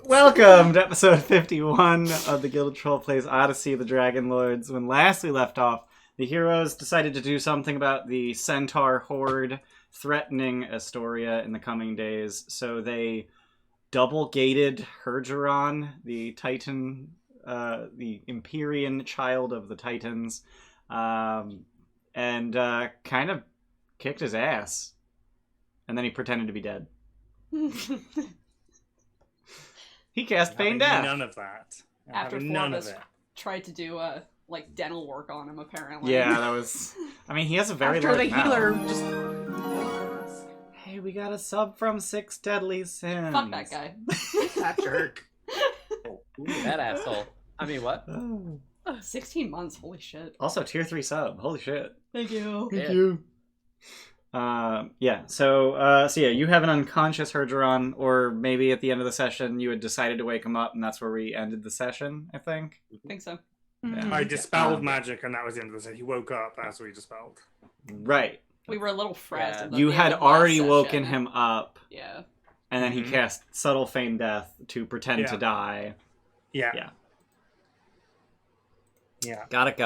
Welcome to episode 51 of the Gilded Troll Plays Odyssey of the Dragonlords. When last we left off, the heroes decided to do something about the Centaur horde threatening Astoria in the coming days. So they double-gated Hergeron, the Titan, the Empyrean child of the Titans, and kind of kicked his ass. And then he pretended to be dead. He cast Feign Death. None of that. After four of us tried to do dental work on him, apparently. Yeah, that was. I mean, he has a very large mouth. Healer just. Hey, we got a sub from Six Deadly Sins. Fuck that guy. That jerk. That asshole. I mean, what? 16 months, holy shit. Also, tier 3 sub. Holy shit. Thank you. Thank you. So you have an unconscious Hergeron, or maybe at the end of the session you had decided to wake him up, and that's where we ended the session, I think. I think so. Yeah. I dispelled magic, and that was the end of the session. He woke up as we dispelled. Right. We were a little frazzled. You had already woken him up. Yeah. And then he cast Subtle Feign Death to pretend to die. Yeah. Got it.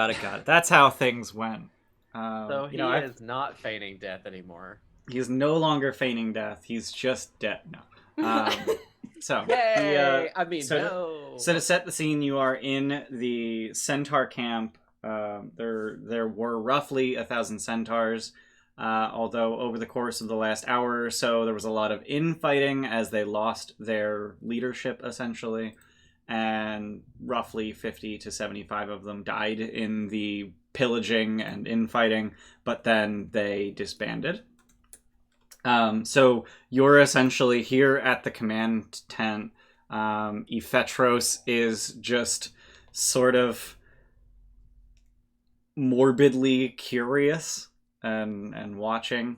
That's how things went. So he is not feigning death anymore. He's no longer feigning death. He's just dead now. So to set the scene, you are in the Centaur Camp. There were roughly 1,000 centaurs. Although over the course of the last hour or so, there was a lot of infighting as they lost their leadership, essentially. And roughly 50 to 75 of them died in the pillaging and infighting, but then they disbanded. So you're essentially here at the command tent. Ephetros is just sort of morbidly curious and watching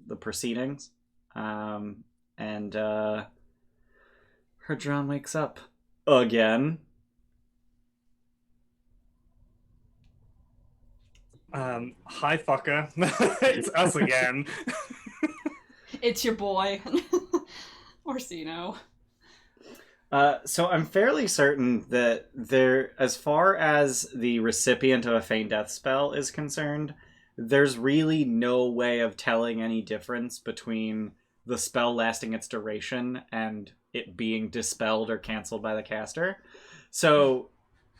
the proceedings. And Hergeron wakes up again. Hi, fucker. It's us again. It's your boy. Orsino. So I'm fairly certain that as far as the recipient of a Feign Death spell is concerned, there's really no way of telling any difference between the spell lasting its duration and it being dispelled or canceled by the caster. So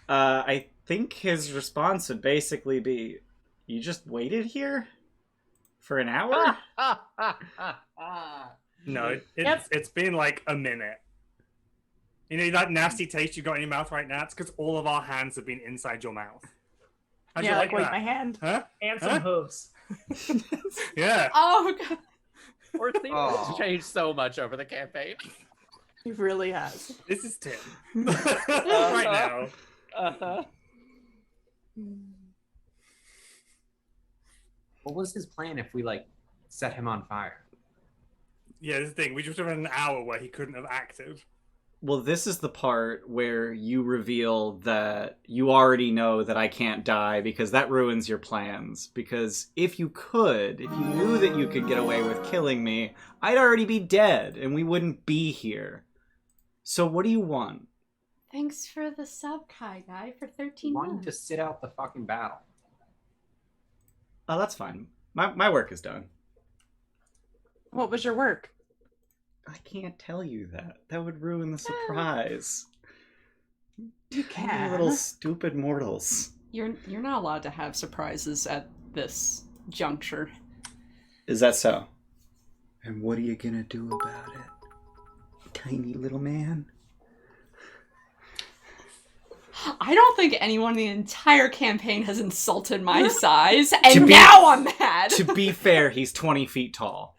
I think his response would basically be, you just waited here for an hour? No, it's been like a minute. You know that nasty taste you got in your mouth right now? It's because all of our hands have been inside your mouth. How'd you like wait, that? my hand. Huh? And some hooves. Yeah. Oh, God. Orsino's changed so much over the campaign. He really has. This is Tim. Right now. What was his plan if we, set him on fire? Yeah, this is the thing. We just have an hour where he couldn't have acted. Well, this is the part where you reveal that you already know that I can't die, because that ruins your plans. Because if you knew that you could get away with killing me, I'd already be dead, and we wouldn't be here. So what do you want? Thanks for the sub, Kai Guy, for 13 Wanting months. to sit out the fucking battle. Oh, that's fine. My work is done. What was your work? I can't tell you that. That would ruin the surprise. You can. You little stupid mortals. You're not allowed to have surprises at this juncture. Is that so? And what are you gonna do about it, tiny little man? I don't think anyone in the entire campaign has insulted my size, and now I'm mad! To be fair, he's 20 feet tall.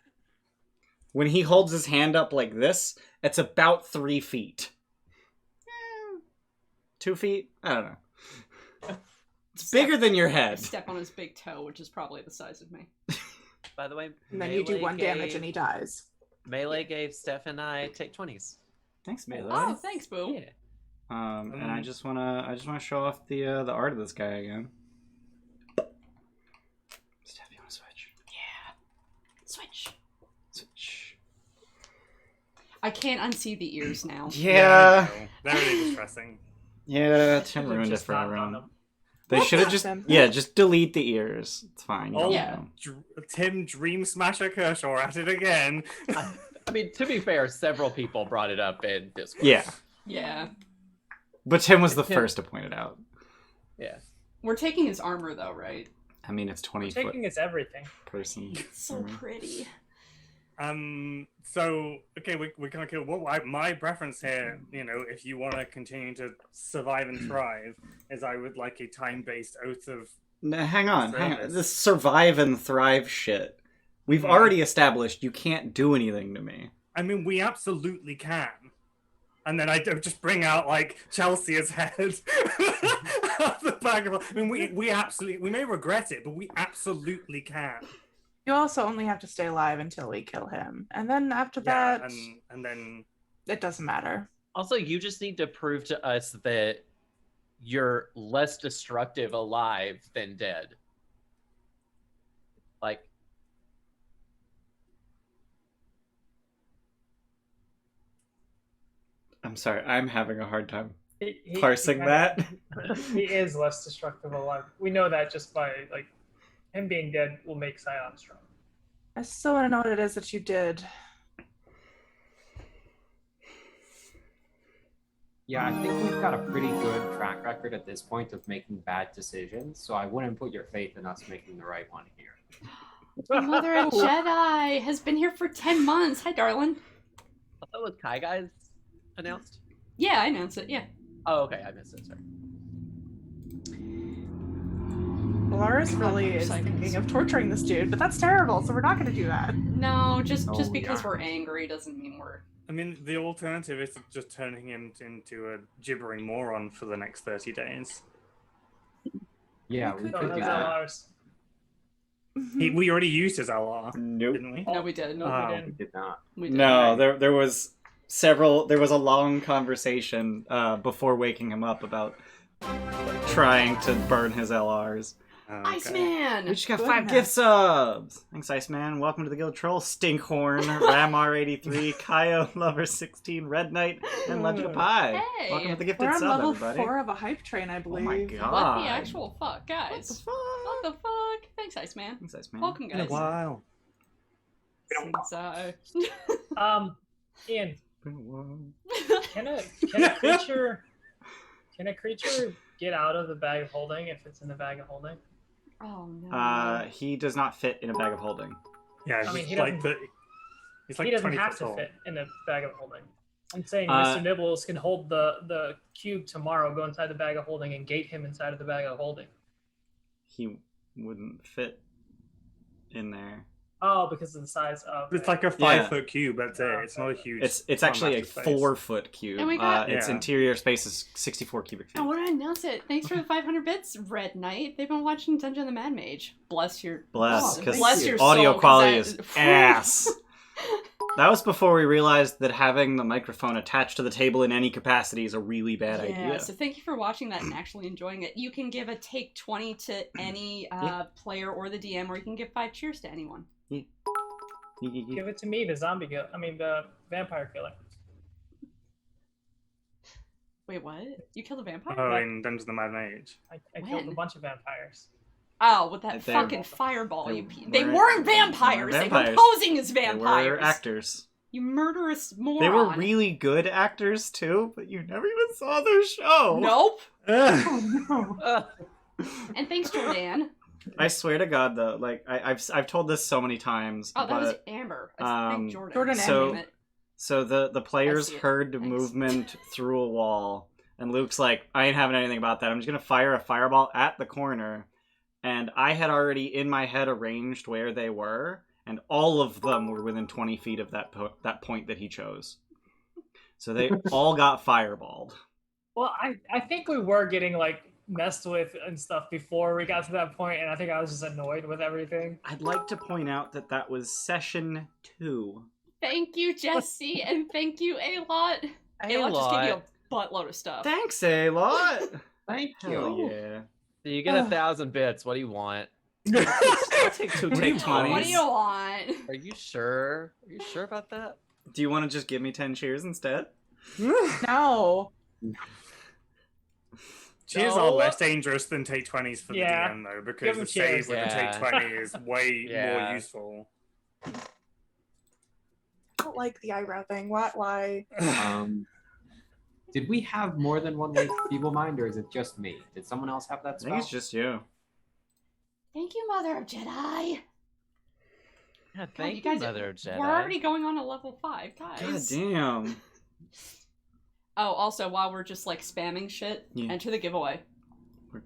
When he holds his hand up like this, it's about 3 feet. 2 feet? I don't know. It's bigger than your head. Step on his big toe, which is probably the size of me. By the way, And then you do one damage and he dies. Melee gave Steph and I take 20s. Thanks, Melee. Oh, thanks, Boo. Yeah. And I just wanna show off the art of this guy again. Steph, you wanna switch? Yeah. Switch. I can't unsee the ears now. Yeah. They're really distressing. Yeah, Tim Should've ruined it just for not done everyone. them. They What should have happened? just delete the ears. It's fine. You Oh, don't Yeah. know. Tim Dream Smasher Kershaw at it again. I mean, to be fair, several people brought it up in Discord. Yeah. Yeah. But Tim was the Tim- first to point it out. Yeah. We're taking his armor though, right? I mean, it's 20-foot Taking is everything. person. It's so pretty. So okay, we can kill. My preference here, you know, if you want to continue to survive and thrive, is I would like a time-based oath of. No, hang on. Service. This survive and thrive shit. We've already established you can't do anything to me. I mean, we absolutely can. And then I just bring out like Chelsea's head out the back of. I mean, we absolutely, we may regret it, but we absolutely can. You also only have to stay alive until we kill him. And then after Yeah, that, and then it doesn't matter. Also, you just need to prove to us that you're less destructive alive than dead. Like, I'm sorry. I'm having a hard time He parsing kinda- that. He is less destructive alive. We know that just by like him being dead will make Scion strong. I still want to know what it is that you did. Yeah, I think we've got a pretty good track record at this point of making bad decisions, so I wouldn't put your faith in us making the right one here. Mother of Jedi has been here for 10 months. Hi, darling. I thought was Kai Guys announced? Yeah, I announced it. Yeah. Oh, okay, I missed it. Sorry. Lars really is motorcycles. thinking of torturing this dude, but that's terrible, so we're not going to do that. No, just Oh, because yeah. we're angry doesn't mean we're. I mean, the alternative is just turning him into a gibbering moron for the next 30 days. Yeah, we No, could do that's that. not ours. We already used his LR, Nope. didn't we? No, we did. No, Oh. we We didn't. did not. We did. No, there was there was a long conversation before waking him up about trying to burn his LRs. Oh, okay. Iceman! We just got Good 5 enough. gift subs. Thanks, Iceman. Welcome to the Guild Troll. Stinkhorn, Ramar83, Kaio, Lover16, Red Knight, and Legend of Pie. Hey. Welcome to the gifted We're on sub, level everybody. 4 of a hype train, I Oh believe. my god. What the actual fuck, What guys? the fuck? What the fuck? Thanks, Iceman. Thanks, Iceman. Welcome, Been a guys. while. Since, Ian, Been a while. can a creature get out of the bag of holding if it's in the bag of holding? Oh no. He does not fit in a bag of holding. Yeah, I mean, he's he like doesn't- he's like he doesn't 20 have foot to tall. fit in the bag of holding. I'm saying Uh, Mr. Nibbles can hold the cube tomorrow, go inside the bag of holding, and gate him inside of the bag of holding. He wouldn't fit in there. Oh, because of the size of It's it. like a 5-foot cube. That's it. It's not a huge. It's actually a massive space. 4-foot cube. And we got- Its Yeah. interior space is 64 cubic feet. I want to announce it. Thanks for the 500 bits, Red Knight. They've been watching Dungeon of the Mad Mage. Bless your Bless, Oh, because bless your audio soul, 'cause quality that- is ass. That was before we realized that having the microphone attached to the table in any capacity is a really bad Yeah, idea. so thank you for watching that and actually enjoying it. You can give a take 20 to any player or the DM, or you can give 5 cheers to anyone. Give it to me, the vampire killer. Wait, what? You killed a vampire? Oh, in Dungeons of the Mad Mage. I killed a When? bunch of vampires. Oh, with that They're- fucking fireball, they you They weren't- weren't vampires! they They weren't were vampires. posing as They vampires! were actors. You murderous moron! They were really good actors too, but you never even saw their show. Nope! Oh, no. And thanks, Jordan. I swear to God, though, like I've told this so many times, Oh, that but was Amber. I um, think Jordan. Jordan So- Damn it. so the players see it. heard Thanks. movement through a wall, and Luke's like, I ain't having anything about that. I'm just gonna fire a fireball at the corner, and I had already in my head arranged where they were, and all of them were within 20 feet of that point that he chose. So they all got fireballed. Well, I think we were getting like messed with and stuff before we got to that point, and I think I was just annoyed with everything. I'd like to point out that that was session 2. Thank you, Jesse, and thank you, A-Lot. A-Lot just gave you a buttload of stuff. Thanks, A-Lot! Thank you. Hell yeah. So you get 1,000 bits. What do you want? I'll take 2 take 20s. What do you want? Are you sure? Are you sure about that? Do you want to just give me 10 cheers instead? No. Cheers No. are less dangerous than take 20s for Yeah. the DM, though, Give because 'em the save cheers. with the take Yeah. 20 is way Yeah. more useful. I don't like the eyebrow thing. Why? Did we have more than one late feeble mind, or is it just me? Did someone else have that I spell? think it's just you. Thank you, Mother of Jedi. Yeah, God, thank you guys, Mother of Jedi. we're already going on to level 5, God guys. damn. Oh, also, while we're just like spamming shit, Yeah. enter the giveaway.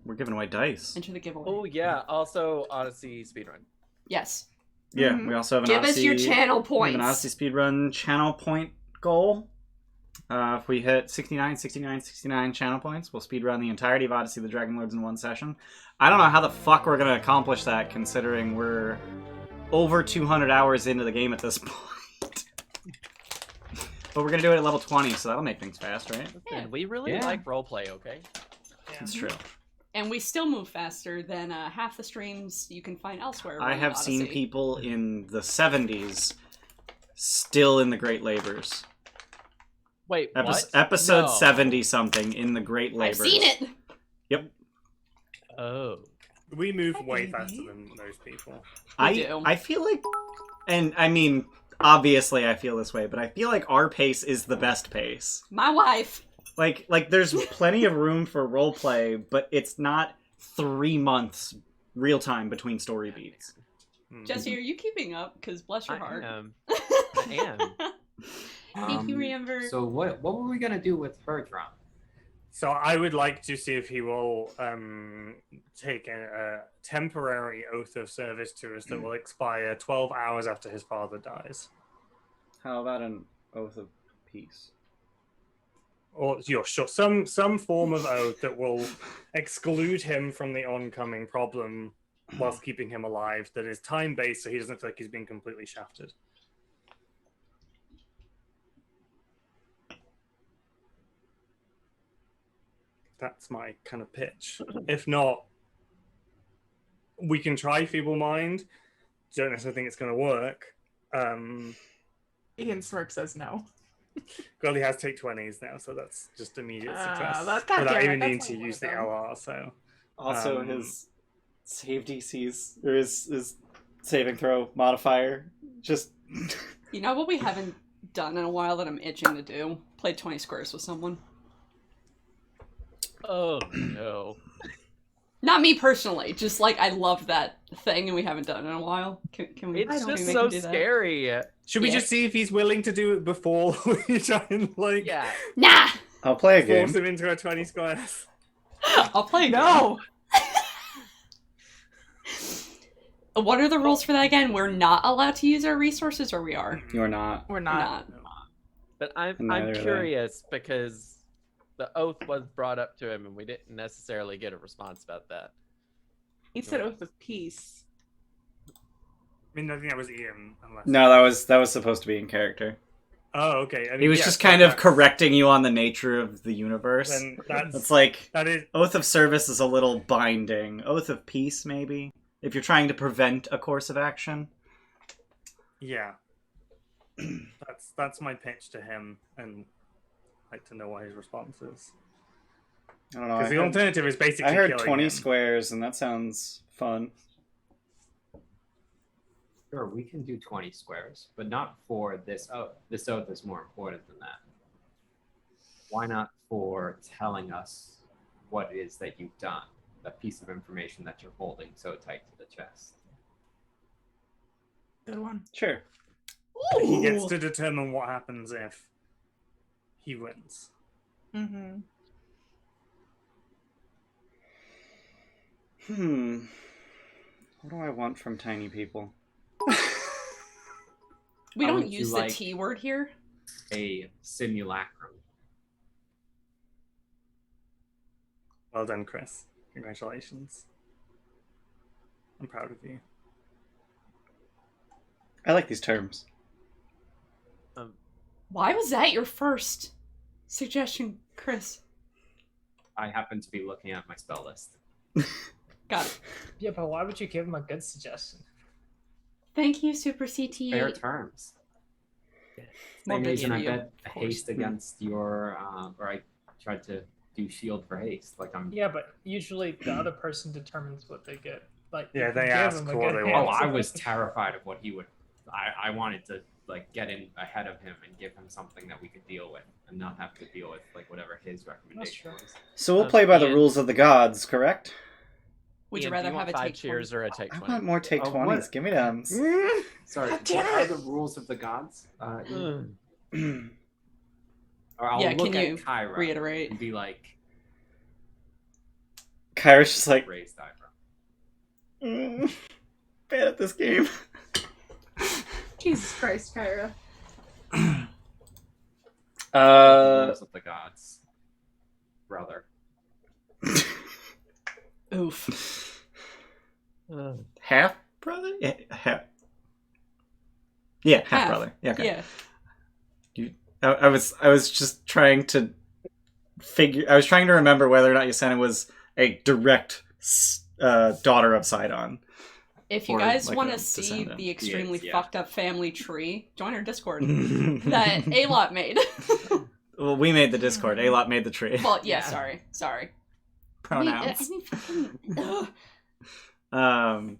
We're giving away dice. Enter the giveaway. Oh yeah, also Odyssey speedrun. Yes. Yeah, Mhm. we also have an Give us Odyssey, your channel we have points. an Odyssey speedrun channel point goal. If we hit 69 channel points, we'll speedrun the entirety of Odyssey of the Dragonlords in one session. I don't know how the fuck we're going to accomplish that, considering we're over 200 hours into the game at this point. But we're going to do it at level 20, so that'll make things fast, right? Listen, we really Yeah. like roleplay, okay? It's true. And we still move faster than half the streams you can find elsewhere. I running have seen Odyssey. people in the 70s still in the Great Labors. Wait, what? Episode No. 70-something in the Great I've Labors. seen it. Yep. Oh. We move Hi, way baby. faster than those people. We do. I feel like, and I mean, obviously I feel this way, but I feel like our pace is the best pace. My wife. Like there's plenty of room for roleplay, but it's not 3 months real time between story beats. Jesse, are you keeping up? Because bless your I heart. am. I am. Thank you, Amber. So what were we gonna do with Bertram? So I would like to see if he will take a temporary oath of service to us that will expire 12 hours after his father dies. How about an oath of peace? Or sure, some form of oath that will exclude him from the oncoming problem whilst keeping him alive, that is time-based so he doesn't feel like he's being completely shafted. That's my kind of pitch. If not, we can try Feeble Mind. Don't necessarily think it's going to work. Ian Smirk says no. Goldie has take 20s now, so that's just immediate success. that's without goddamn it, even that's needing like to one use of the them. LR, so... Also, Um, his save DCs, or his saving throw modifier, just... You know what we haven't done in a while that I'm itching to do? Play 20 squares with someone. Oh no. Not me personally, just like I love that thing and we haven't done it in a while. Can we? It's can we just make so him do that? scary. Should we Yeah. just see if he's willing to do it before we try and, like, Yeah. Nah! I'll play a game. force him into a 20 squares? I'll play again. No. What are the rules for that again? We're not allowed to use our resources, or we are? You're not. We're We're not. But Neither I'm are they. curious because the oath was brought up to him and we didn't necessarily get a response about that. He said oath of peace. I mean, I think that was Ian. Unless... No, that was supposed to be in character. Oh, okay. I mean, He was yeah, just so kind of that's- correcting you on the nature of the universe. Then that's... It's like, That is... oath of service is a little binding. Oath of peace, maybe? If you're trying to prevent a course of action. Yeah. That's my pitch to him, and I'd like to know what his response is. I don't know. Because the alternative is basically I heard killing 20 him. squares, and that sounds fun. Sure, we can do 20 squares, but not for this oath. This oath is more important than that. Why not for telling us what it is that you've done? A piece of information that you're holding so tight to the chest. Good one. Sure. He gets to determine what happens if he wins. Mm-hmm. What do I want from tiny people? We How don't would you use like- the T word here. A simulacrum. Well done, Chris. Congratulations. I'm proud of you. I like these terms. Why was that your first suggestion, Chris? I happen to be looking at my spell list. Got it. Yeah, but why would you give him a good suggestion? Thank you, Super CT8. Fair terms. More Same big reason for I you, bet of a course. haste against your, or I tried to do shield for haste. Like I'm. Yeah, but usually the other person determines what they get. Like, Yeah, you they give ask them a for what good they Oh, want. hand. I was terrified of what he would. I wanted to like get in ahead of him and give him something that we could deal with, and not have to deal with like whatever his recommendation true. was. So we'll play by the Ian- rules of the gods, correct? Would you Ian, do rather you want have a 5 take cheers or a take I 20? want more take Oh, 20s. what? Give me them. Sorry, God damn what are it. the rules of the gods? Or I'll Yeah, look can you at Kyra reiterate? and be like, Kyra's just like, raised eyebrow. bad at this game. Jesus Christ, Kyra. Rules of the gods, brother. Oof. Half brother? Yeah, half. Yeah, half brother. Yeah, okay. Yeah. I was just trying to I was trying to remember whether or not Yasena was a direct daughter of Sydon. If you Or, guys like, want a to see descendant. the extremely Yes, yeah. fucked up family tree, join our Discord that A-Lot made. Well, we made the Discord. A-Lot made the tree. Well, yeah, Yeah. sorry. Pronouns. I mean, fucking... ugh.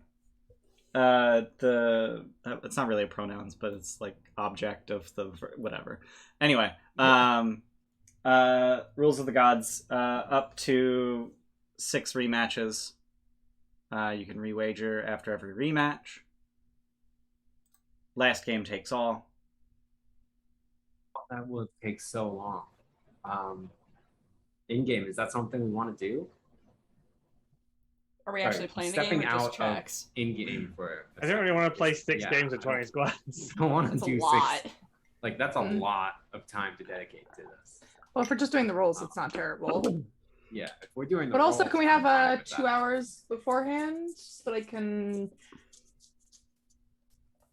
It's not really a pronouns, but it's like object of the whatever. Anyway, rules of the gods, up to 6 rematches. You can rewager after every rematch. Last game takes all. That would take so long. In game, is that something we want to do? Are we actually Sorry, playing the game stepping or just out of checks? In game for. I don't really want to play 6 Yeah, games of I don't- 20 squads. I don't want to That's a do lot. 6. Like that's a lot of time to dedicate to this. Well, if we're just doing the rules, it's not terrible. Yeah, if we're doing. The But also, roles, can we I'm fine have with 2 that. hours beforehand so that I can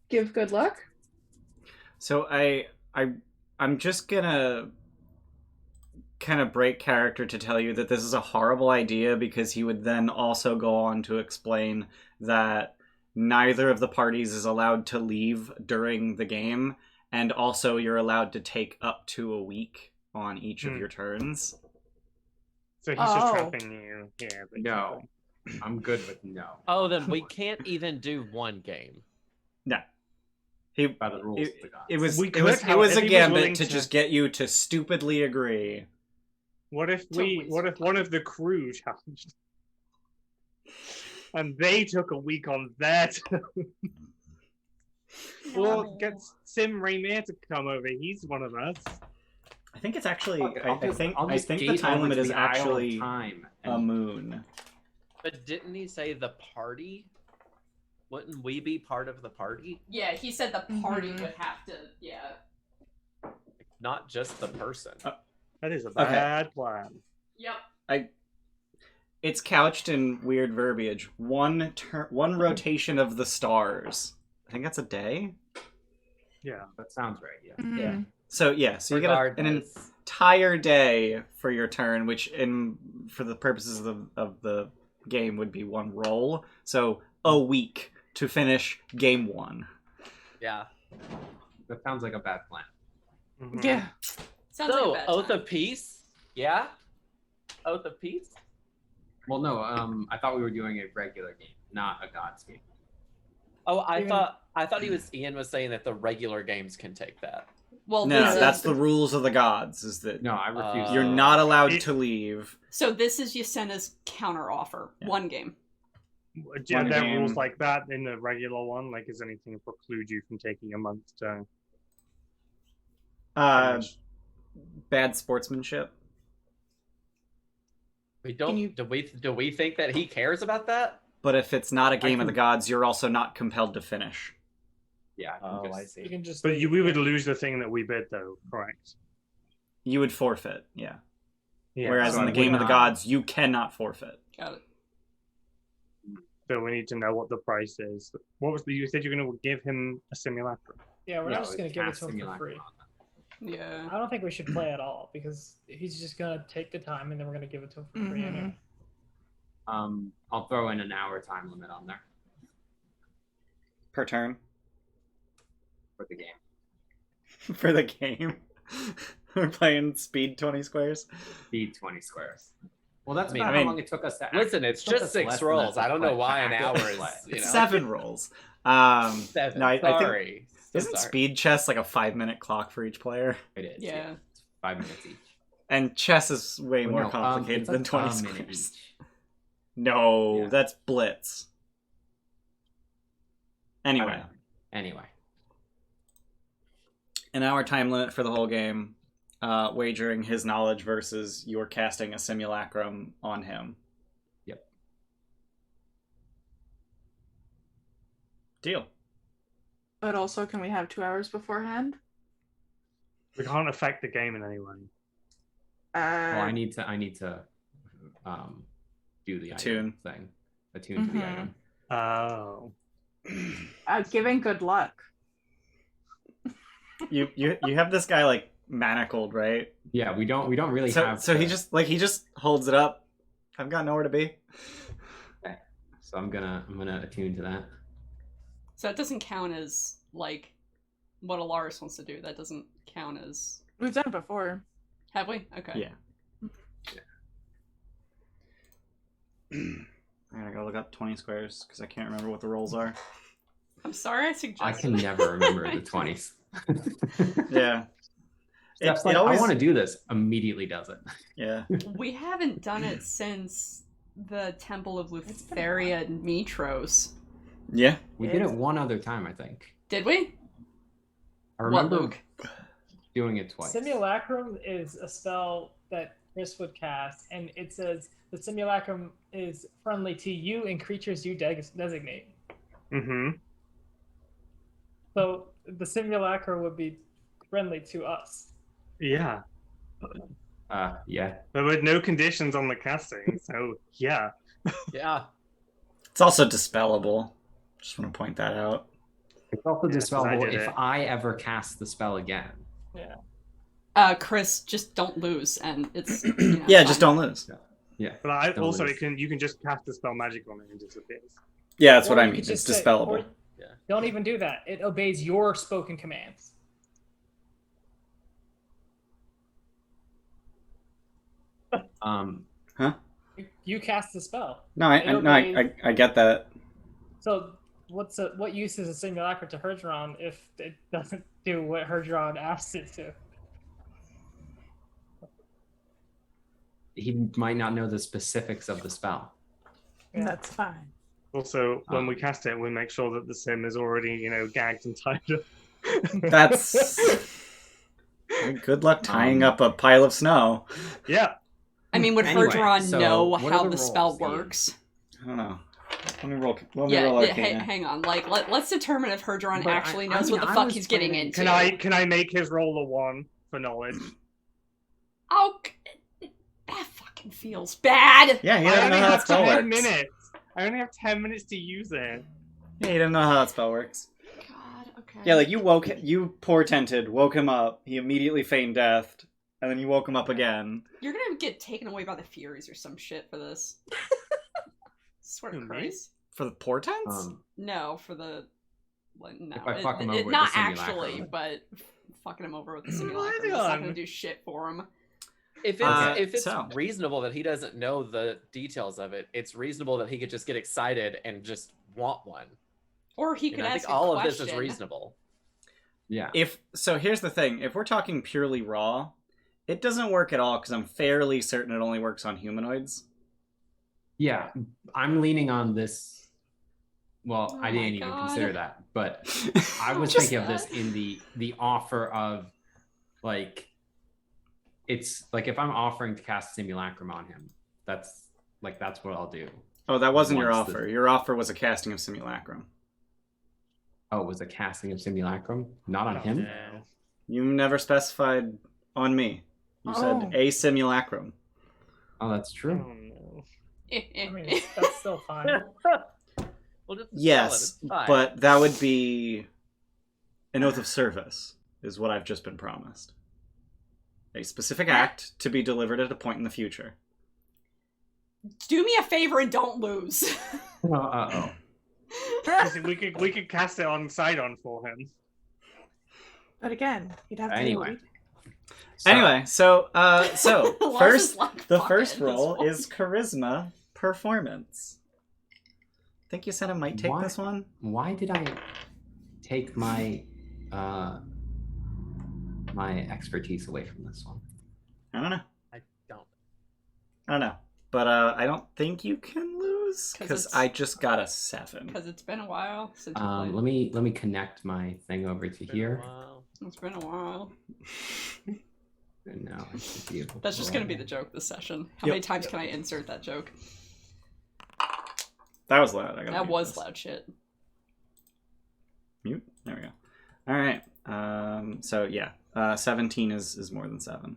give good luck? So I'm just gonna kind of break character to tell you that this is a horrible idea, because he would then also go on to explain that neither of the parties is allowed to leave during the game, and also you're allowed to take up to a week on each of your turns. So he's just Oh. trapping you. Yeah. Basically. No, I'm good with no. Oh, then we can't even do one game. No. He By the rules of the gods. it was We it could, was however, a if he was gambit willing to to- just get you to stupidly agree. What if waste what if one of the crew challenged? And they took a week on their turn. Or get Sim Raymir to come over. He's one of us. I think it's actually Fuck it, I think I'll just the gate time over limit to is the Isle of actually time a and moon. But didn't he say the party? Wouldn't we be part of the party? Yeah, he said the party Mhm. would have to, yeah. Not just the person. That is a bad plan. Yep. It's couched in weird verbiage. One rotation of the stars. I think that's a day. Yeah. that sounds right. Yeah. Mhm. So yeah, so you get an Regardless. entire day for your turn, which for the purposes of the game would be one roll. So a week to finish game 1. Yeah. That sounds like a bad plan. Mhm. Yeah. Sounds So, like a bad Oath time. of Peace? Yeah? Oath of Peace? Well, no. I thought we were doing a regular game, not a gods game. Oh, I Ian- thought Ian was saying that the regular games can take that. Well, No, this that's is, the rules of the gods. Is that No, I refuse. you're Oh. not allowed It- to leave. so this is Yasena's counter offer. Yeah. One game. Yeah, One there are game. rules like that in the regular one. Like, is anything preclude you from taking a month to finish? Bad sportsmanship. We don't. Can you- Do we think that he cares about that? But if it's not a game of the can- gods, you're also not compelled to finish. Yeah. I You can just. But leave. we would lose the thing that we bid, though. Correct. You would forfeit, yeah. Yeah. Whereas so in I the game of would the not- gods, you cannot forfeit. Got it. So we need to know what the price is. What was the? You said you're going to give him a simulacrum. Yeah, we're No, not just gonna it's give it cast to him for simulacrum free. on that. Yeah. I don't think we should play at all because he's just gonna take the time and then we're gonna give it to him for free Mhm. anyway. I'll throw in an hour time limit on there Per turn. for the game. for the game. We're playing speed 20 squares. Speed 20 squares. Well, that's I about mean, how long it took us to. Listen, it's took just us 6 less than rolls. that to I don't know play- why an to hour play. is. It's 7 rolls. 7. No, I think Sorry. So isn't sorry. speed chess like a 5-minute clock for each player? It is. Yeah. It's 5 minutes each. And chess is way Oh, more no, complicated it's than like 20 a minute squares. each. No, Yeah. that's blitz. Anyway, Whatever. Anyway. an hour time limit for the whole game. Wagering his knowledge versus you're casting a simulacrum on him. Yep. Deal. But also, can we have 2 hours beforehand? We can't affect the game in any way. Well, I need to do the Attune. item thing. Attune to the Mhm. item. Oh. Giving good luck. You have this guy like manacled, right? Yeah, we don't really So have. he to- just holds it up. I've got nowhere to be. So I'm gonna attune to that. So it doesn't count as like what Alaris wants to do. That doesn't count as. We've done it before. Have we? Okay. Yeah. I gotta go look up 20 squares because I can't remember what the rolls are. I'm sorry I suggested. I can never remember the 20s. Yeah. Steph's It like, always- I want to do this. Immediately does it. Yeah. We haven't done it since the Temple of It's been a while. Lutheria and Mytros. Yeah. We did it one other time, I think. Did we? I What, remember Luke? doing it twice. Simulacrum is a spell that Chris would cast, and it says the simulacrum is friendly to you and creatures you designate. Mm-hmm. So the simulacrum would be friendly to us. Yeah. Yeah. There were no conditions on the casting, so yeah. Yeah. It's also dispellable. Just want to point that out. It's also Yeah, 'cause I dispellable did if it. I ever cast the spell again. Chris, just don't lose, and it's you know, Yeah, fine. just don't lose. Yeah. But Don't also lose. you can just cast the spell magic on it and it disappears. Yeah, that's what Or I you mean. could It's just say- dispellable. or- Don't even do that. It obeys your spoken commands. You cast the spell. No, I get that. So what use is a simulacrum to Hergeron if it doesn't do what Hergeron asked it to? He might not know the specifics of the spell. Yeah. That's fine. Also, when we cast it, we make sure that the sim is already, gagged and tied up. That's good luck tying up a pile of snow. Yeah. I mean, would Anyway, Hergeron so know what are how the the spell rolls, Ian? works? I don't know. Let me roll. Let me Yeah, roll yeah Arcana. hang on. Like, let's determine if Hergeron But actually I knows mean, what the I fuck was he's getting planning- into. Can I make his roll a 1 for knowledge? Oh, that fucking feels bad. Yeah, he I doesn't only know how that have spell 10 works. minutes. I only have 10 minutes to use it. Yeah, he doesn't know how that spell works. God, okay. Yeah, like you portented, woke him up. He immediately feigned death, and then you woke him up again. You're gonna get taken away by the Furies or some shit for this. Swear to Who, me? Christ. For the portents? No, for the no. If I fuck him over with not the actually, simulacrum. but fucking him over with the Right simulacrum. It's not on. gonna do shit for him. If Okay, it's so- reasonable that he doesn't know the details of it, it's reasonable that he could just get excited and just want one. Or he You could know, I ask think a all question. of this is reasonable. Yeah. Here's the thing. If we're talking purely raw, it doesn't work at all because I'm fairly certain it only works on humanoids. Yeah. I'm leaning on this. Well, Oh I didn't my even God. consider that, but I was Just thinking of this that. in the offer of like it's like if I'm offering to cast simulacrum on him, that's what I'll do. Oh, that wasn't your Once the- offer. Your offer was a casting of simulacrum. Oh, it was a casting of simulacrum, not on him. No. You never specified on me. You Oh. said a simulacrum. Oh, that's Oh, true. no. I mean, that's still fine. We'll just Yes, spell it, it's fine. but that would be an oath of service, is what I've just been promised. A specific act to be delivered at a point in the future. Do me a favor and don't lose. Uh-oh. We could cast it on Sydon for him. But again, you'd have to Anyway. do what Anyway, so Lars first is like, the "Fuck first it, this roll one." is charisma performance. Think Yasena might take Why- this one? Why did I take my my expertise away from this one? I don't know. I don't. I don't know. But I don't think you can lose 'Cause because it's- I just got a 7. Because it's been a while since we played. Let me connect my thing over to here. Wow. It's been a while. And now I should be able That's to just going to be roll. the joke this session. How Yep. many times can I insert that joke? That was loud. I gotta That mute was this. loud shit. Mute. There we go. All right. So yeah, 17 is more than 7.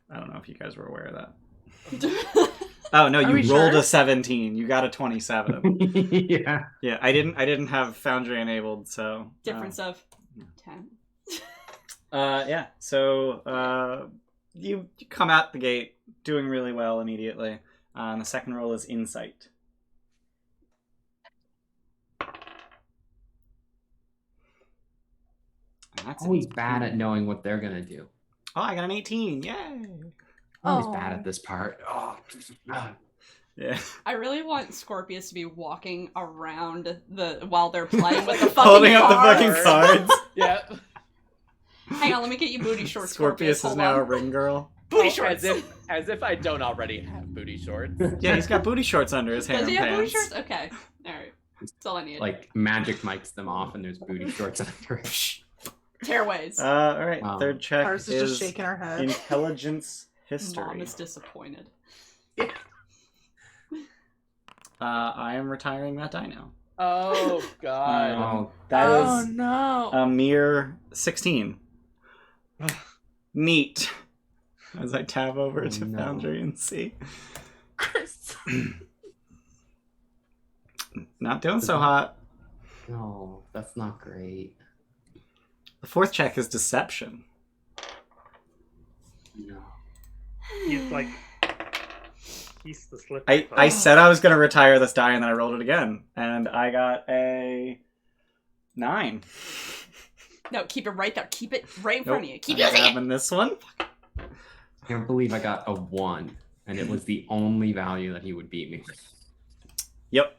I don't know if you guys were aware of that. Oh no, Are you we rolled sure? a 17. You got a 27. Yeah. Yeah, I didn't have Foundry enabled, so Difference of 10. yeah. So you come out the gate doing really well immediately. And the second roll is Insight. And that's Always it. bad at knowing what they're gonna do. Oh, I got an 18. Yay! Always Oh. bad at this part. Oh. Yeah. I really want Scorpius to be walking around while they're playing with the fucking Holding up the cards. fucking cards. Yep. Hang on, let me get you booty shorts. Scorpius is Hold now a on. ring girl. Booty Oh, shorts. as if I don't already have booty shorts. Yeah, he's got booty shorts under his hair Does he and have booty pants. shorts? Okay. Alright. That's all I need. Like magic mics them off and there's booty shorts under it. Tearways. All right, Wow. third check Ours is just shaking her head. intelligence Mom history. is disappointed. I am retiring that die now. Oh god. Oh, That Oh is no. a mere 16. Neat. As I tab over to no. Foundry and see. Chris. Not doing so hot. no, that's not great. The fourth check is deception. No. He's like, he's the slippery. I said I was going to retire this die and then I rolled it again. And I got a 9. No, keep it right there. Keep it right in Nope. front of you. Keep I'm using it. grabbing this one. I can't believe I got a 1 and it was the only value that he would beat me. Yep.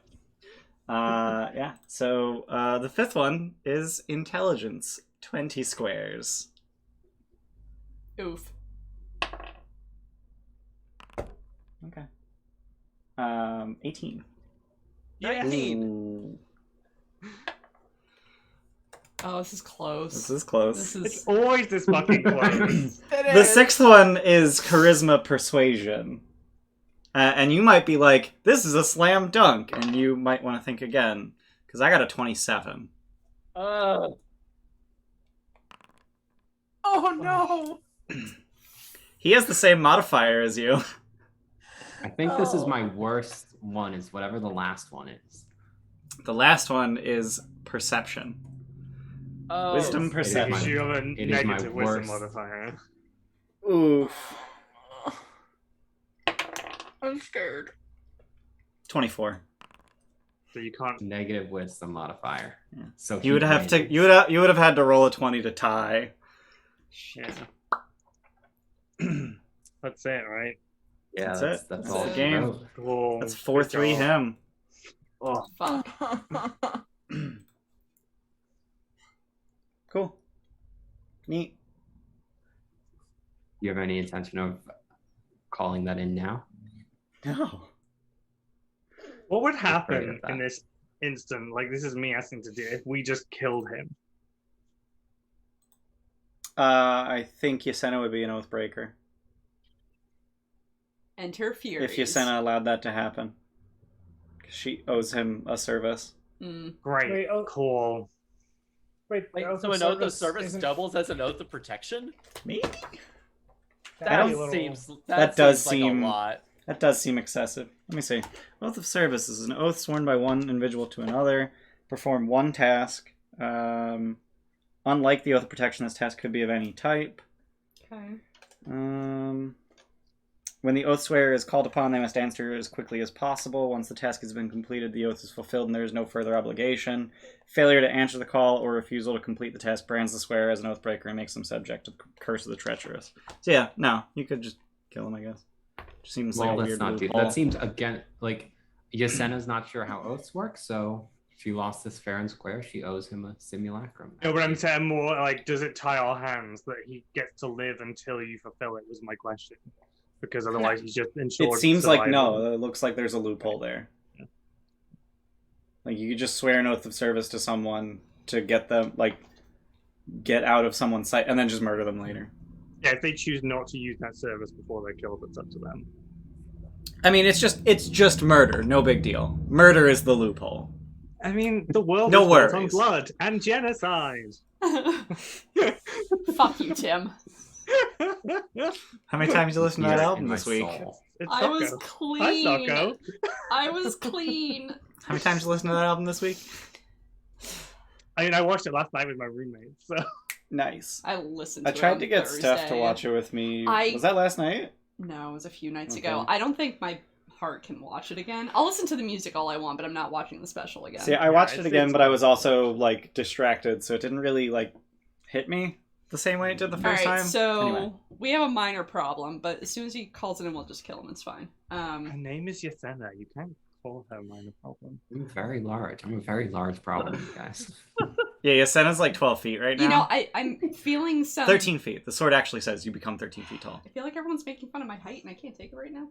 Yeah. So the fifth one is intelligence. 20 squares. Oof. Okay. 18. 19. Ooh, Oh, this is close. this is close. This It's is. always this fucking close. The sixth one is charisma persuasion. And you might be like, this is a slam dunk. And you might want to think again. Because I got a 27. Oh. Oh no. He has the same modifier as you. I think this is Oh. my worst one, is whatever the last one is. The last one is perception. Oh. Wisdom It is perception. my- You have a it is my negative wisdom worst. modifier. Oof. I'm scared. 24. So you can't. Negative wisdom modifier. Yeah. So You would he have to. wins. You would have had to roll a 20 to tie. Yeah. That's it, right? Yeah, That's that's, it. that's That's all. the he game. wrote. Cool. That's Good 4-3 job. him. Oh, Fuck. Cool. Neat. You have any intention of calling that in now? No. what would afraid happen of that. in this instant? Like, this is me asking to do if we just killed him. I think Yasena would be an Oathbreaker. Enter Furies. If Yasena allowed that to happen. 'Cause she owes him a service. Mm. Great. Wait, oh- Cool. Wait, Wait, the oath so of an oath of service service isn't- doubles as an oath of protection? Maybe? That that'd be a little- seems That does seems like seem- a lot. That does seem excessive. Let me see. Oath of Service is an oath sworn by one individual to another. Perform one task. Unlike the Oath of Protection, this task could be of any type. Okay. When the oath swearer is called upon, they must answer as quickly as possible. Once the task has been completed, the oath is fulfilled and there is no further obligation. Failure to answer the call or refusal to complete the task brands the swearer as an oathbreaker and makes them subject to the curse of the treacherous. So yeah, no, you could just kill him, I guess. Just seems like a let's weird not do loophole. that. Seems again like Yasena's not sure how oaths work, so she lost this fair and square. She owes him a simulacrum. No, but I'm saying more like, does it tie our hands that he gets to live until you fulfill it? Was my question. Because otherwise he's just insured. It seems like survival. no. It looks like there's a loophole there. Like you could just swear an oath of service to someone to get them, like, get out of someone's sight, and then just murder them later. Yeah, if they choose not to use that service before they're killed, it's up to them. I mean, it's just murder. No big deal. Murder is the loophole. I mean, the world No is built on worries. blood and genocide. Fuck you, Tim. How many times you listened to that Fear album in my this week? soul. It's I was Socko. clean. Hi, Socko. I was clean. How many times you listened to that album this week? I mean, I watched it last night with my roommate, so. Nice. I listened I to it tried on to get Steph to Thursday. watch it with me. I- Was that last night? No, it was a few nights Okay. ago. I don't think my heart can watch it again. I'll listen to the music all I want, but I'm not watching the special again. See, I watched it it's- again, it's- but I was also, like, distracted, so it didn't really, like, hit me the same way it did the all first right, time. so Anyway. we have a minor problem, but as soon as he calls it in, we'll just kill him. It's fine. Her name is Yasena. You can't call her minor problem. I'm very large. I'm a very large problem, you guys. Yeah, Yasena's like 12 feet right now. You know, I'm feeling some... 13 feet. The sword actually says you become 13 feet tall. I feel like everyone's making fun of my height, and I can't take it right now.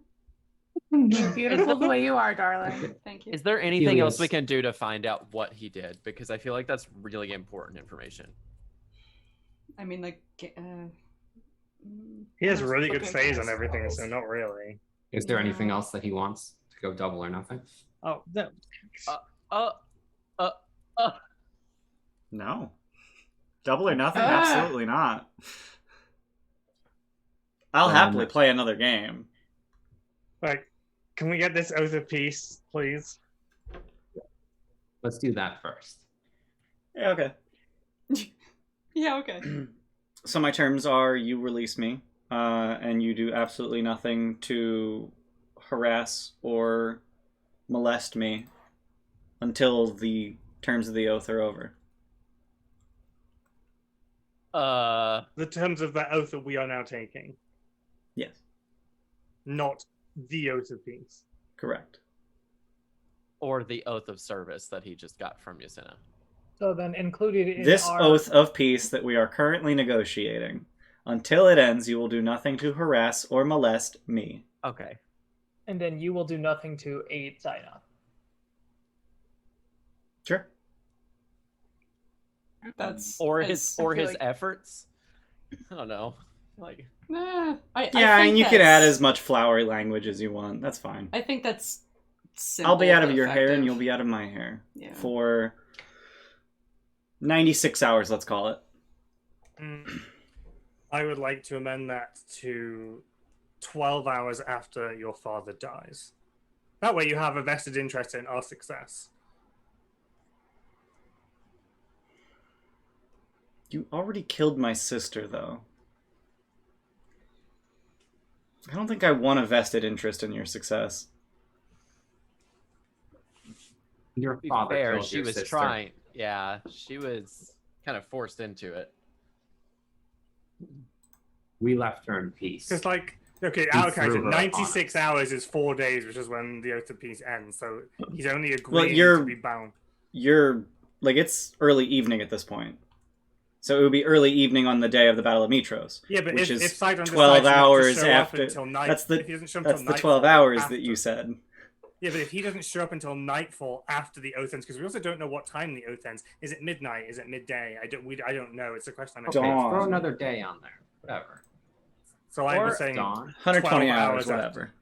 You're beautiful the way you are, darling. Thank you. Is there anything else Helios. we can do to find out what he did? Because I feel like that's really important information. I mean, like... He has really Look good at phase his on everything, spells. so not really. Is there anything else that he wants to go double or nothing? Oh, no. No. Double or nothing? Ah. Absolutely not. I'll happily play another game. Like, can we get this oath of peace, please? Let's do that first. Yeah, okay. Yeah, okay. So my terms are you release me, and you do absolutely nothing to harass or molest me until the terms of the oath are over. The terms of that oath that we are now taking, Yes, not the oath of peace. correct. Or the oath of service that he just got from Yasena. So then included in This our... oath of peace that we are currently negotiating. Until it ends, you will do nothing to harass or molest me. Okay. And then you will do nothing to aid Sydon. Sure. That's... Or as- his I or feel his like- efforts. I don't know. Like Nah, I Yeah, think and you can add that's- as much flowery language as you want. That's fine. I think that's simple I'll be out of but your hair and effective. you'll be out of my hair. Yeah. For 96 hours, let's call it. I would like to amend that to 12 hours after your father dies. That way you have a vested interest in our success. You already killed my sister, though. I don't think I want a vested interest in your success. Your to be father fair, killed she your was sister. trying. Yeah, she was kind of forced into it. We left her in peace. Because, like, okay, He out of character, threw her upon 96 us. hours is 4 days, which is when the Oath of Peace ends. So he's only Well, agreeing you're- to be bound. You're, like, it's early evening at this point. So it would be early evening on the day of the Battle of Mytros. Yeah, but which if is Sidon 12 decides not to hours show up after. until night, That's if he doesn't show up that's until the 12 nightfall hours after, that you said. Yeah, but if he doesn't show up until nightfall after the oath ends, because we also don't know what time the oath ends. Is it midnight? Is it midday? I don't know. It's a question I'm Okay, asking. Dawn. throw another day on there. Whatever. So I was Or saying Dawn. 120 12 hours, hours whatever.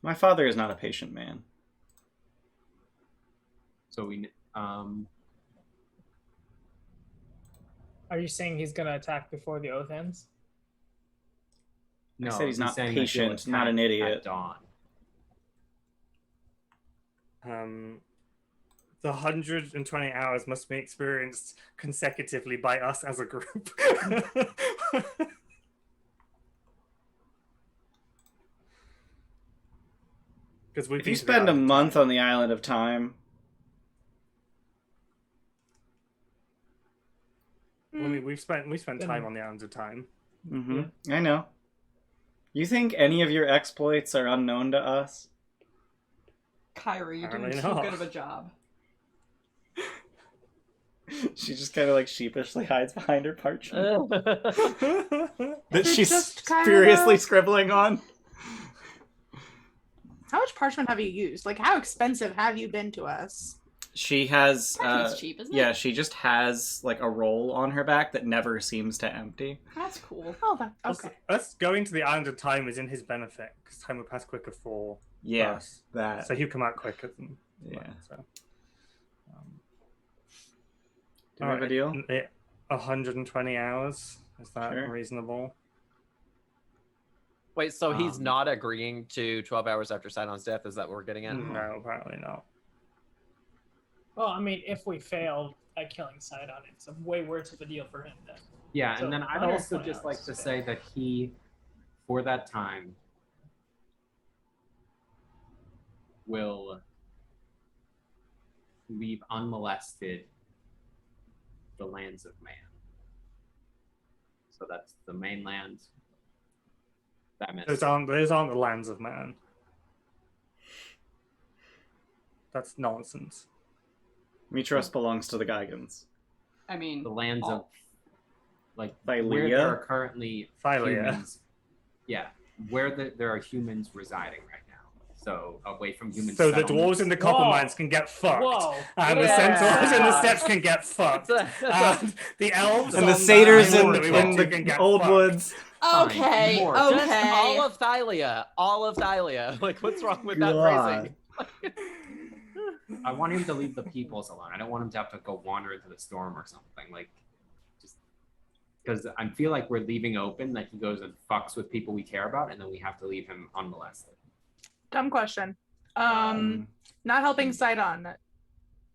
My father is not a patient man. So we Are you saying he's going to attack before the oath ends? no, said he's not saying that he'll patient, not an attack idiot. At dawn. the 120 hours must be experienced consecutively by us as a group. Because we If you spend a month on the Island of Time, I mean, we spent time on the Islands of Time. I know. You think any of your exploits are unknown to us? Kyrie, you're doing Apparently too not. good of a job. She just kind of like sheepishly hides behind her parchment that Is it she's just kinda- furiously scribbling on. How much parchment have you used? Like, how expensive have you been to us? She has, Parchment's cheap, isn't it? yeah, she just has like a roll on her back that never seems to empty. That's cool. Oh, that okay. Us going to the Island of Time is in his benefit, because time will pass quicker for Yeah, us. that. So he'll come out quicker than... Yeah. So. Do we have a deal? 120 hours. Is that Sure. reasonable? Wait, so he's Um, not agreeing to 12 hours after Sidon's death? Is that what we're getting at? No, apparently not. Well, I mean, if we failed at killing Sydon, it's a way worse of a deal for him then. Yeah, So, and then I'd 120 also just like hours, to yeah. say that he, for that time, will leave unmolested the lands of man. So that's the mainland. That meant Those aren't the lands of man. That's nonsense. Mytros belongs to the Gigans. I mean, the lands of like Thylia? where there are currently Thylia. humans. Yeah, where there are humans residing right now. So away from human So the settlements. dwarves in the copper Whoa. mines can get fucked. Whoa! And the Yeah. centaurs in the steppes can get fucked. And the elves And on the satyrs island in, that we went in to can the get old fucked. woods. okay, more. Just okay. all of Thylia. All of Thylia. Like, what's wrong with that God. phrasing? I want him to leave the peoples alone. I don't want him to have to go wander into the storm or something. Like, just because I feel like we're leaving open that he goes and fucks with people we care about, and then we have to leave him unmolested. Dumb question. Not helping Sidon.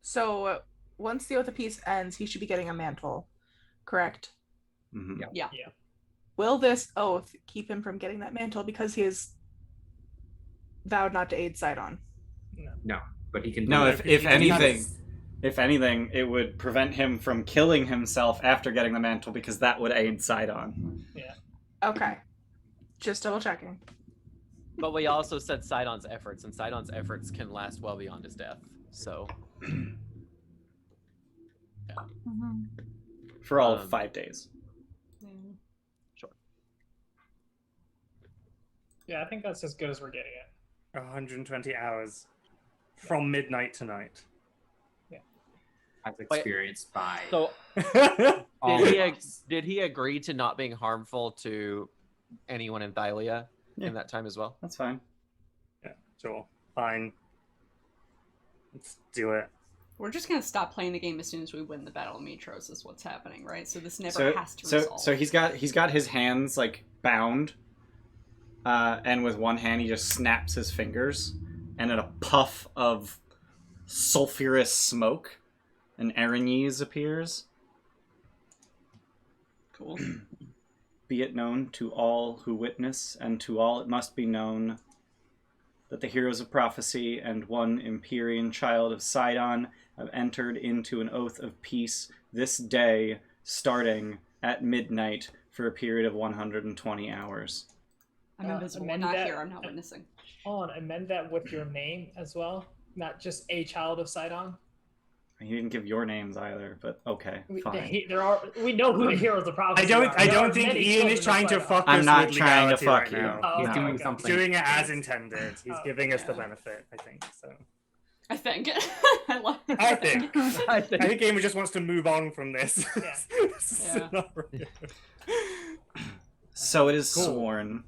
So once the Oath of Peace ends, he should be getting a mantle, correct? Mhm. Yeah. Will this oath keep him from getting that mantle because he has vowed not to aid Sidon? No, but he can. No, do if it. if He anything, has- if anything, it would prevent him from killing himself after getting the mantle because that would aid Sidon. Okay. Just double checking. But we also said Sidon's efforts, and Sidon's efforts can last well beyond his death. So, For all of 5 days. Yeah, I think that's as good as we're getting it. 120 hours from midnight tonight. as experienced by so all did of he us. did he agree to not being harmful to anyone in Thylia Yeah. in that time as well? That's fine. Yeah, sure. Fine. Let's do it. We're just gonna stop playing the game as soon as we win the Battle of Mytros. Is what's happening, right? So this never So has to so resolve. so he's got his hands like bound, and with one hand he just snaps his fingers, and in a puff of sulfurous smoke, an Arañez appears. Cool. Be it known to all who witness, and to all it must be known, that the heroes of prophecy and one Empyrean child of Sydon have entered into an oath of peace this day, starting at midnight for a period of 120 hours. I'm invisible. I'm amend not that. here. I'm not witnessing. Hold on, amend that with your name as well, not just a child of Sidon. He didn't give your names either, but okay, fine. We know who the heroes of prophecy I are. There are don't think many Ian is children of trying to Sidon. fuck I'm us not with trying to legality fuck right you. now. Oh, He's okay, doing okay. something. He's doing it as intended. He's Oh, giving us the yeah. benefit, I think. So I think. I love it. I think. I I think Gamer just wants to move on from this. Yeah. scenario. So it is Cool. sworn,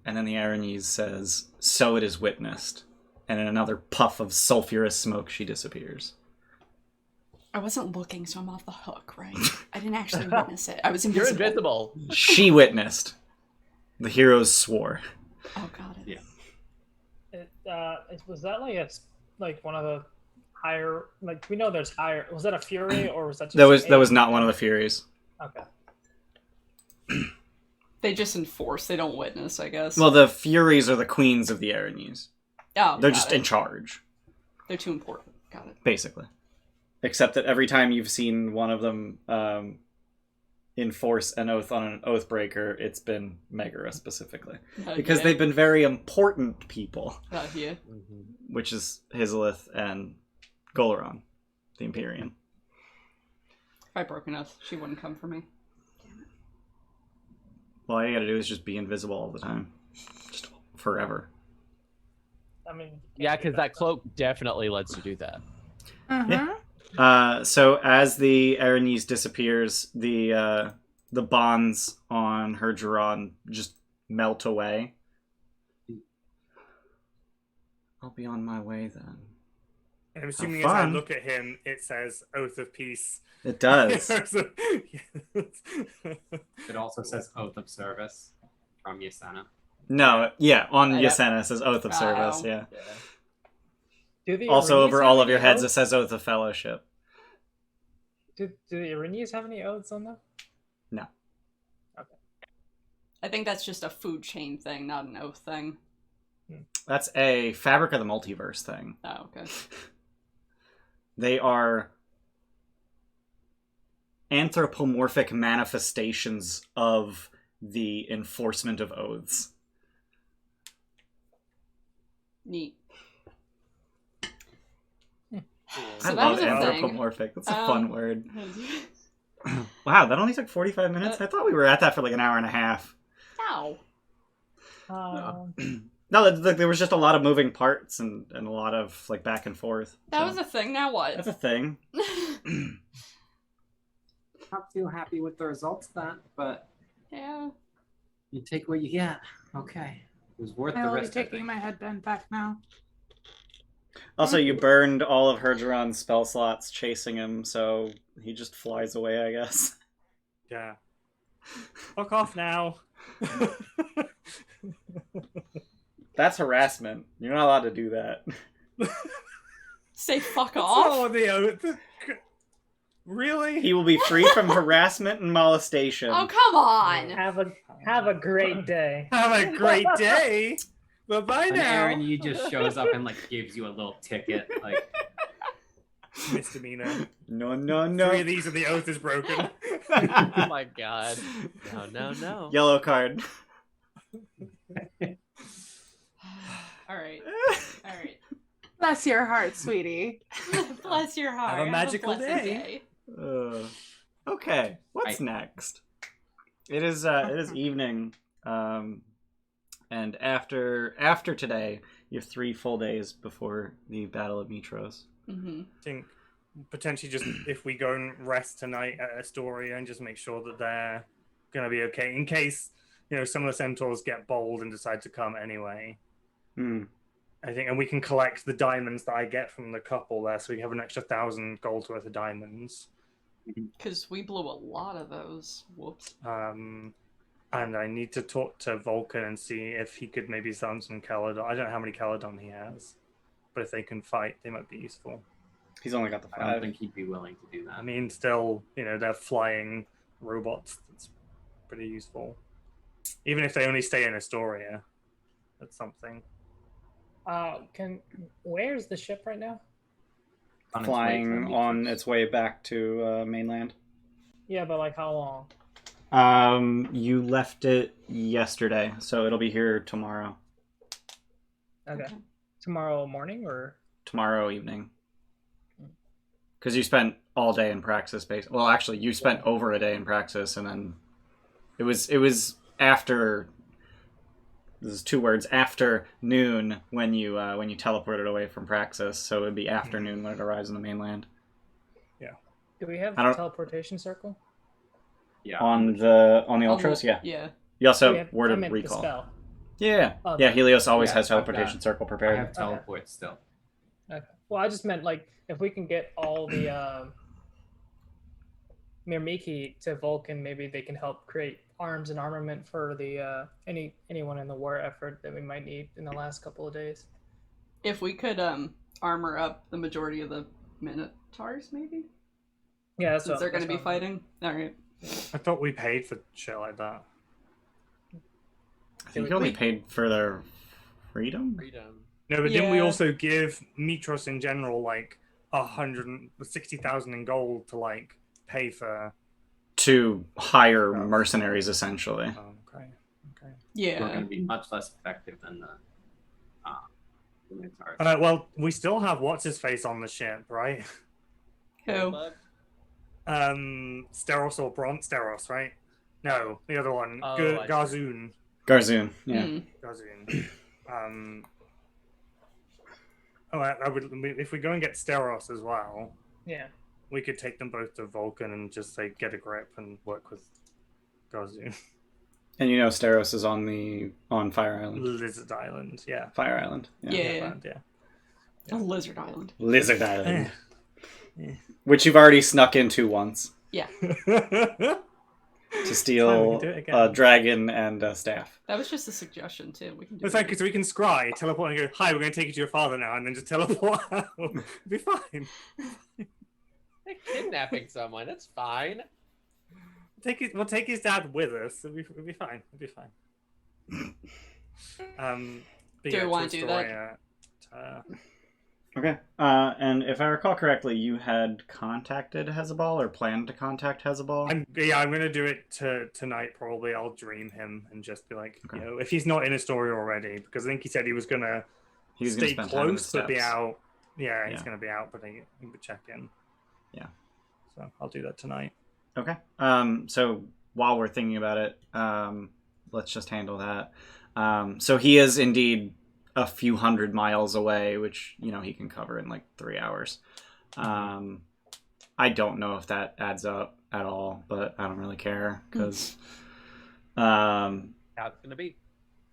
and then the Arañez says, so it is witnessed. And in another puff of sulfurous smoke, she disappears. I wasn't looking, so I'm off the hook, right? I didn't actually witness it. I was You're invisible. invisible. She witnessed. The heroes swore. Oh, got it. Yeah. Was that like one of the higher? Like we know there's higher. Was that a fury or was that just That was not one of the Furies. Okay. They just enforce. They don't witness, I guess. Well, the Furies are the queens of the Arañez. Oh, They're got just it. in charge, They're too important. Got it. basically. Except that every time you've seen one of them enforce an oath on an Oathbreaker, it's been Megara specifically. Because they've been very important people, Yeah. which is Hizalith and Golaron, the Empyrean. If I broke an oath, she wouldn't come for me. Well, all you gotta do is just be invisible all the time. Just forever. I mean, Yeah, because that cloak definitely lets you do that. Mm-hmm. So as the Aranese disappears, the bonds on her Duran just melt away. I'll be on my way then. I'm assuming Have as I fun. look at him, it says Oath of Peace. It does. It also says Oath of Service from Yasena. No, yeah, on Yeah. Yasena it says Oath of Service, Oh. yeah. do the Also Irenes over have all of any your heads it oaths? says Oath of Fellowship. Do the Irenes have any oaths on them? I think that's just a food chain thing, not an oath thing. That's a Fabric of the Multiverse thing. Oh, okay. They are anthropomorphic manifestations of the enforcement of oaths. Neat. I So that love was a thing. anthropomorphic. That's a fun word. No. Wow, that only took 45 minutes? I thought we were at that for like an hour and a half. No, there was just a lot of moving parts and a lot of like back and forth. That So, was a thing. Now what? that's a thing. Not too happy with the results of that, but Yeah. you take what you get. Okay. It was worth I the will be risk. I taking think. my headband back now. Also, you burned all of Hergeron's spell slots chasing him, so he just flies away, I guess. Yeah. Fuck off now. That's harassment. You're not allowed to do that. Say fuck That's off. not what the oath. Really? He will be free from harassment and molestation. Oh, come on. Have a great day. Have a great day. Bye And now. Aaron, you just shows up and like gives you a little ticket. Like, Misdemeanor. No, no, no. 3 of these and the oath is broken. Oh my god. No. Yellow card. Alright. Alright. Bless your heart, sweetie. Bless your heart. Have a magical blessed day. Okay, what's next? It is evening, and after today, you have 3 full days before the Battle of Mytros. Mm-hmm. I think potentially just if we go and rest tonight at Astoria and just make sure that they're gonna be okay in case some of the centaurs get bold and decide to come anyway. I think, and we can collect the diamonds that I get from the couple there, so we have an extra 1,000 gold worth of diamonds. Because we blew a lot of those. Whoops. And I need to talk to Vulcan and see if he could maybe summon some Caledon. I don't know how many Caledon he has, but if they can fight, they might be useful. He's only got the I don't 5. think he'd be willing to do that. I mean, still, they're flying robots. That's pretty useful. Even if they only stay in Astoria, that's something. Where's the ship right now? On its way Flying to on Mytros. its way back to mainland. Yeah, but like how long? You left it yesterday, so it'll be here tomorrow. Okay. Tomorrow morning or? Tomorrow evening. Because you spent all day in Praxis base. Well, actually, you spent over a day in Praxis, and then it was after. This is 2 words. After noon when you teleported away from Praxis, so it'd be afternoon when it arrives on the mainland. Do we have I don't- teleportation circle? Yeah. On the Ultros, yeah. Yeah. You also We have, word I of meant the recall. spell. Yeah. Oh, Yeah, Helios always Yeah, has I've got- teleportation circle I prepared. have teleport still. Okay. Well, I just meant like if we can get all the Mirmiki to Vulcan, maybe they can help create arms and armament for the anyone in the war effort that we might need in the last couple of days. If we could armor up the majority of the Minotaurs, maybe? Yeah, that's Since what, they're going to that's be what I'm- fighting. Alright. I thought we paid for shit like that. I think you only paid for their freedom? Freedom. No, but didn't we Yeah. also give Mytros in general like 160,000 in gold to like pay for? To hire mercenaries, essentially. Oh, okay. We're Yeah. going to be much less effective than the Minotaurs. Well, we still have what's his face on the ship, right? Who? Steros or Steros, right? No, the other one, Oh, I see. Garzoon. Garzoon, yeah. Garzoon. I would if we go and get Steros as well. Yeah. We could take them both to Vulcan and just say get a grip and work with Garzoon. And you know Steros is on Fire Island. Lizard Island, yeah. Fire Island. Yeah. Yeah. A lizard island. Lizard Island. Yeah. Which you've already snuck into once Yeah. to steal Fine, we can do it again. a dragon and a staff. That was just a suggestion too. We can do It's like, so we can scry, teleport and go, hi, we're going to take you to your father now, and then just teleport out. It'll be fine. They're kidnapping someone. That's fine. We'll take his dad with us. It'll be fine. It'll be fine. But Do we wanna to do Astoria, Okay. And if I recall correctly, you had contacted Hezebal or planned to contact Hezebal. I'm going to do it tonight, probably. I'll dream him and just be like, Okay. you know, if he's not in Astoria already, because I think he said he was going to stay spend time on the close but be steps. out. Yeah, he's Yeah. going to be out, but he would check in. Yeah. So I'll do that tonight. Okay. So while we're thinking about it, let's just handle that. So he is indeed a few hundred miles away, which, you know, he can cover in like 3 hours. I don't know if that adds up at all, but I don't really care because How it's gonna be.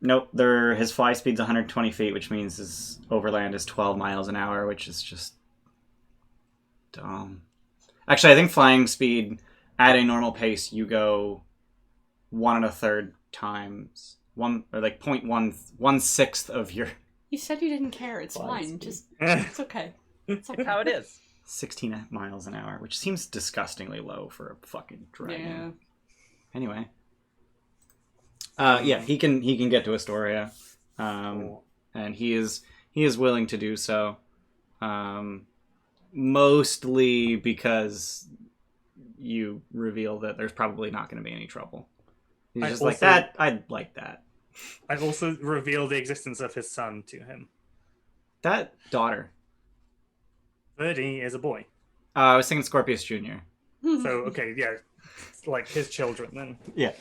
nope, his fly speed's 120 feet, which means his overland is 12 miles an hour, which is just dumb. Actually, I think flying speed at a normal pace, you go 1 1/3 times. 1/1/6 of your You said you didn't care. It's Fly fine. speed. Just it's okay. It's okay. How it is. 16 miles an hour, which seems disgustingly low for a fucking dragon. Yeah. Anyway, yeah, he can get to Astoria, and he is willing to do so, mostly because you reveal that there's probably not going to be any trouble. He's just like that. I'd like that. I've also revealed the existence of his son to him. That daughter. Verdi is a boy. I was thinking Scorpius Jr. So, okay, yeah. It's like his children then. Yeah.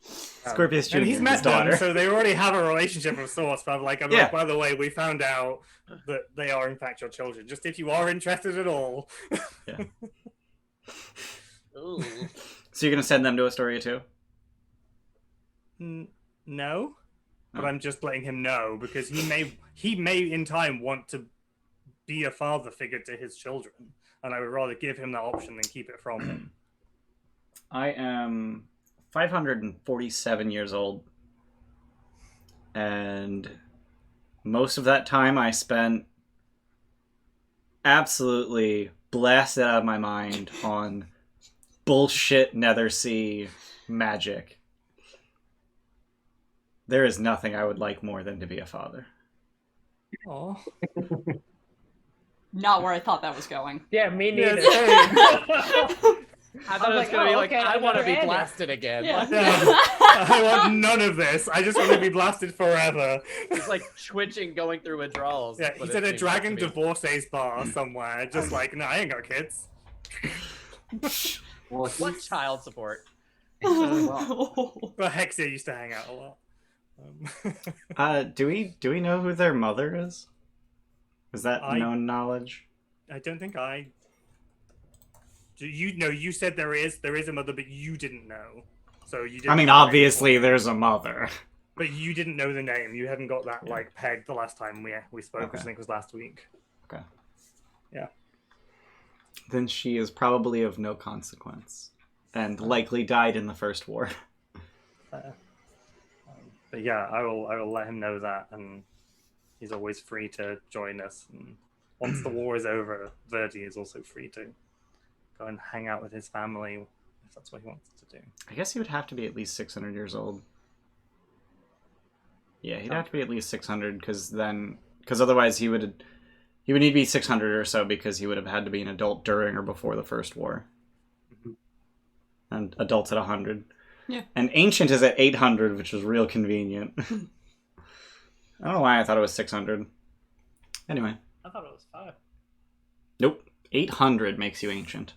Scorpius Jr. And he's his met daughter. them, so they already have a relationship of sorts. But I'm like, Yeah. by the way, we found out that they are in fact your children. Just if you are interested at all. Yeah. Ooh. So you're gonna send them to Astoria too? No, but Oh. I'm just letting him know because he may in time want to be a father figure to his children, and I would rather give him that option than keep it from him. I am 547 years old, and most of that time I spent absolutely blasted out of my mind on bullshit Nethersea magic. There is nothing I would like more than to be a father. Oh, Not where I thought that was going. Yeah, me Yeah, neither. I thought it was like, gonna be oh, like, okay, I want to another be Andy. blasted again. Yeah. Like, I want none of this. I just want to be blasted forever. He's like twitching, going through withdrawals. Yeah, what he's it at a seems dragon like to me. divorcees bar somewhere, just like, no, I ain't got kids. Well, What child support? But Hexia used to hang out a lot. Do we know who their mother is? Is that known knowledge? I don't think I. You said there is a mother, but you didn't know. So you didn't. I mean, know obviously before. there's a mother. But you didn't know the name. You hadn't got that like pegged the last time we spoke, which I Okay. think was last week. Okay. Yeah. Then she is probably of no consequence, and likely died in the First War. But yeah, I will let him know that, and he's always free to join us. And once the war is over, Verdi is also free to go and hang out with his family if that's what he wants to do. I guess he would have to be at least 600 years old. Yeah, he'd have to be at least 600, because then because otherwise he would need to be 600 or so, because he would have had to be an adult during or before the first war. And adults at 100. Yeah. And ancient is at 800, which was real convenient. I don't know why I thought it was 600. Anyway. I thought it was 5. Nope. 800 makes you ancient.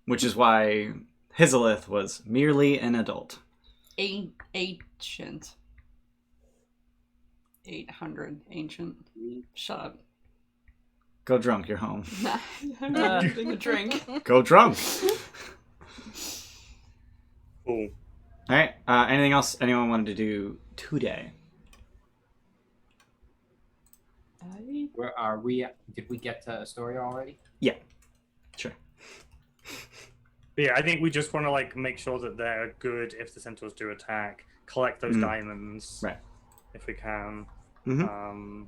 Which is why Hizalith was merely an adult. Ancient. 800. Ancient. Shut up. Go drunk, you're home. Nah, I'm not having a drink. Go drunk! Cool. Alright, anything else anyone wanted to do today? Where are we? Did we get to Astoria already? Yeah. Sure. But yeah, I think we just want to like make sure that they're good if the centaurs do attack. Collect those diamonds, Right. if we can. Mm-hmm.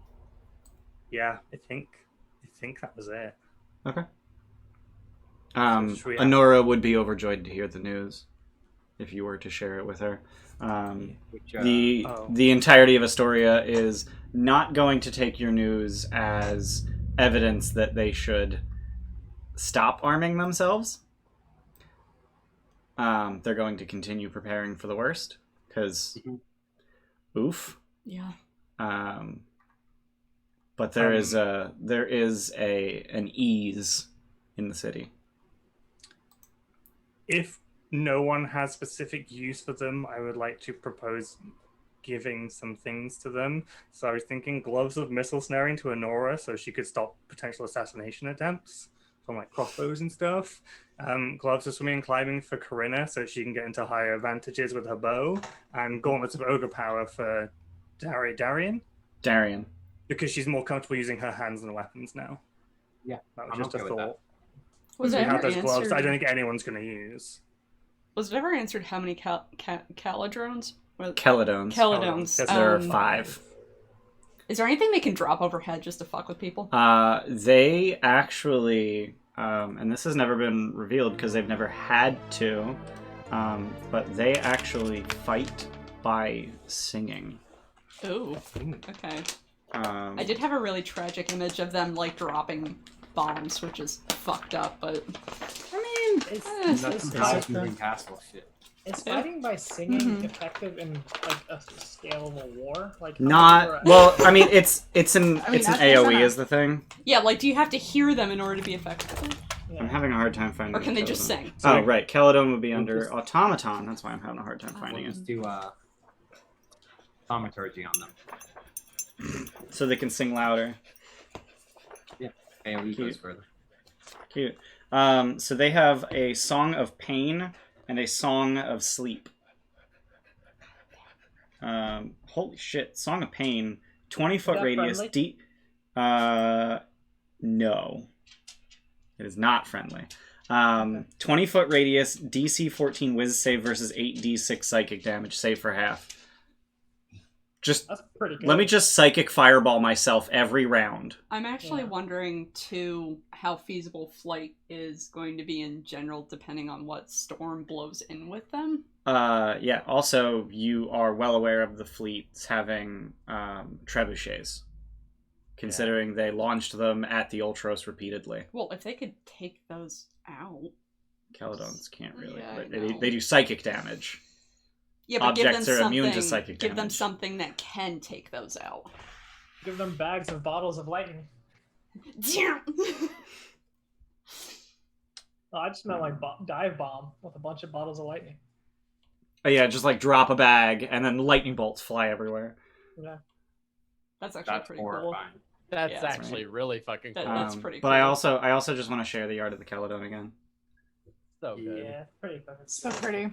Yeah, I think that was it. Okay. should we- Honora would be overjoyed to hear the news if you were to share it with her. Which, The entirety of Astoria is not going to take your news as evidence that they should stop arming themselves. They're going to continue preparing for the worst, because oof. Yeah. But there is an ease in the city. If no one has specific use for them, I would like to propose giving some things to them. So I was thinking gloves of missile snaring to Honora so she could stop potential assassination attempts from like crossbows and stuff. Gloves of swimming and climbing for Corinna so she can get into higher advantages with her bow. And gauntlets of ogre power for Darian. Because she's more comfortable using her hands than weapons now. Yeah, that was I'm just okay a with that. thought. Was We it have ever those gloves answered? that I don't think anyone's going to use. Was it ever answered how many caladrones? Celadones. Celadones. Yes, There are 5. Is there anything they can drop overhead just to fuck with people? They actually, and this has never been revealed because they've never had to, but they actually fight by singing. Ooh. Okay. I I did have a really tragic image of them like dropping bombs, which is fucked up, but I mean, That's some moving castle shit. is fighting by singing effective in like a scalable war? Like how Not many are- well. I mean, it's an that's AOE not- is the thing. yeah, like do you have to hear them in order to be effective? Yeah. I'm having a hard time finding. Or can they Celadon. just sing? Oh right, Celadon would be We'll under just- automaton. That's why I'm having a hard time finding We'll it. just do thaumaturgy on them. So they can sing louder. AoE goes Cute. further. Cute. So they have a song of pain and a song of sleep. Holy shit! Song of pain, 20-foot that radius. friendly? No, it is not friendly. 20-foot radius, DC 14 Wiz save versus 8d6 psychic damage. Save for half. Just That's pretty good. let me just psychic fireball myself every round. I'm actually Yeah. wondering too how feasible flight is going to be in general, depending on what storm blows in with them. Yeah. Also, you are well aware of the fleets having trebuchets, considering they launched them at the Ultros repeatedly. Well, if they could take those out. Caledons can't really. Yeah, I they know. do psychic damage. Yeah, but give them Objects are something. immune to psychic give them damage. something that can take those out. Give them bags of bottles of lightning. No, I just meant like dive bomb with a bunch of bottles of lightning. Oh, yeah, just like drop a bag and then lightning bolts fly everywhere. Yeah. That's actually That's pretty cool. horrifying. That's Yeah, that's actually really fucking cool. That's pretty But cool. I also just want to share the art of the Caledon again. So good. Yeah, pretty fucking. So pretty.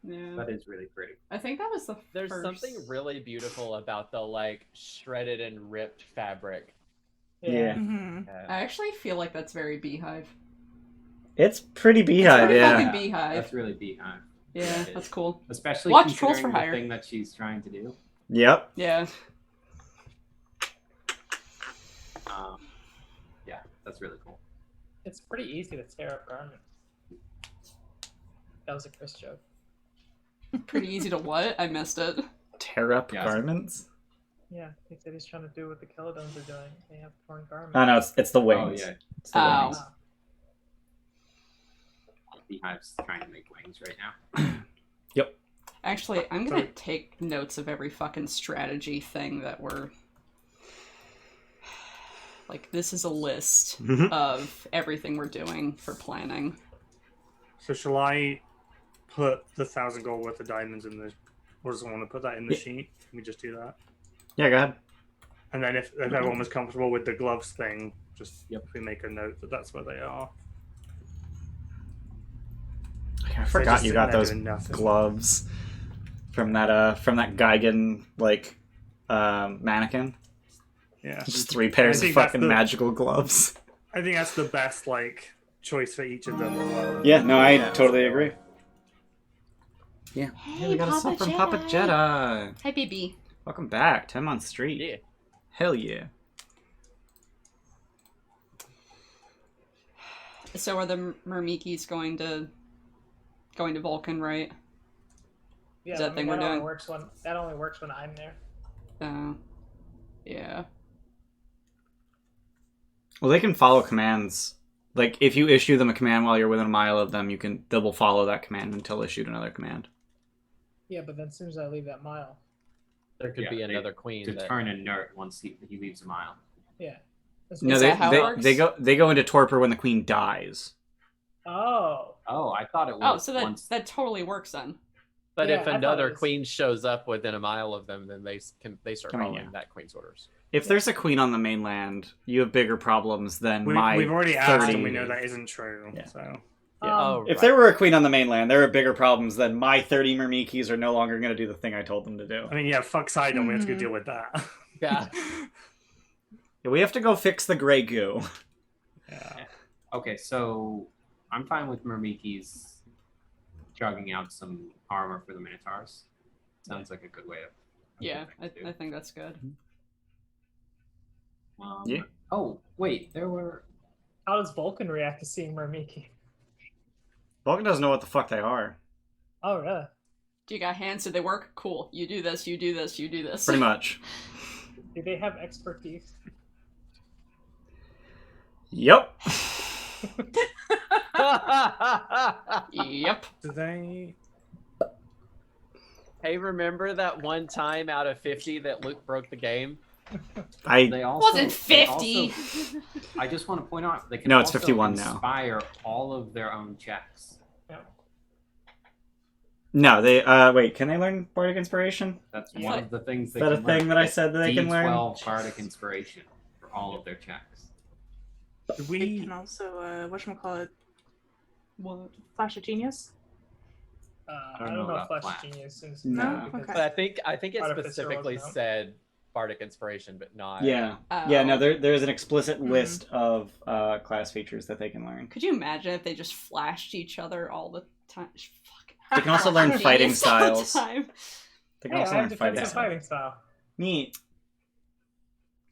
Yeah. That is really pretty. I think that was the There's first... something really beautiful about the like shredded and ripped fabric. Yeah. Hmm. I actually feel like that's very Beehive. It's pretty beehive, Pretty yeah. fucking Beehive. That's really beehive. Yeah, that's cool. Especially Watch Trolls considering for the Hire. thing that she's trying to do. Yep. Yeah. Yeah, that's really cool. It's pretty easy to tear up garments. That was a Chris joke. Pretty easy to what? I missed it. Tear up Yeah. garments? Yeah, he said he's trying to do what the Caledones are doing. They have torn garments. Oh no, it's the Oh wings. yeah, It's the Oh. wings. Beehive's trying to make wings right now. Actually, I'm gonna take notes of every fucking strategy thing that we're... Like, this is a list Mhm. of everything we're doing for planning. So shall I put the 1,000 gold worth of diamonds in the... Or does I want to put that in the sheet? Can we just do that? Yeah, go ahead. And then if everyone was comfortable with the gloves thing, just Yep. if we make a note that that's where they are. I forgot just you sitting got there those doing nothing. gloves from that Geigen mannequin. Yeah. Just 3 pairs of think that's fucking the- magical gloves. I think that's the best choice for each of them as well. Yeah, no, I totally agree. Yeah. Hey, we got a sub Papa from Papa Jedi. Jedi. Hi, BB. Welcome back. 10 month street. Yeah. Hell yeah. So are the Myrmikis going to Vulcan, right? Yeah, Is that thing we're only doing? works that only works when I'm there. Yeah. Well, they can follow commands. Like, if you issue them a command while you're within a mile of them, they will follow that command until issued another command. Yeah, but then as soon as I leave that mile, There could Yeah, be they- another queen. To that- turn inert once he leaves a mile. yeah. That's No, Is they that how it they works? they go into torpor when the queen dies. Oh, Oh, I thought it was Oh, so once. that totally works then. But Yeah, if I thought another it was- queen shows up within a mile of them, then they start I mean, following yeah. that queen's orders. If there's a queen on the mainland, you have bigger problems than We've my already asked 30... and we know that isn't true. Yeah. So Yeah. Oh, If right. there were a queen on the mainland, there are bigger problems than my 30 Myrmikis are no longer going to do the thing I told them to do. I mean, yeah, fuck Sydon, we have to go Mhm. deal with that. Yeah. Yeah, we have to go fix the gray goo. Yeah. Okay, so I'm fine with Myrmikis chugging out some armor for the Minotaurs. Sounds like a good way of. Yeah, thing to do. I think that's good. Yeah. Oh wait, there were. how does Vulcan react to seeing Myrmiki? Vulcan doesn't know what the fuck they are. Oh, really? Do you got hands? Do they work? Cool. You do this, you do this, you do this. Pretty much. Do they have expertise? Yep. Yep. Do they? Hey, remember that one time out of 50 that Luke broke the game? They also Wasn't they 50. also- I just want to point out they can No, it's also 51 now. inspire all of their own checks. No, they wait, can they learn Bardic Inspiration? That's Yeah. one of the things Is they that a can thing learn. that I said that they can learn? D12 Bardic Inspiration for all of their checks. Do They we? can also, whatchamacallit, What? Flash of Genius? I don't don't know know about Flash Flash. Genius is No. because But I think it Artificer specifically was, no? said Bardic Inspiration, but not. Yeah. Oh. Yeah, no, there's an explicit Mhm. list of class features that they can learn. Could you imagine if they just flashed each other all the time? Fuck. They can also learn Genius fighting all the styles. time. They can hey, also I have learn fighting defensive styles. fighting style. Neat.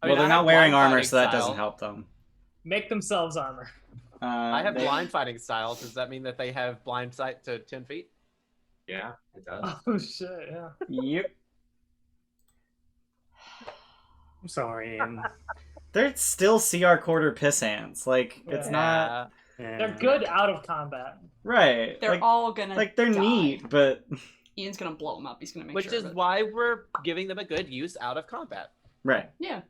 I Well, mean, they're I not have wearing blind armor, fighting so that style. doesn't help them. Make themselves armor. I have they- blind fighting style. Does that mean that they have blind sight to 10 feet? Yeah, it does. Oh shit! Yeah. Yep. I'm sorry. Ian. They're still CR quarter piss ants. Like, it's Yeah. not... Yeah. They're good out of combat. Right. They're like, all gonna they're die. neat, but... Ian's gonna blow them up. He's gonna make Which sure is of it. why we're giving them a good use out of combat. Right. Yeah.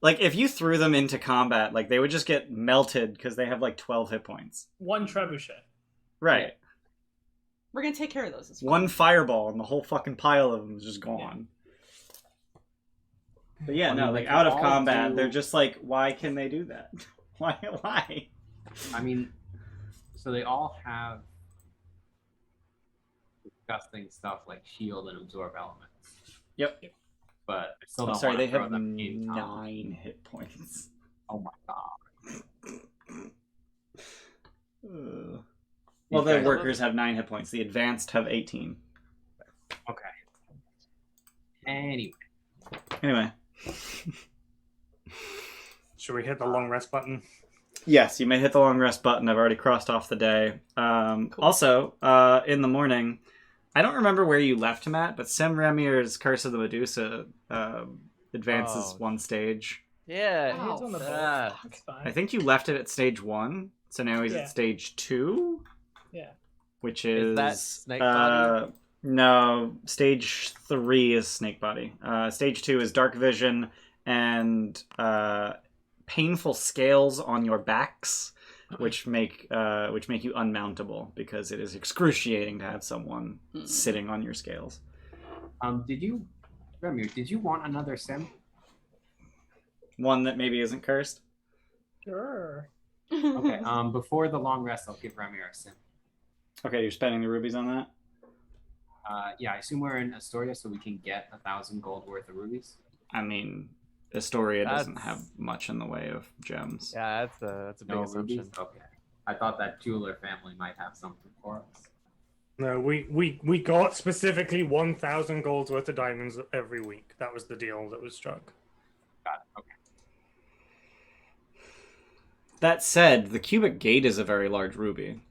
Like, if you threw them into combat, like, they would just get melted because they have, like, 12 hit points. One trebuchet. Right. We're gonna take care of those. It's fine. One fireball and the whole fucking pile of them is just gone. But yeah, I no, mean, like, they out can of all combat, do- they're just like, why can they do that? Why? I mean, so they all have disgusting stuff like shield and absorb elements. Yep. But I still I'm don't sorry, want to they throw have them in combat. 9 hit points. Oh my god. Well, the guys- workers have 9 hit points. The advanced have 18. Okay. Anyway. Anyway. Should we hit the long rest button? Yes, you may hit the long rest button. I've already crossed off the day. Also, in the morning, I don't remember where you left him at, but Sem Remir's Curse of the Medusa advances Oh. one stage. Yeah. Oh, He's on the board. fuck. That's fine. I think you left it at stage 1, so now he's Yeah. at stage 2, Yeah. which Is is that snake body? No, stage 3 is snake body. Stage 2 is dark vision and painful scales on your backs, which make you unmountable because it is excruciating to have someone sitting on your scales. Remir, did you want another sim? One that maybe isn't cursed. Sure. Okay. Before the long rest, I'll give Remir a sim. Okay, you're spending the rubies on that? Yeah, I assume we're in Astoria, so we can get 1,000 gold worth of rubies. I mean, Astoria doesn't That's- have much in the way of gems. Yeah, that's a big No assumption. rubies. Okay. I thought that jeweler family might have something for us. No, we got specifically 1,000 golds worth of diamonds every week. That was the deal that was struck. Got it. Okay. That said, the cubic gate is a very large ruby.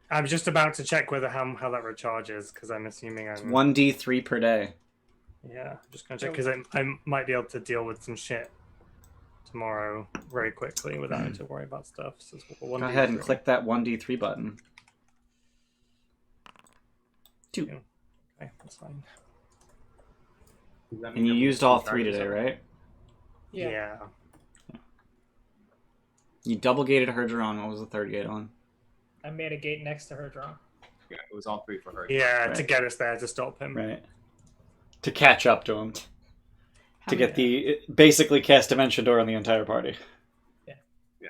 I'm just about to check whether how that recharges because I'm assuming I'm 1d3 per day. Yeah, I'm just gonna check because I might be able to deal with some shit tomorrow very quickly without having to worry about stuff. So it's Go ahead and 1d3. click that 1d3 button. 2. Okay, that's fine. Does that mean And you that we used can all start 3 this today, up? right? Yeah. You double gated her drawn. What was the third gate on? I made a gate next to her draw. Yeah, it was all 3 for her. Yeah, to Right. get us there to stop him. Right. To catch up to him. How To many- get the basically cast Dimension Door on the entire party. Yeah. Yeah.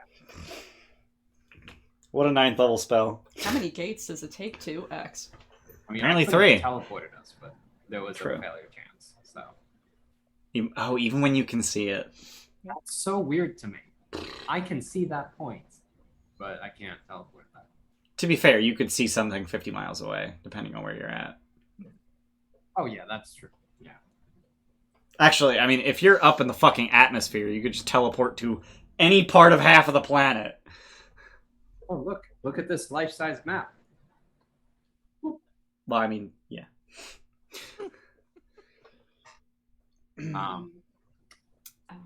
What a 9th level spell. How many gates does it take to X? I mean, Apparently I could've 3. teleported us, but there was True. a failure chance. So Even when you can see it. that's so weird to me. I can see that point, but I can't teleport that. To be fair, you could see something 50 miles away, depending on where you're at. Oh yeah, that's true. Yeah. Actually, I mean, if you're up in the fucking atmosphere, you could just teleport to any part of half of the planet. Oh look at this life-size map. Well, I mean, yeah.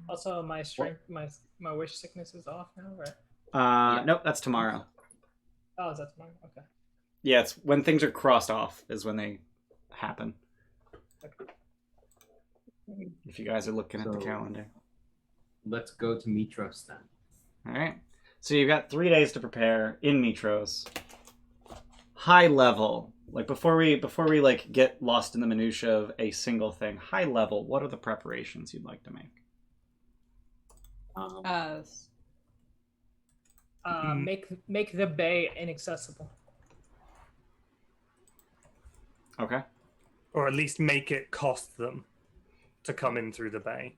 Also, my strength, my wish sickness is off now, right? Nope, that's tomorrow. Oh, is that tomorrow? Okay. Yeah, it's when things are crossed off is when they happen. If you guys are looking at the So- calendar. Let's go to Mytros then. All right. So you've got 3 days to prepare in Mytros. High level, like before we like get lost in the minutia of a single thing. High level, what are the preparations you'd like to make? Make the bay inaccessible. Okay. Or at least make it cost them to come in through the bay.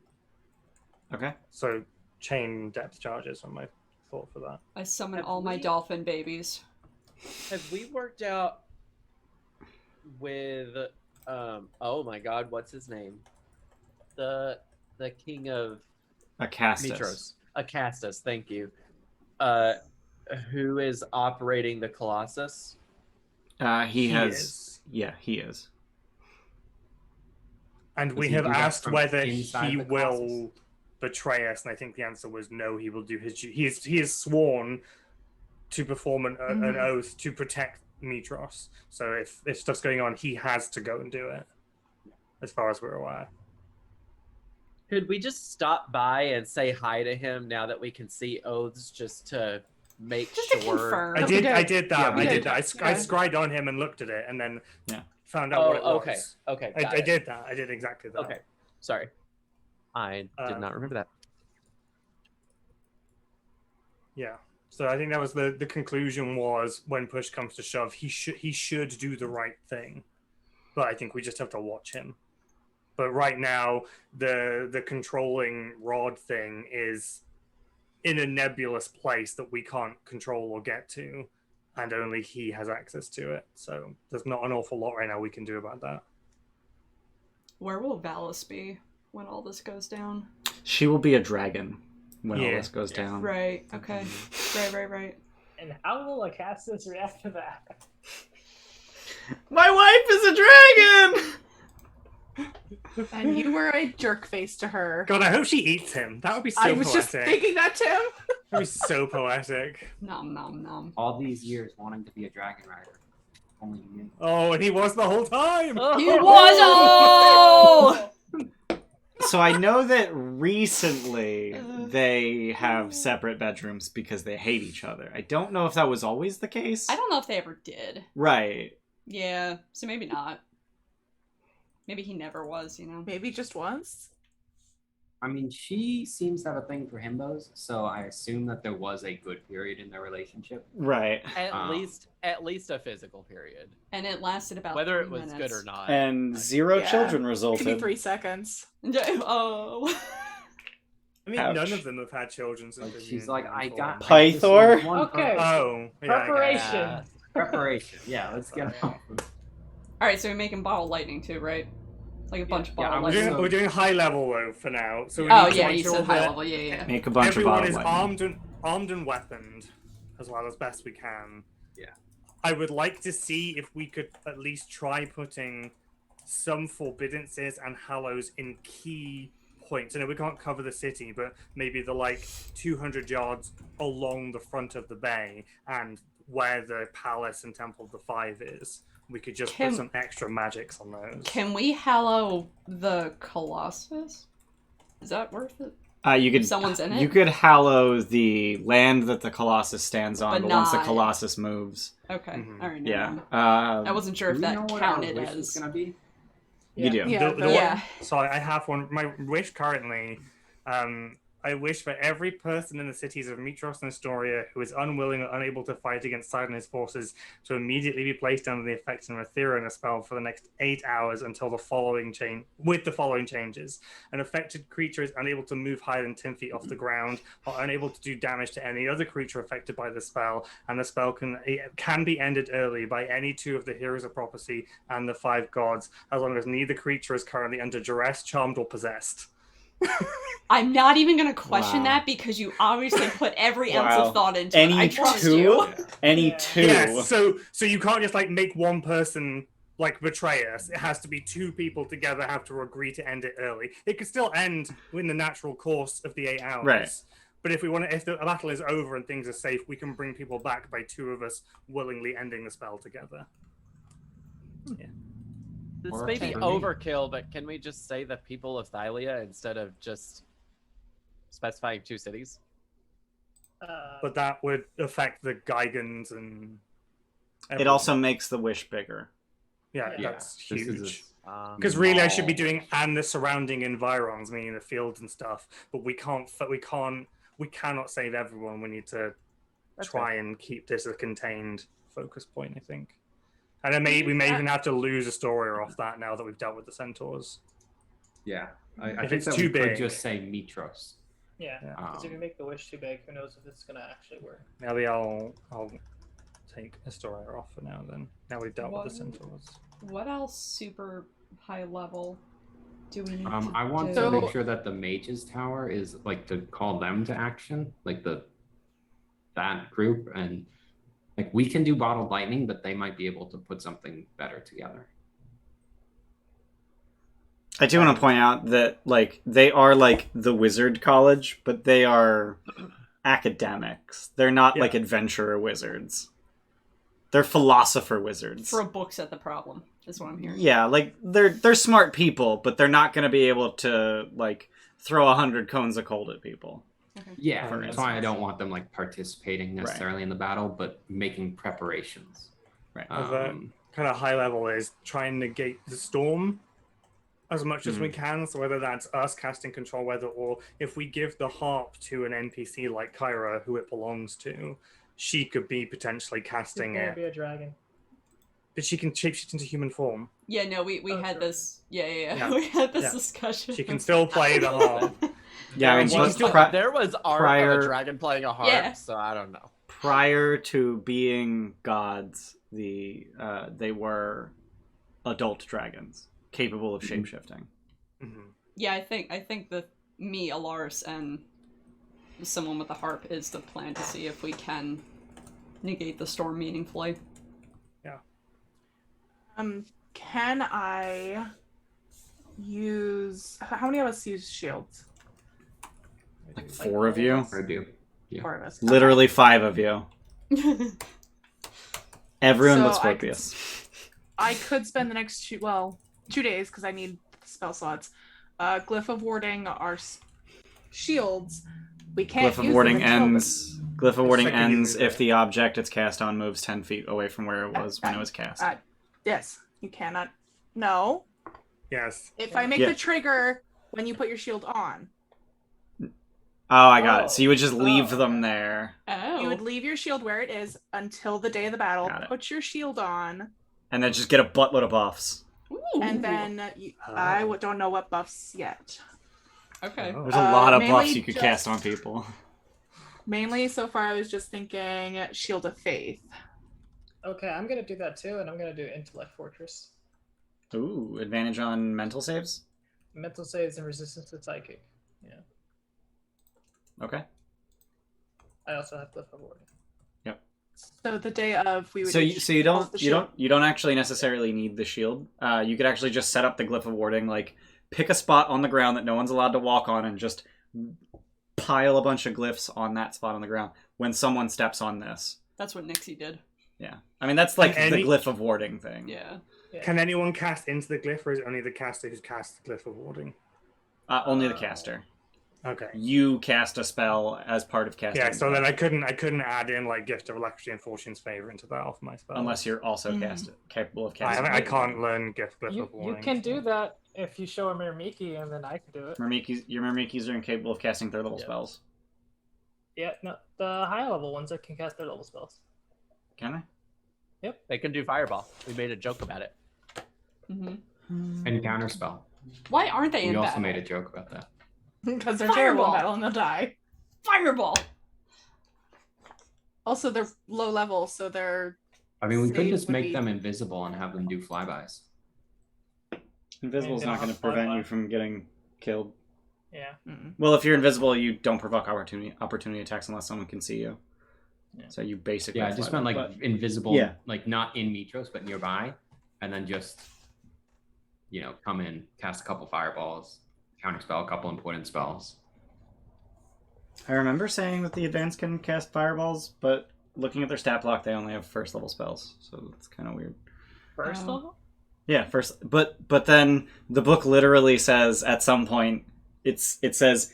Okay. So chain depth charges are my thought for that. I summon Have all my we- dolphin babies. Have we worked out with oh my god, what's his name? The king of Acastus. Mytros. Acastus, thank you. Who is operating the Colossus? He has. is. Yeah, he is. And Does we he have do that asked from whether inside he the will Colossus? betray us, and I think the answer was no. He will do his. He is sworn to perform an oath to protect Mytros. So if stuff's going on, he has to go and do it, as far as we're aware. Could we just stop by and say hi to him now that we can see oaths, just to make Just to sure? confirm. I we did. did. I did that. Yeah, we I did did that. I Yeah. scried on him and looked at it, and then Yeah. found out what it Oh, was. okay. I got it. did that. I did exactly that. Okay, sorry. I did not remember that. Yeah. So I think that was the conclusion was when push comes to shove, he should do the right thing, but I think we just have to watch him. But right now, the controlling rod thing is in a nebulous place that we can't control or get to, and only he has access to it. So there's not an awful lot right now we can do about that. Where will Valis be when all this goes down? She will be a dragon when all Yeah. this goes down. Right. Okay. Right. And how will Acastus react to that? My wife is a dragon! And you were a jerk face to her. God, I hope she eats him. That would be so I poetic. was just thinking that, Tim. That'd be so poetic. Nom nom nom. All these years wanting to be a dragon rider. Only you. Oh, and he was the whole time. He was oh! So I know that recently they have separate bedrooms because they hate each other. I don't know if that was always the case. I don't know if they ever did. Right. Yeah, so maybe not. Maybe he never was, you know? Maybe just once. I mean, she seems to have a thing for himbos, so I assume that there was a good period in their relationship. Right. At least a physical period. And it lasted about Whether 3 it was minutes. good or not. And 0 Yeah. children Maybe resulted. 3 seconds. Oh. I mean, Ouch. none of them have had children since Like, they've she's been like, in I for got them. Pythor? Okay. Oh, yeah, Preparation. Preparation. Yeah, let's get off. Alright, so we're making bottle lightning too, right? Like a bunch of Yeah, bottle I We're was lightning. doing, we're doing high level though for now. So we Oh need to yeah, make you sure said high that level, yeah. Make a bunch everyone of is bottle armed and weaponed as well as best we can. Yeah. I would like to see if we could at least try putting some forbiddances and hallows in key points. I know we can't cover the city, but maybe the 200 yards along the front of the bay and where the palace and Temple of the Five is. We could just put some extra magics on those. Can we hallow the Colossus? Is that worth it? You could. Someone's in it? You could hallow the land that the Colossus stands on, But but once the not- Colossus moves, Okay, Mhm. alright. yeah. I wasn't sure if Do we know that what our counted wish is as... gonna be? You do. Yeah, The Yeah. one, so I have one. My wish currently, I wish for every person in the cities of Mytros and Astoria who is unwilling or unable to fight against Sydon and his forces to immediately be placed under the effects of an Ethereal spell for the next 8 hours until the following changes. An affected creature is unable to move higher than 10 feet off the ground or unable to do damage to any other creature affected by the spell, and the spell can be ended early by any 2 of the heroes of prophecy and the 5 gods, as long as neither creature is currently under duress, charmed, or possessed. I'm not even gonna question Wow. that because you obviously put every ounce Wow. of thought into Any it. I trust 2? you. Any Yeah. 2? Yes, so you can't just make one person betray us. It has to be 2 people together have to agree to end it early. It could still end in the natural course of the 8 hours. Right. But if the battle is over and things are safe, we can bring people back by 2 of us willingly ending the spell together. This Or may be for me. overkill, but can we just say the people of Thylia instead of just specifying 2 cities? But that would affect the Geigans and It everyone. also makes the wish bigger. Yeah, Yeah, that's this is huge. Because really, I should be small. doing and the surrounding environs, meaning the fields and stuff. But we cannot save everyone. We need to That's try and keep this a contained focus point, I think. And we may even have to lose Astoria off that now that we've dealt with the Centaurs. Yeah, I If think it's that too we could big. just say Mytros. Yeah, Yeah. because if you make the wish too big, who knows if it's gonna actually work. Maybe I'll take Astoria off for now. Then now we've dealt with the What? Centaurs. What else super high level do we need to I want do? to make sure that the Mages Tower is to call them to action, that group, and we can do bottled lightning, but they might be able to put something better together. I do want to point out that they are the wizard college, but they are academics. They're not Yeah. adventurer wizards. They're philosopher wizards. Throw books at the problem, is what I'm hearing. Yeah, they're smart people, but they're not going to be able to throw 100 cones of cold at people. Yeah, For that's why I instance. don't want them participating necessarily in the battle, but making preparations. Right. Kind of high level is try and negate the storm as much as we can. So whether that's us casting control weather, or if we give the harp to an NPC like Kyra, who it belongs to, she could be potentially casting It's gonna it. be a dragon. But she can shapeshift into human form. Yeah, no, we Oh, had sure. this. Yeah. Yeah. We had this Yeah. discussion. She can still play the harp. Yeah, I mean, There was, but there was art of prior- a dragon playing a harp, Yeah. so I don't know. prior to being gods, they were adult dragons capable of shapeshifting. Mhm. Yeah, I think that me, Alaris, and someone with a harp is the plan to see if we can negate the storm meaningfully. Can I use. How many of us use shields? Like 4 of you. I do. Yeah. 4 of us. Literally 5 of you. Everyone So but Scorpius. I could spend the next 2 days because I need spell slots. Glyph of Warding our shields. We can't Glyph of use Warding them until ends. Glyph of Warding second you ends move if it. the object it's cast on moves 10 feet away from where it was when it was cast. Yes, you cannot. No. Yes. If I make Yeah. the trigger when you put your shield on, Oh, I got it. So you would just Oh, leave okay. them there, Oh. you would leave your shield where it is until the day of the battle. Got it. Put your shield on, and then just get a buttload of buffs. Ooh. and then I don't know what buffs yet. Okay. Oh. There's a lot of mainly buffs you could just- cast on people. Mainly, so far, I was just thinking Shield of Faith. Okay, I'm gonna do that too, and I'm gonna do Intellect Fortress. Ooh, advantage on mental saves? Mental saves and resistance to psychic. Yeah. Okay. I also have Glyph of Warding. So the day of, we would. So each you hold the shield. don't actually necessarily need the shield. You could actually just set up the Glyph of Warding, like pick a spot on the ground that no one's allowed to walk on, and just pile a bunch of glyphs on that spot on the ground when someone steps on this. That's what Nixie did. Yeah, I mean that's like And the any- Glyph of Warding thing. Yeah. Can anyone cast into the glyph, or is it only the caster who's cast the Glyph of Warding? Only the caster. Okay. You cast a spell as part of casting. Yeah, so then I couldn't add in like Gift of Electricity and Fortune's Favor into that off my spell. unless you're also Mhm. capable of I, casting. I can't learn Gift Glyph You, of Warding. you can do that if you show a Mirmiki, and then I can do it. Your Mirmikis are incapable of casting third level Yeah. spells. Yeah, no, the high level ones that can cast their level spells. Can I? Yep, they can do Fireball. We made a joke about it. Mm-hmm. And counterspell. Why aren't they We in also battle? made a joke about that. Because they're terrible in Fireball. battle and they'll die. Fireball. Also, they're low level, so they're. I mean, we could Save just would make be- them invisible and have them do flybys. Invisible's Yeah, not going to prevent you from getting killed. Yeah. Well, if you're invisible, you don't provoke opportunity attacks unless someone can see you. Yeah. So you basically. Yeah, I just fly meant by, like but- invisible, Yeah. like not in Mytros, but nearby, and then just, come in, cast a couple fireballs, counterspell a couple important spells. I remember saying that the advanced can cast fireballs, but looking at their stat block, they only have first level spells, so it's kind of weird. First Oh. level? Yeah, first, but then the book literally says at some point it says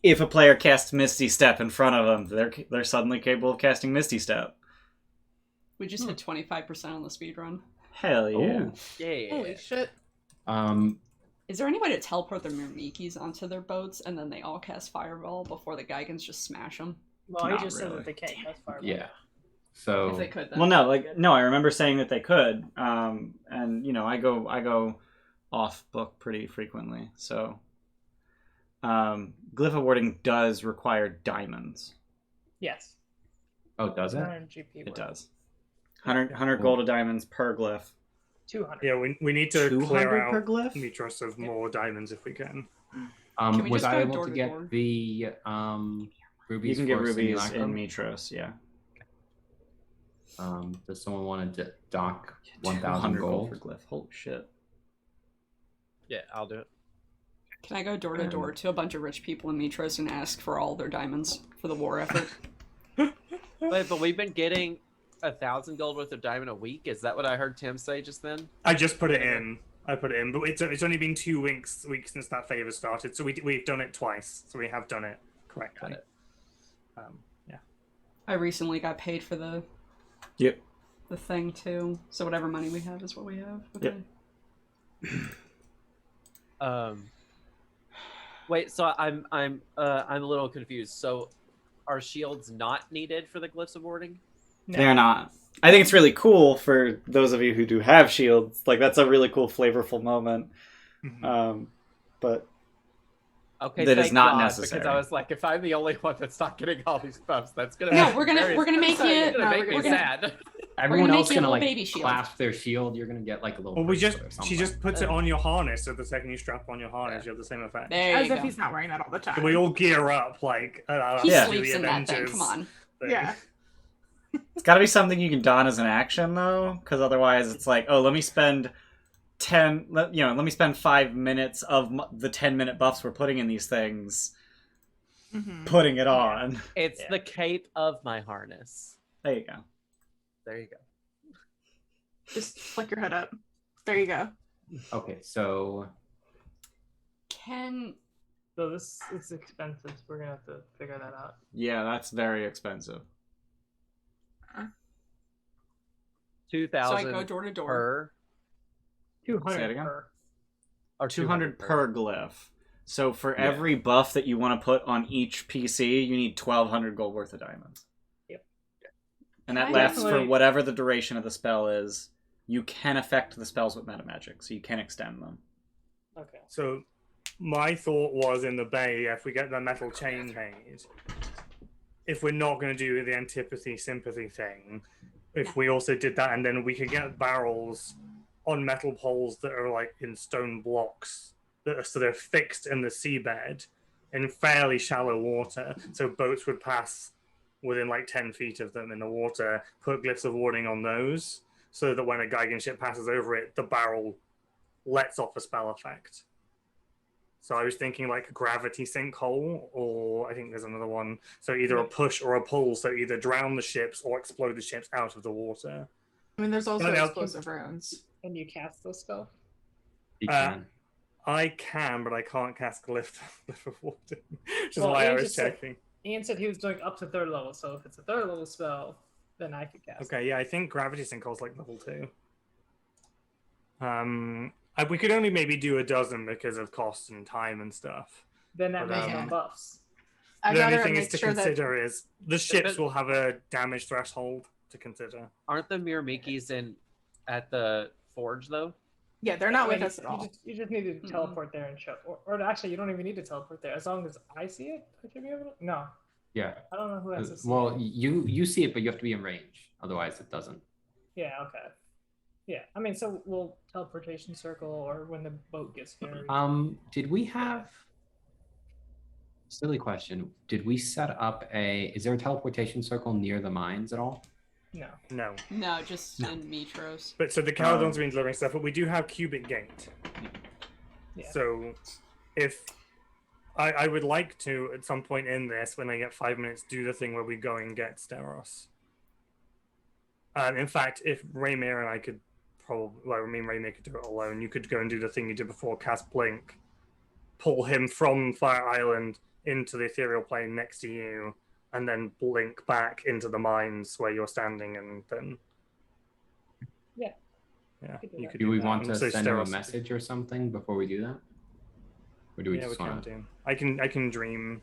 if a player casts Misty Step in front of them, they're suddenly capable of casting Misty Step. We just hit 25% on the speed run. Hell yeah! Yeah. Holy shit. Is there any way to teleport the Mirmikis onto their boats and then they all cast Fireball before the Geigens just smash them? Well, Not he just said really. that they can't cast Fireball. Yeah. So If they could, then. Well, no, I remember saying that they could, and I go off book pretty frequently, so. Glyph of Warding does require diamonds. Yes. Oh, does it? 200 GP. It worth. does. 100 gold of diamonds per glyph. 200. Yeah, we need to 200 clear per out glyph? Mytros of more diamonds if we can. Can we Was just I go able door to to get door? the rubies? You can get for rubies Simulacrum? in Mytros, yeah. Does someone want to dock 200 1,000 gold? for glyph. Holy shit. Yeah, I'll do it. Can I go door to door to a bunch of rich people in Mytros and ask for all their diamonds for the war effort? Wait, but we've been getting 1,000 gold worth of diamond a week. Is that what I heard Tim say just then? I just put it in. But it's only been 2 weeks since that favor started, so we've done it twice. So we have done it correctly. Got it. Yeah. I recently got paid for the thing too, so whatever money we have is what we have. Okay. Yep. Wait, so I'm a little confused. So, are shields not needed for the glyphs of warding? No. They're not. I think it's really cool for those of you who do have shields. Like, that's a really cool, flavorful moment. Mhm. But Okay, That is thank not God, necessary. Because I was like, if I'm the only one that's not getting all these buffs, that's gonna No, make we're gonna make Sorry, it. it's gonna make me we're gonna- sad. Everyone make else you a gonna little like baby shield. clasp their shield. You're gonna get like a little. Well, bracelet or she something. just puts it on your harness, so the second you strap on your harness, you have the same effect. There As you if go. he's not wearing that all the time. So we all gear up like He Yeah. sleeps in that thing. Come on. Yeah. it's got to be something you can don as an action, though, because otherwise it's like, oh, let me spend let me spend 5 minutes of the 10-minute buffs we're putting in these things, putting it on. It's the cape of my harness. There you go. There you go. Just flick your hood up. There you go. Okay, so So this is expensive. So we're gonna have to figure that out. Yeah, that's very expensive. 2,000 So I go door to door. per. 200 Say it again? per. Or 200 per glyph. So for every buff that you want to put on each PC, you need 1,200 gold worth of diamonds. Yep. And that I lasts for definitely- whatever the duration of the spell is. You can affect the spells with meta magic, so you can extend them. Okay. So my thought was in the bay, if we get the metal chain made, if we're not going to do the antipathy sympathy thing, if we also did that, and then we could get barrels on metal poles that are like in stone blocks that are so they're fixed in the seabed in fairly shallow water, so boats would pass within like 10 feet of them in the water, put glyphs of warding on those, so that when a Geigen ship passes over it, the barrel lets off a spell effect. So I was thinking like a gravity sinkhole, or I think there's another one. So either a push or a pull, so either drown the ships or explode the ships out of the water. I mean, there's also Yeah, they'll- explosive runes. And you cast those spell? you Uh, can. I can, but I can't cast Glyph of Warding, which is Well, why I Ian was just said- checking. Ian said he was doing up to 3rd level, so if it's a 3rd level spell, then I could cast it. Okay, yeah, I think Gravity Sinkhole's like level 2. We could only maybe do a dozen because of cost and time and stuff. Then that But, makes no um, buffs. I'd The only rather thing is make to sure that consider is the ships it- will have a damage threshold to consider. Aren't the Miramiki's at the forge though? they're not with You- us at all. You just need to teleport there and show. Or actually, you don't even need to teleport there. As long as I see it, I should be able to. No, Yeah. I don't know who has to see Well, it. you see it, but you have to be in range. Otherwise, it doesn't. Yeah, okay. Yeah, I mean, so we'll teleportation circle or when the boat gets carried. Did we have? Silly question. Did we set up is there a teleportation circle near the mines at all? No. No. No, just in Mytros. But so the Caledons have been delivering stuff, but we do have Cubic Gate. Yeah. So if I would like to, at some point in this, when I get 5 minutes, do the thing where we go and get Steros. In fact, if Raymir and I could probably, well, I mean, Raymir could do it alone. You could go and do the thing you did before, cast Blink, pull him from Fire Island into the ethereal plane next to you, and then blink back into the mines where you're standing, and then Yeah. yeah, could do you that. could Do we that. want And to so send him a Steros- message or something before we do that? Or do we Yeah, we just can want to? do. I can dream.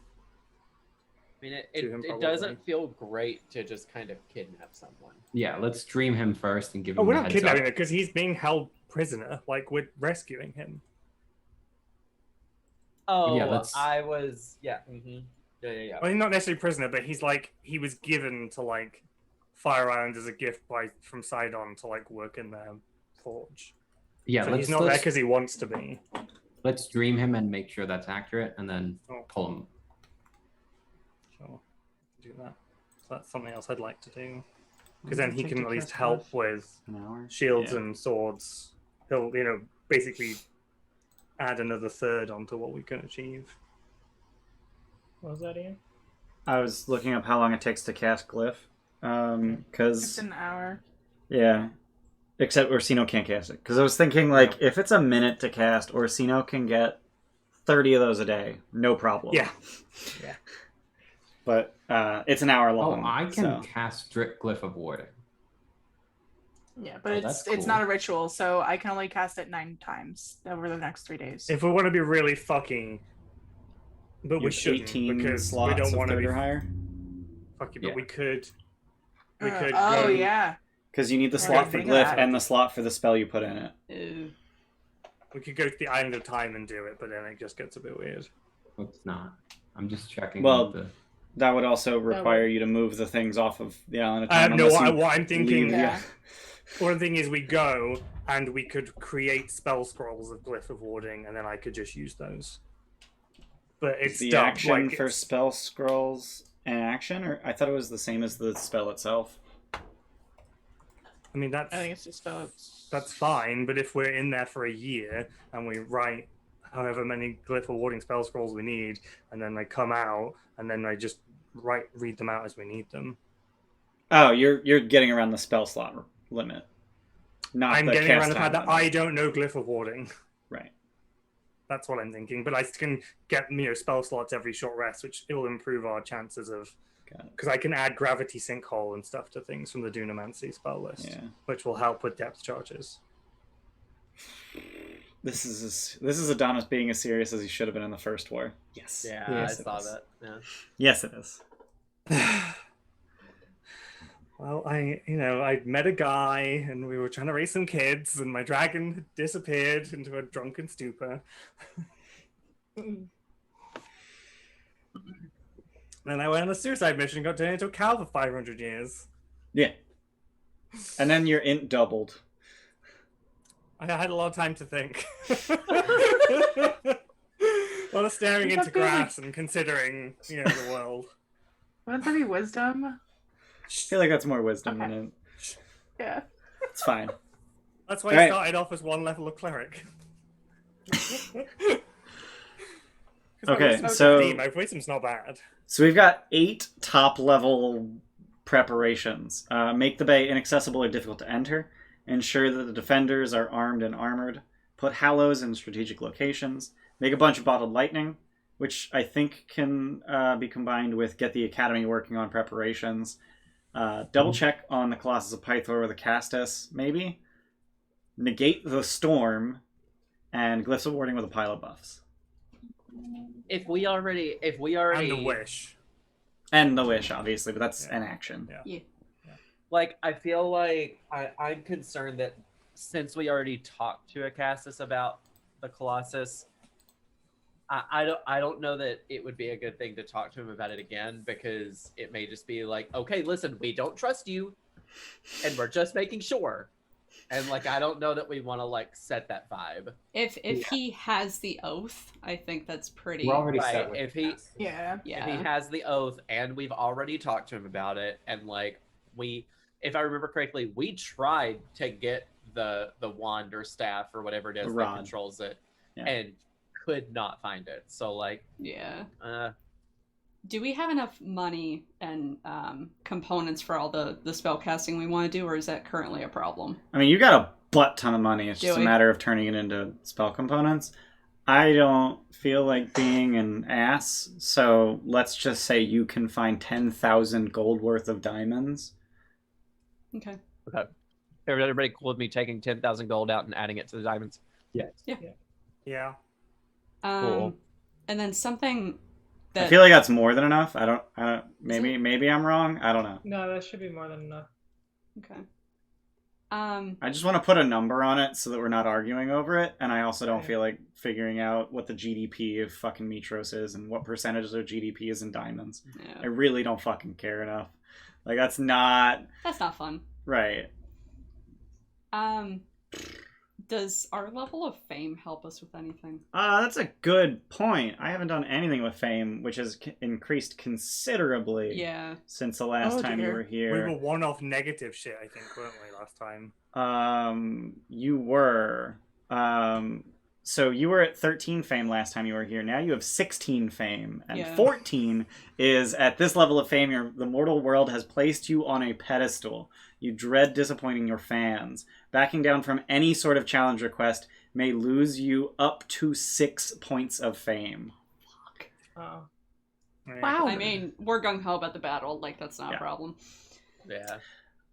I mean, To him, it probably. doesn't feel great to just kind of kidnap someone. Yeah, let's dream him first and give him Oh, we're a not heads kidnapping up. him because he's being held prisoner. Like we're rescuing him. Oh, Yeah, let's- I was. Yeah. Mm-hmm. Yeah. Well, he's not necessarily prisoner, but he's like he was given to like Fire Island as a gift from Sydon to like work in their forge. Yeah, So let's he's not there let's, because he wants to be. let's dream him and make sure that's accurate, and then Oh. pull him. Sure, do that. So that's something else I'd like to do because then he can at least help with An hour? shields Yeah. and swords. He'll basically add another third onto what we can achieve. What was that, Ian? I was looking up how long it takes to cast Glyph. It's Because, an hour. yeah. Except Orsino can't cast it. Because I was thinking, like, if it's a minute to cast, Orsino can get 30 of those a day. No problem. Yeah. But it's an hour Oh, long. I can so. cast Drip Glyph of Warding. Yeah, but Oh, it's that's it's cool. not a ritual, so I can only cast it 9 times over the next 3 days. If we want to be really fucking, but You we have shouldn't 18 because slots we don't of want to third be or higher. fucky. But Yeah. we could. We could. oh go, yeah. Because you need the Yeah, slot I for think Glyph that- and the slot for the spell you put in it. Ew. We could go to the Island of Time and do it, but then it just gets a bit weird. It's not. I'm just checking. Well, the... That would also require you to move the things off of the island of I time. no, unless you what I'm thinking. leave- Yeah. One thing is we go and we could create spell scrolls of Glyph of Warding, and then I could just use those. But it's the dumb, action like, for it's- spell scrolls an action, or I thought it was the same as the spell itself. I mean, I think it's just that's fine, but if we're in there for a year and we write however many glyph or warding spell scrolls we need, and then they come out, and then I just read them out as we need them. Oh, you're getting around the spell slot limit. Not I'm the getting cast around the fact time that I limit. don't know glyph of warding. Right. That's what I'm thinking. But I can get spell slots every short rest, which will improve our chances of. Because I can add gravity sinkhole and stuff to things from the Dunamancy spell list, which will help with depth charges. This is Adonis being as serious as he should have been in the first war. Yes. Yeah, yes, I saw that. Yeah. Yes, it is. Well, I met a guy, and we were trying to raise some kids, and my dragon had disappeared into a drunken stupor. Then I went on a suicide mission and got turned into a cow for 500 years. Yeah. And then your int doubled. I had a lot of time to think. A lot of staring into grass and considering, the world. Wouldn't that be wisdom? I feel like that's more wisdom than it. Yeah. It's fine. That's why I started off as 1 level of cleric. Okay, so my wisdom's not bad. So we've got 8 top level preparations. Make the bay inaccessible or difficult to enter. Ensure that the defenders are armed and armored. Put hallows in strategic locations. Make a bunch of bottled lightning, which I think can be combined with get the academy working on preparations. Double check on the Colossus of Pythor or the Castus, maybe. Negate the storm, and glyphs of warding with a pile of buffs. If we already And the wish. And the wish, obviously, but that's an action. Yeah. Like, I feel like I'm concerned that since we already talked to Acastus about the Colossus, I don't know that it would be a good thing to talk to him about it again, because it may just be like, okay, listen, we don't trust you, and we're just making sure. And like, I don't know that we want to like set that vibe. If he has the oath, I think that's pretty. We're already Right. set with If the he cast. if he has the oath, and we've already talked to him about it, and like if I remember correctly, we tried to get the wand or staff or whatever it is that rod. controls it, Yeah. and could not find it. So like, Yeah. do we have enough money and components for all the spell casting we want to do, or is that currently a problem? I mean, you got a butt ton of money. It's just Do a we? matter of turning it into spell components. I don't feel like being an ass, so let's just say you can find 10,000 gold worth of diamonds. Okay. everybody cool with me taking 10,000 gold out and adding it to the diamonds? Yes. Yeah. Cool. And then something that I feel like that's more than enough. I don't. Maybe I'm wrong. I don't know. No, that should be more than enough. Okay. I just want to put a number on it so that we're not arguing over it, and I also don't Right. feel like figuring out what the GDP of fucking Mytros is and what percentage of their GDP is in diamonds. Yeah. I really don't fucking care enough. Like, that's not That's not fun. right. Does our level of fame help us with anything? That's a good point. I haven't done anything with fame, which has increased considerably Yeah. since the last time you dear. were We here. were one off negative shit, I think, weren't we, last time? You were. So you were at 13 fame last time you were here. Now you have 16 fame. And Yeah. 14 is at this level of fame, the mortal world has placed you on a pedestal. You dread disappointing your fans. Backing down from any sort of challenge request may lose you up to 6 points of fame. Oh. Wow. I mean, we're gung-ho about the battle. Like, that's not Yeah. a problem. Yeah.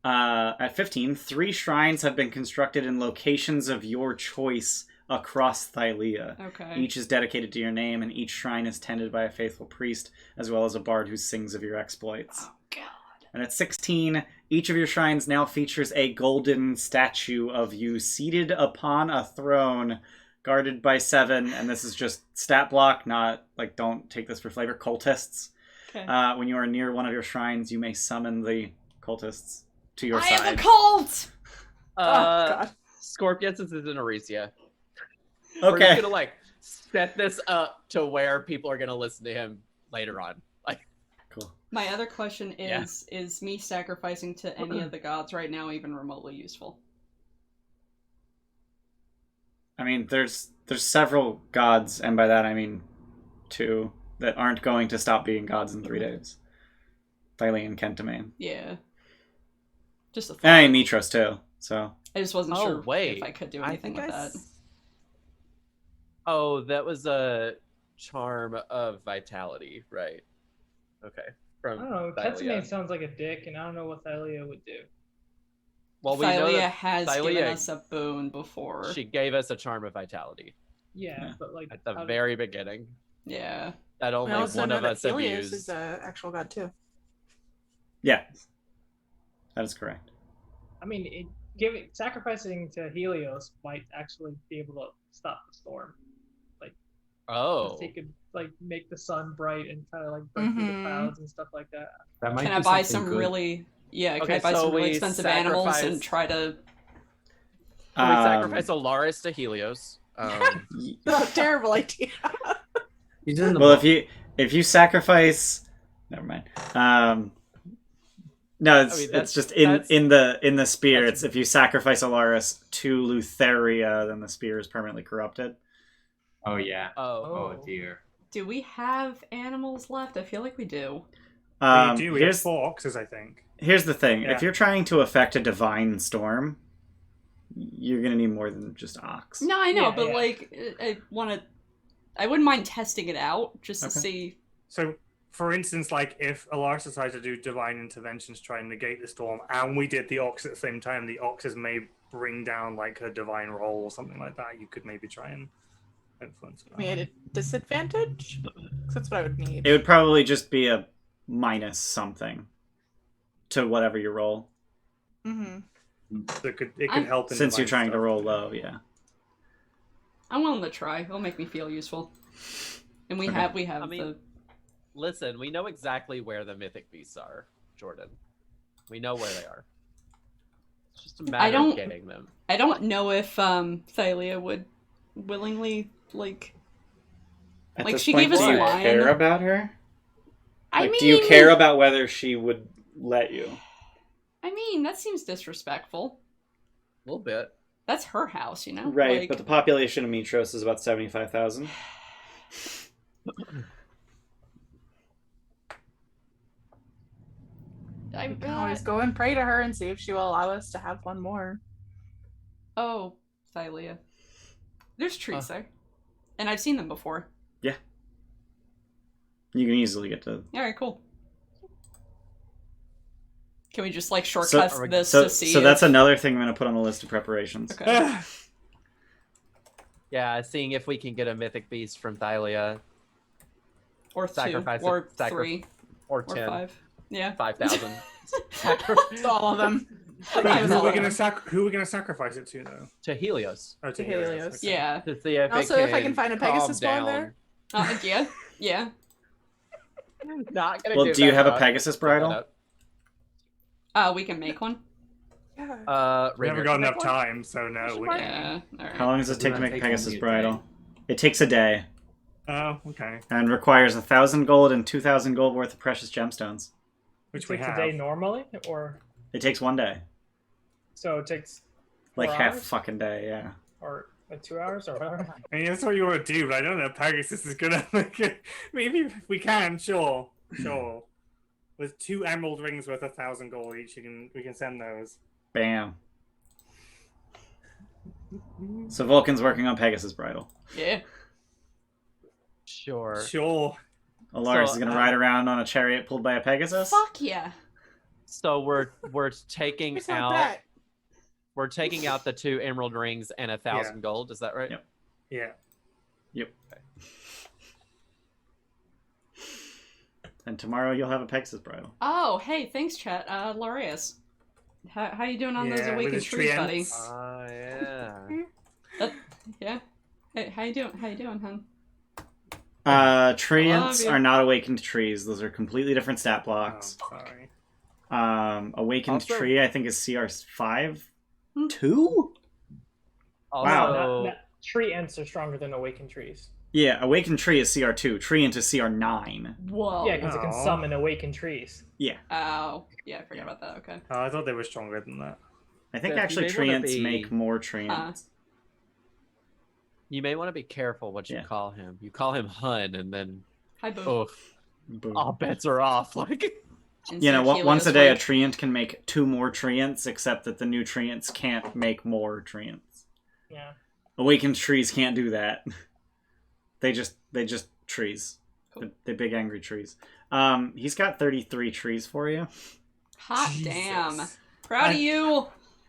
At 15, 3 shrines have been constructed in locations of your choice across Thylea. Okay. Each is dedicated to your name, and each shrine is tended by a faithful priest, as well as a bard who sings of your exploits. Oh, God. And at 16, each of your shrines now features a golden statue of you seated upon a throne, guarded by 7, and this is just stat block, not, like, don't take this for flavor, cultists. Okay. When you are near one of your shrines, you may summon the cultists to your I side. am a cult! Oh, God. Scorpius is in Aricia. We're Okay. just gonna like set this up to where people are gonna listen to him later on. Like, cool. My other question Yeah. is me sacrificing to any of the gods right now even remotely useful? I mean, there's several gods, and by that I mean 2 that aren't going to stop being gods in 3 days. Thyli and Kentamane. Yeah. Just a thought. And Mytros too. So I just wasn't Oh, sure wait. if I could do I anything think with I that. Oh, that was a charm of vitality, right? Okay. I From don't know. Thylia. Ketamine sounds like a dick, and I don't know what Thylia would do. Well, we know Thylia that has Thylia- given us a boon before. she gave us a charm of vitality Yeah, Yeah. but like at the how very beginning Yeah. that We only also one know of that us Helios abused. is an actual god too. yeah, that is correct. I mean, sacrificing to Helios might actually be able to stop the storm. Oh, He could like make the sun bright and kind of like break through the Mhm. clouds and stuff like that. That might Can be I buy something some good. really can Okay, I buy so some really we expensive animals and sacrifice- try to so we sacrifice Alaris to Helios. That's a terrible idea. He's in the Well, book. if you sacrifice, never mind. No, it's I mean, it's that's- just that's- in the spear. that's- It's if you sacrifice Alaris to Lutheria, then the spear is permanently corrupted. Oh yeah. Oh, Oh dear. do we have animals left? I feel like we do. We do. We have Here's 4 oxes, I think. here's the thing: Yeah. if you're trying to affect a divine storm, you're gonna need more than just ox. No, I know, Yeah, but yeah. like I wouldn't mind testing it out just to Okay. see. So, for instance, like if Alaris decided to do divine interventions to try and negate the storm, and we did the ox at the same time, the oxes may bring down like her divine roll or something like that. You could maybe try and influence it. We had a disadvantage. 'Cause that's what I would need. It would probably just be a minus something to whatever you roll, Mm-hmm. So it could I'm- help in since you're divine trying to stuff. roll low. Yeah. I'm willing to try. It'll make me feel useful. And we Okay. have I mean- listen, we know exactly where the mythic beasts are, Jordan. We know where they are. It's just a matter don't- of getting them. I don't know if Thalia would willingly like At Like, this she point, gave us do a you line. care about her? I Like, mean do you care about whether she would let you? I mean, that seems disrespectful. A little bit. That's her house, you know? Right, Like, but the population of Mytros is about 75,000. I'm We can always go and pray to her and see if she will allow us to have one more. Oh, Thylia. There's trees there. And I've seen them before. You can easily get to. Alright, cool. Can we just like shortcut are we- this So, to see so that's if... another thing I'm going to put on the list of preparations. Okay. Yeah, seeing if we can get a mythic beast from Thylia Or 2. Sacrifice it- Or sacri- 3. or Or 10. 5. Yeah. 5,000. It's all of them. But Okay, who so- are we gonna sacrifice it to though? to Helios. Oh, To Helios. Okay. Yeah. To see if Also, it if I can find a calm Pegasus bone down. there. Yeah. Yeah. Not gonna Well, give do you that have a up. Pegasus bridle? We can make one. Yeah. We haven't Ringer. got enough time, so no. We can... Yeah. Alright. How long does it Doesn't take to that make take Pegasus only a bridle? day? It takes a day Oh, okay. and requires 1,000 gold and 2,000 gold worth of precious gemstones. Which It we takes have. a day normally, or It takes 1 day, so it takes like 4 half hours? fucking day. Yeah. or like 2 hours or whatever. I mean, that's what you want to do, but I don't know if Pegasus is gonna make it. Maybe if we can, sure. With 2 emerald rings worth 1,000 gold each, we can send those. Bam. So Vulcan's working on Pegasus bridle. Yeah. Sure. Sure. Alaris So, is going to ride around on a chariot pulled by a Pegasus. Fuck yeah. So we're taking It's not out that. we're taking out the 2 emerald rings and 1,000 gold. Is that right? Yep. Yeah. Yep. And tomorrow you'll have a Pegasus bridle. Oh, hey, thanks, chat. Larius. How you doing on those Yeah, with awakened his trees, buddy? treants. Yeah. Yeah. Hey, how you doing, hun? Treants Love you. are not awakened trees. Those are completely different stat Oh, blocks. sorry. Awakened Also- tree, I think, is CR5. 2? Also, Wow. Tree ents are stronger than awakened trees. Yeah, Awakened Tree is CR2. Treant is CR9. Whoa. Yeah, because it can Aw. summon awakened trees. Yeah. Oh, yeah, I forgot about that. Okay. Oh, I thought they were stronger than that. I think Steph, actually you may wanna Treants be- make more Treants. You may want to be careful what you Yeah. call him. You call him Hun, and then Hi, Boo. oh, Boom. all bets are off. Like, You know, once a day a Helios Treant can make 2 more Treants, except that the new Treants can't make more Treants. Yeah. Awakened trees can't do that. They just trees. Cool. The big angry trees. He's got 33 trees for you. Hot Jesus. damn. Proud of you.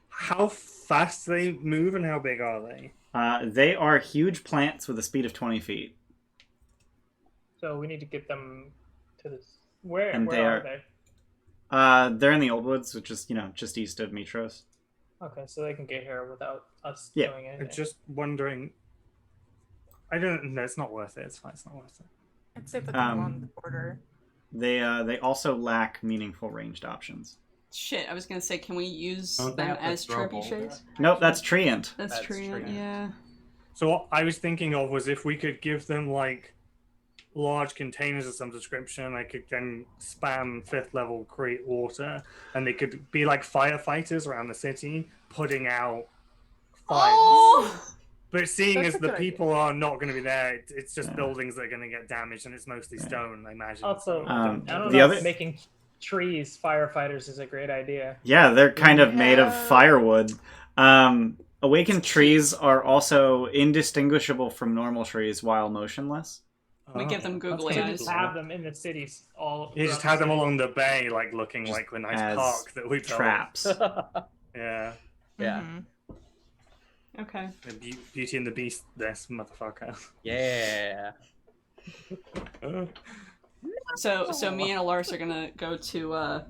How fast do they move and how big are they? They are huge plants with a speed of 20 feet. So we need to get them to this. Where? And where they are are- they? They're in the Old Woods, which is, just east of Mytros. Okay, so they can get here without us Yeah. doing I'm anything. just wondering. I don't know. It's not worth it. It's fine. It's not worth it. I'd say put them along the border. They also lack meaningful ranged options. Shit, I was gonna say, can we use Don't they them have to as throw trebuchets? boulders? Nope, that's Treant. That's That's true. true. Yeah. So what I was thinking of was if we could give them like large containers of some description, I could then spam 5th level create water, and they could be like firefighters around the city, putting out fires. Oh! But seeing That's as a the good idea. people are not going to be there, it's just Yeah. buildings that are going to get damaged, and it's mostly stone, I imagine. Also, So I don't the know other- if making trees firefighters is a great idea. Yeah, they're kind of made of Yeah. firewood. Awakened trees are also indistinguishable from normal trees while motionless. We give them that's googly kinda We eyes. just cool. have them in the cities all. You just throughout have the them city. along the bay, like looking Just like a nice as park that we built. Traps. Yeah, yeah, Mhm. Okay. the Beauty and the Beast, this motherfucker. yeah. So me and Alaris are gonna go to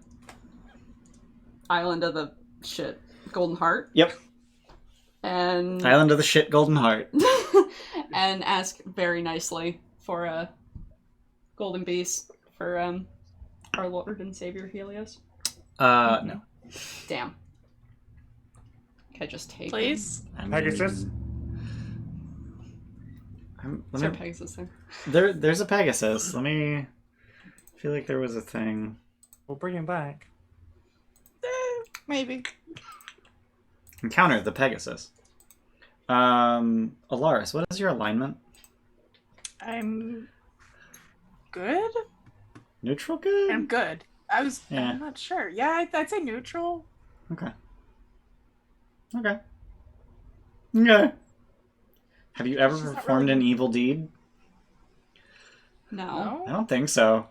Island of the shit Golden Heart Yep. and Island of the Shit Golden Heart. and ask very nicely for a golden beast for our Lord and Savior Helios. No. Damn. Can I just take Please. I mean, Pegasus? Is there a Pegasus there? There's a Pegasus. Let me. I feel like there was a thing. We'll bring him back. Maybe. Encounter the Pegasus. Alaris, what is your alignment? I'm good. Neutral good? I'm good. Yeah. I'm not sure. Yeah, I'd say neutral. Okay. Okay. Have you ever She's not performed really- an evil deed? No. I don't think so.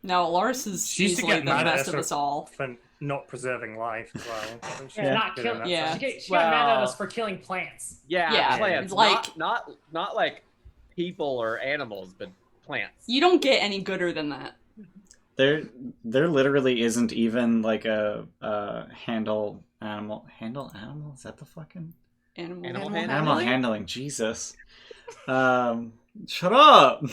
No, Alaris is She used to easily get the mad at best us of us all. for not preserving life as well. So she's Yeah, Yeah. not good kill. in that Yeah. sense. She got mad at Well- us for killing plants. Yeah, Yeah, plants. like- not like people or animals, but plants. You don't get any gooder than that. There literally isn't even like a handle animal. Is that the fucking Animal. Animal animal handling? handling? Jesus. Shut up.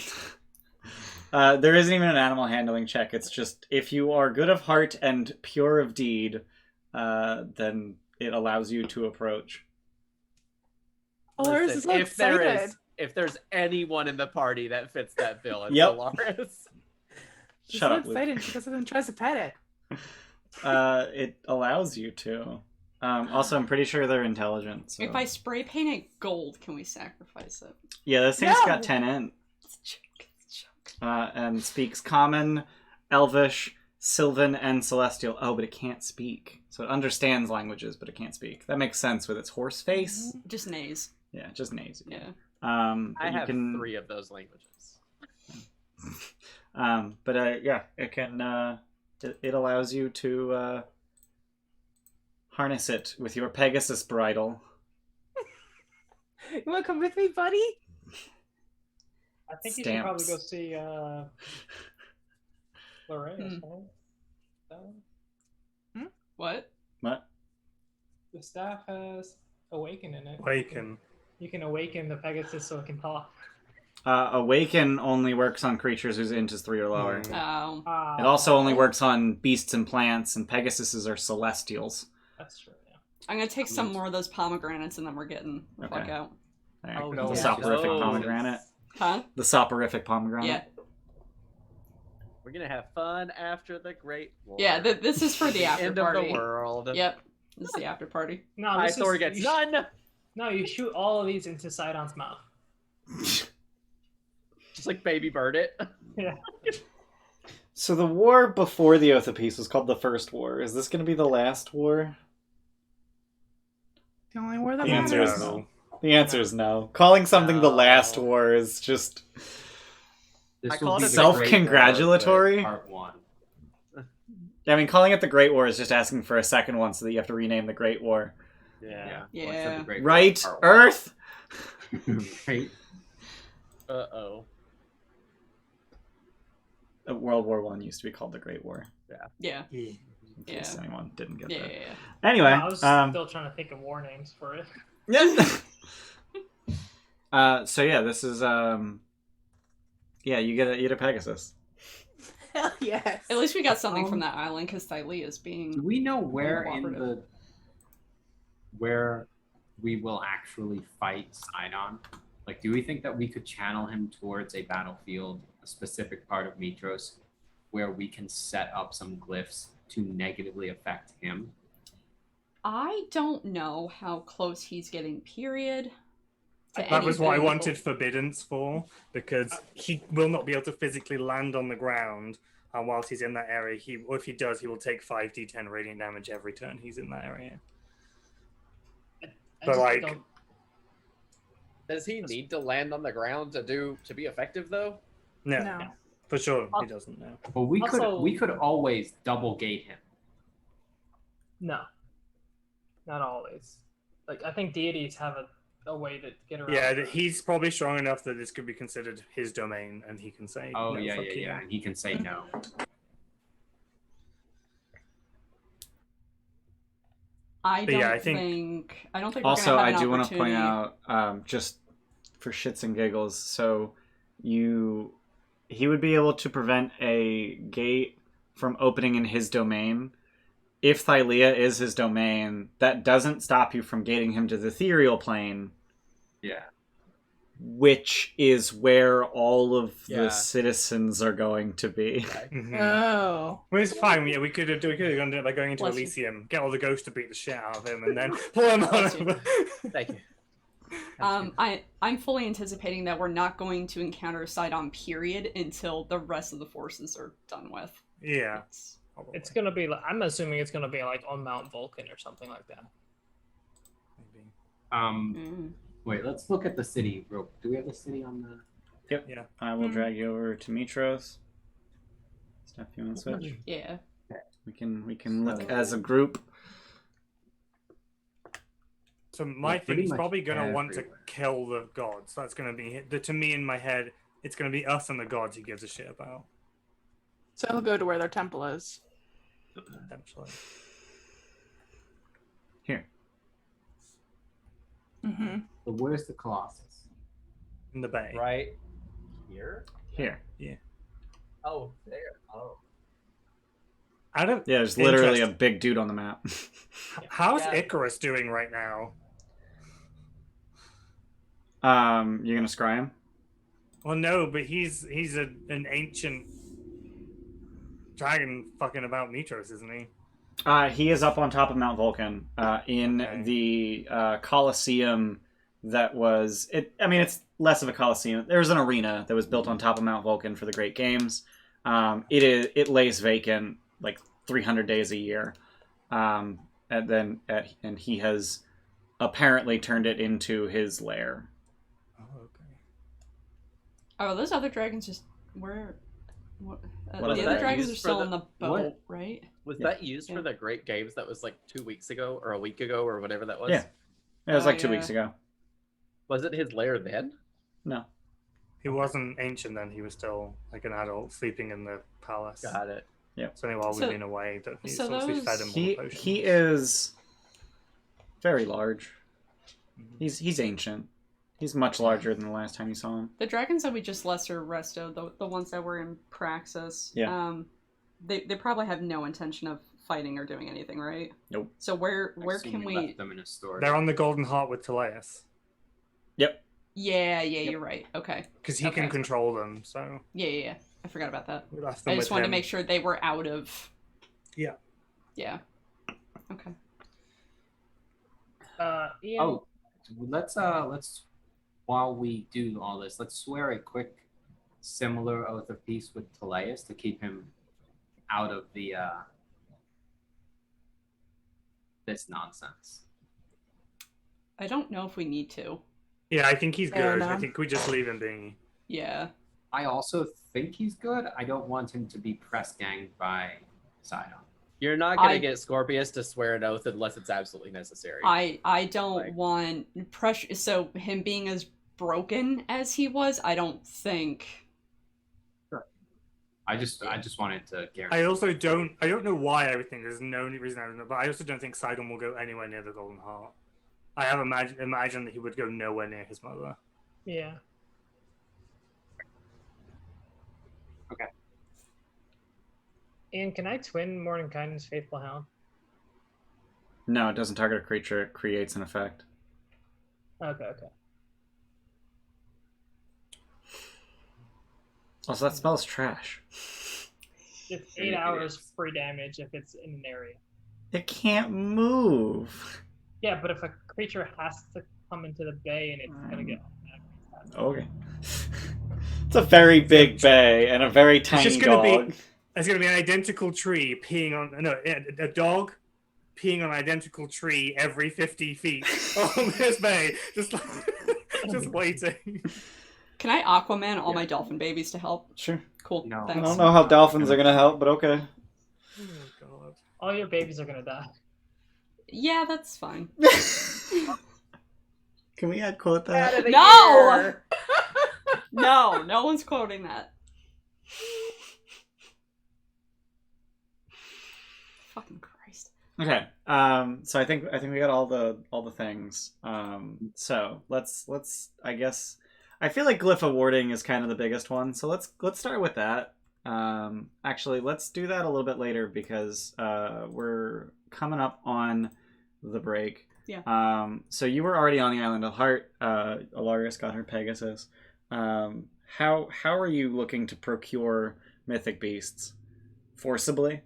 There isn't even an animal handling check. It's just if you are good of heart and pure of deed, then it allows you to approach. Alaris Listen, is so excited. if there's anyone in the party that fits that bill, it's Yep. Alaris. She's Shut so up, Luke. excited. She goes up and tries to pet it. It allows you to. Also, I'm pretty sure they're intelligent. So. If I spray paint it gold, can we sacrifice it? Yeah, this thing's No! got 10 in. It's a joke. It's a joke. And speaks Common, Elvish, Sylvan, and Celestial. Oh, but it can't speak. So it understands languages, but it can't speak. That makes sense with its horse face. Just nays. Yeah, just nays. Yeah. But I you have can, 3 of those languages. yeah, it can. It allows you to harness it with your Pegasus bridle. You want to come with me, buddy? I think you should probably go Stamps. see Lorraine. What? What? The staff has awaken in it. Awaken. You can awaken the Pegasus so it can talk. Awaken only works on creatures whose int is 3 or lower. Mm. Oh. It also only works on beasts and plants, and Pegasuses are celestials. That's true. Yeah. I'm gonna take some more of those pomegranates and then we're getting the fuck Okay. out. All right, Oh, the yeah. soporific Those. pomegranate. Huh? The soporific pomegranate. Yeah. We're gonna have fun after the Great War. Yeah, this is for the after End party. of the world. Yep. This is the after party. No, this Thor is gets you none. No, you shoot all of these into Sidon's mouth. Just like Baby Bird it. Yeah. So the war before the Oath of Peace was called the First War. Is this going to be the last war? The only war that The answer matters. is no. The answer is no. Calling something the last war is just This I will called be it the the Great self-congratulatory. War, but Part 1. I mean, calling it the Great War is just asking for a second one so that you have to rename the Great War. Yeah. Yeah. Well, I said the Great War, Right, Part 1. Earth? Right. Uh-oh. World War One used to be called the Great War. Yeah. In case Yeah. anyone didn't get Yeah, that. yeah, yeah. Anyway, I was still trying to think of war names for it. so yeah, this is yeah, you get a Pegasus. Hell yes. At least we got something from that island because Thylee is being. Do we know where Cooperative. where we will actually fight Sydon? Like, do we think that we could channel him towards a battlefield, a specific part of Mytros, where we can set up some glyphs to negatively affect him? I don't know how close he's getting, period. That was what I anything. wanted Forbiddance for, because he will not be able to physically land on the ground whilst he's in that area. Or if he does, he will take 5d10 radiant damage every turn he's in that area. I But, just like- don't- Does he need to land on the ground to be effective though? No, No. for sure he doesn't know. But we Also- could always double gate him. no, not always. Like I think deities have a way to get around. Yeah, that. he's probably strong enough that this could be considered his domain, and he can say, Oh no, yeah, fuck yeah, you. yeah. And he can say no. I But don't yeah, I think. I don't think. Also, we're gonna I have an do want to point opportunity- out, just for shits and giggles, so he would be able to prevent a gate from opening in his domain. If Thylea is his domain, that doesn't stop you from gating him to the ethereal plane, Yeah. which is where all of Yeah. the citizens are going to be. Mhm. Oh. Well, it's fine. Yeah, we could have done it by going into Bless you. Elysium, get all the ghosts to beat the shit out of him, and then pull him on Bless you. over. Thank you. I'm fully anticipating that we're not going to encounter Sidon period until the rest of the forces are done with. Yeah. It's- probably. It's gonna be. I'm assuming it's gonna be like on Mount Vulcan or something like that. Maybe. mm. Wait, let's look at the city. Do we have the city on the? Yep. Yeah. I will Mhm. drag you over to Mytros. Steph, you want to switch? Yeah. We can look as a group. So my Yeah, thing pretty is much probably going to want to everywhere. kill the gods. That's going to be to me in my head. It's going to be us and the gods he gives a shit about. So he'll go to where their temple is. Eventually. Here. Mm-hmm. So where's the Colossus? In the bay. Right here. Here. Oh, there. Oh. Out of Yeah, there's literally a interest, big dude on the map. how's Yeah. Icarus doing right now? You're gonna scry him? Well, no, but he's an ancient dragon fucking about Mytros, isn't he? He is up on top of Mount Vulcan, in Okay. the Colosseum that was it. I mean, it's less of a Colosseum. There's an arena that was built on top of Mount Vulcan for the Great Games. It lays vacant like 300 days a year, and he has apparently turned it into his lair. Oh, okay. Oh, those other dragons just where? What? What The is other that dragons are used still for in the boat, what? right? Was Yeah. that used Yeah. for the Great Games that was like 2 weeks ago or a week ago or whatever that was? Yeah. It was Oh, like 2 yeah. weeks ago. Was it his lair then? No. He wasn't ancient then. He was still like an adult sleeping in the palace. Got it. It's only while we've So- been away that he's so obviously those- fed him all He the potions. he is very large. Mhm. He's ancient. He's much larger than the last time you saw him. The dragons that we just lesser restoed, the ones that were in Praxis, Yeah. they probably have no intention of fighting or doing anything, right? Nope. So where I assume can we we? left them in a storage? They're on the Golden Heart with Teleus. Yep. Yeah, you're right. Okay. Because he can Okay. control them. So Yeah. I forgot about that. we left I them just with wanted to him. make sure they were out of. Yeah. Yeah. Okay. Ian, Oh, let's while we do all this, let's swear a quick similar oath of peace with Teleus to keep him out of the this nonsense. I don't know if we need to. Yeah, I think he's Fair good. I enough. think we just leave him be. Yeah. I also think he's good. I don't want him to be press ganged by Sydon. You're not gonna I- get Scorpius to swear an oath unless it's absolutely necessary. I don't Like- want pressure. So him being as broken as he was, I don't think. I just wanted to guarantee. I also don't know why everything. There's no reason I don't know, but I also don't think Sidon will go anywhere near the Golden Heart. I have imagined that he would go nowhere near his mother. yeah. Ian, can I twin Mordenkainen's Faithful Hound? No, it doesn't target a creature. It creates an effect. Okay. Also, that spell's trash. It's It 8 hours is. free damage if it's in an area. It can't move. Yeah, but if a creature has to come into the bay and it's gonna get Okay. It's a very big bay and a very tiny just gonna be- dog. There's going to be an identical tree peeing on a dog peeing on an identical tree every 50 feet on this bay, just waiting. Can I Aquaman all my dolphin babies to help? Sure. Cool. No. I Thanks. don't know how dolphins are gonna help, but okay. Oh god. all your babies are gonna die. Yeah, that's fine. Can we quote Out that? of the No! year. No one's quoting that. Fucking Christ. Okay. So I think we got all the things. So let's I guess I feel like glyph awarding is kind of the biggest one. So let's start with that. Actually, let's do that a little bit later because we're coming up on the break. Yeah. So you were already on the Island of Heart. Alaris got her Pegasus. How are you looking to procure mythic beasts? Forcibly?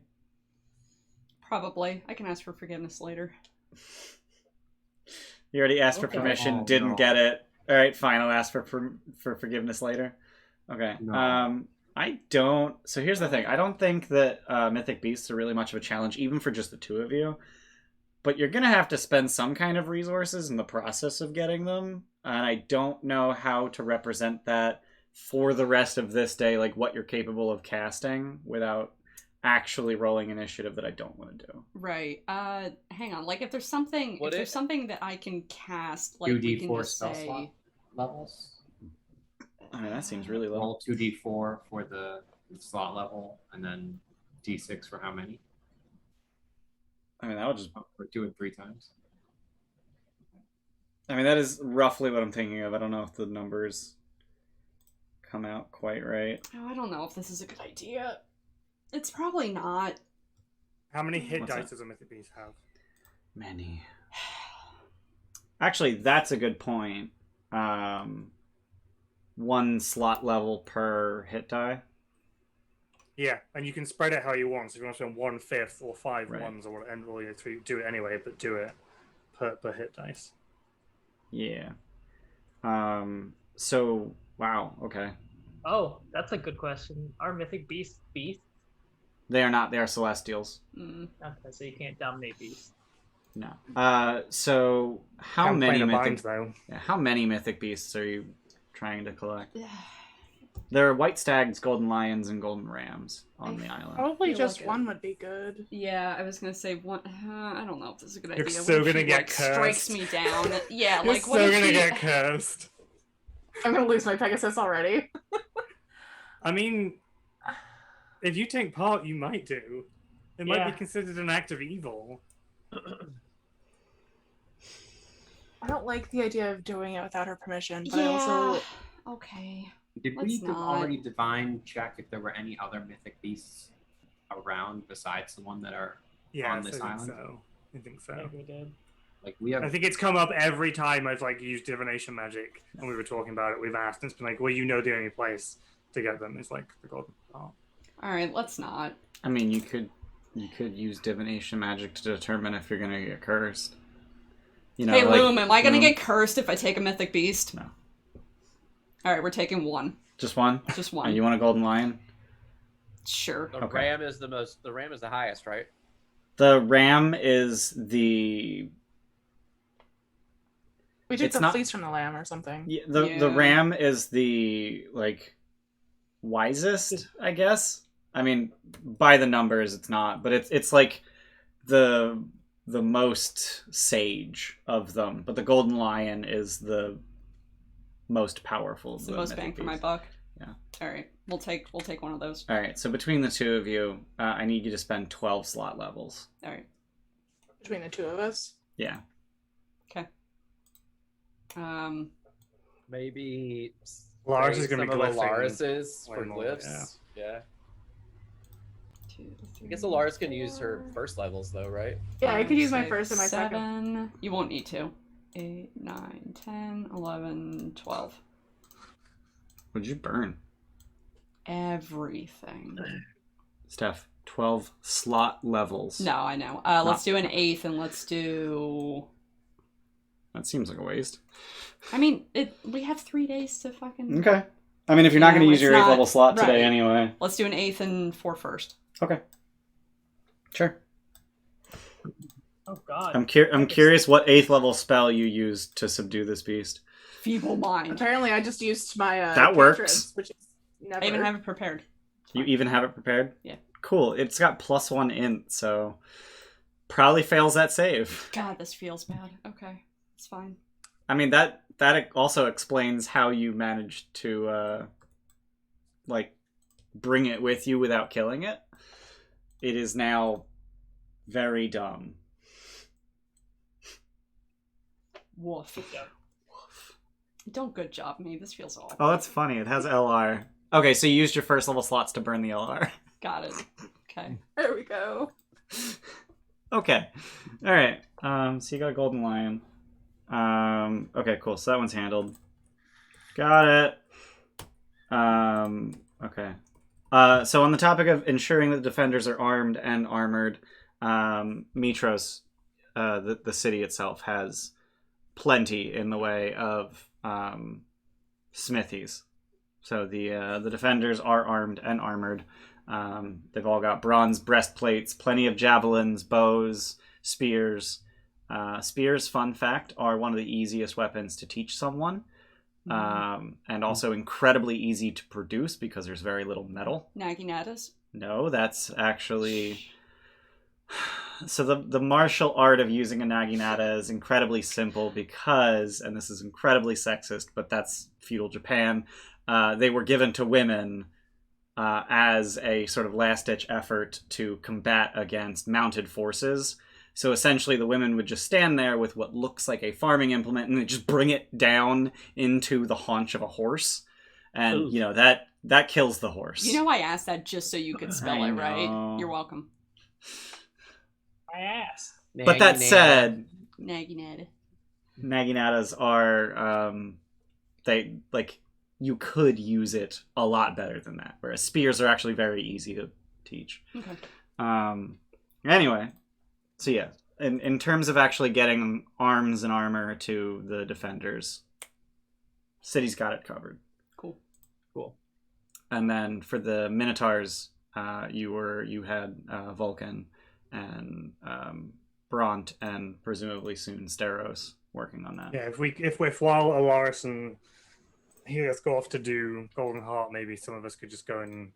Probably. I can ask for forgiveness later. You already asked for Okay. permission, Oh, didn't no. get it. All right, fine. I'll ask for forgiveness later. Okay. No. I don't. So here's the thing. I don't think that mythic beasts are really much of a challenge, even for just the two of you. But you're gonna have to spend some kind of resources in the process of getting them, and I don't know how to represent that for the rest of this day, like what you're capable of casting without actually rolling initiative that I don't want to do. Right. Hang on. Like, if there's something, Would if there's it- something that I can cast, like we can 2d4 just spell say, slot levels. I mean, that seems really low. Roll 2d4 for the slot level, and then d6 for how many? I mean, that would just. Or do it 3 times. I mean, that is roughly what I'm thinking of. I don't know if the numbers come out quite right. oh, I don't know if this is a good idea. It's probably not. How many hit What's dice that? does a mythic beast have? Many. Actually, that's a good point. One slot level per hit die. Yeah, and you can spread it how you want. So if you want to spend 1/5 or 5 Right. ones, or and well, do it anyway, but do it per hit dice. Yeah. So wow. Okay. Oh, that's a good question. Are mythic beasts beasts? They are not. They are celestials. Mm. Okay, so you can't dominate beasts. No. So how Can't play many in a mythic? bind, though. Yeah, how many mythic beasts are you trying to collect? There are white stags, golden lions, and golden rams on the island. Probably Feel just like it. one would be good. Yeah, I was gonna say one. I don't know if this is a good You're idea. so What if gonna he, get like, strikes cursed. me down. Yeah, You're like what so if gonna he... get cursed. I'm gonna lose my Pegasus already. I mean, if you take part, you might do. It might Yeah. be considered an act of evil. I don't like the idea of doing it without her permission, but Yeah. I also Okay. Did we Let's not. already divine check if there were any other mythic beasts around besides the one that are Yeah, On this I think island? so. I think I so. think we did. Like we have. I think it's come up every time I've like used divination magic, and we were talking about it. We've asked, and it's been like, well, the only place to get them is like the golden heart. All right, let's not. I mean, you could use divination magic to determine if you're gonna get cursed. You know, Hey, like, Loom, am I gonna Loom? get cursed if I take a mythic beast? No. All right, we're taking one. Just one? Just Oh, one. you want a golden lion? Sure. The Okay. ram is the ram is the highest, right? The ram is the We took It's the not- fleece from the lamb or something. the Yeah. ram is the like wisest, I guess. I mean, by the numbers, it's not, but it's like the most sage of them. But the golden lion is the most powerful. Of It's the most mythic bang for my beasts. buck. Yeah. All right, we'll take one of those. All right, so between the two of you, I need you to spend 12 slot levels. All right. Between the two of us. Yeah. Okay. Maybe Lars is trade going to some be of the glyphing. Laris's for way more, glyphs. Yeah. 2, 3, I guess the Lars can use her first levels though, right? Yeah, I could use my 6, first and my 7. second. You won't need to. 8, 9, 10, 11, 12. What'd you burn? Everything. Steph, 12 slot levels. No, I know. Let's do an 8th, and let's do. That seems like a waste. I mean, we have 3 days to fucking. Okay. I mean, if you're not going to use it's your 8th not- level slot today right. anyway. Let's do an 8th and 4 first. Okay. Sure. Oh God. I'm curious what 8th level spell you used to subdue this beast. Feeble mind. Apparently, I just used my That works. cantrips, which is never. I even have it prepared. You even have it prepared? Yeah. Cool. It's got +1 int, so probably fails that save. God, this feels bad. Okay, it's fine. I mean, that also explains how you managed to like bring it with you without killing it. It is now very dumb. Woof. Good job. Don't good job me. This feels awful. Oh, that's funny. It has LR. Okay, so you used your first level slots to burn the LR. Got it. Okay. There we go. Okay. All right. So you got a golden lion. Okay, cool. So that one's handled. Got it. Okay. So on the topic of ensuring that defenders are armed and armored, Mytros, the city itself, has plenty in the way of smithies. So the defenders are armed and armored. They've all got bronze breastplates, plenty of javelins, bows, spears. Spears, fun fact, are one of the easiest weapons to teach someone. And also incredibly easy to produce because there's very little metal. Naginatas. No, that's actually... So the martial art of using a naginata is incredibly simple because, and this is incredibly sexist, but that's feudal Japan, they were given to women as a sort of last-ditch effort to combat against mounted forces. So essentially the women would just stand there with what looks like a farming implement and they just bring it down into the haunch of a horse. And, Ooh. you know, that kills the horse. You know I asked that just so you could spell I it, right? know. You're welcome. My ass. But that said, Naginata. naginatas are, they, like, you could use it a lot better than that. Whereas spears are actually very easy to teach. Okay. Anyway, so yeah, in terms of actually getting arms and armor to the defenders, city's got it covered. Cool. And then for the Minotaurs, you had Vulcan and Bront and presumably soon Steros working on that. Yeah, if while Alaris and Helios go off to do Golden Heart, maybe some of us could just go and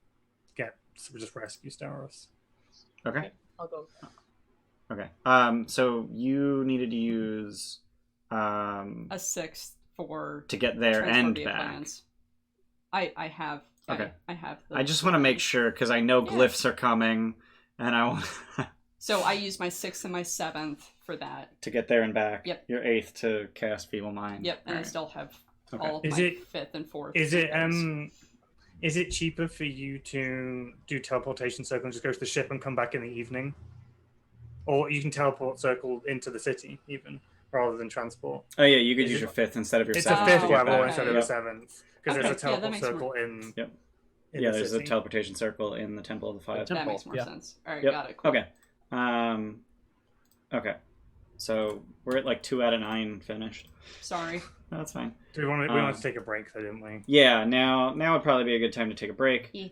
just rescue Steros. Okay. I'll go. Okay. So you needed to use A 6th for to get there transfer and via back. plans. I have. Okay. I have. I just want to make sure because I know Yeah. glyphs are coming, and I want So I use my 6th and my 7th for that. to get there and back. Yep. Your 8th to cast Feeble Mind. Yep, and I Alright. still have Okay. all of Is my it- 5th and 4th. Is it cheaper for you to do teleportation circle and just go to the ship and come back in the evening? Or you can teleport circle into the city even. rather than transport. Oh yeah, you could Is use it- your 5th instead of your It's 7th. a fifth to get level back. instead of Yep. a 7th because Okay, there's a yeah, that teleport makes more- circle in. Yep. in Yeah, the there's a city. teleportation circle in the Temple of the Five. That Temple, makes more yeah. sense. All right, Yep. got it. Cool. Okay. Okay. So we're at like 2 out of 9 finished. Sorry. No, that's fine. We wanted to take a break though, didn't we? Yeah, now would probably be a good time to take a break. Yeah.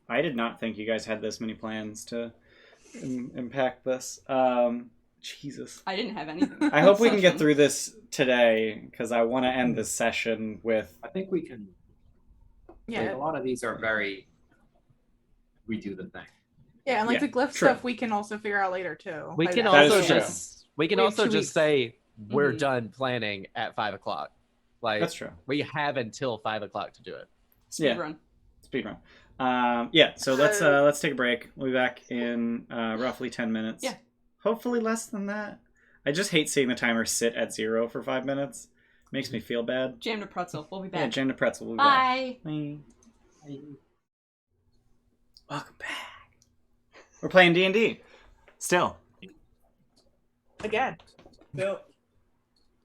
I did not think you guys had this many plans to impact this. Jesus. I didn't have anything. I hope we can get Session. through this today because I want to end this session with. I think we can. Yeah. Like, a lot of these are very. We do the thing. Yeah, and like Yeah, the glyph true. stuff we can also figure out later too. We Like, can That is also true. just we can We have also 2 just weeks. say we're Mhm. done planning at 5 o'clock. Like That's true. we have until 5 o'clock to do it. Yeah. Speedrun. Speedrun. Yeah, so let's take a break. We'll be back in roughly 10 minutes. Yeah. Hopefully less than that. I just hate seeing the timer sit at 0 for 5 minutes. Makes me feel bad. Jam to pretzel. We'll be Yeah, back. Jam to Pretzel. We'll be Bye. back. Bye. Welcome back. We're playing D&D. Still. Again. Bill,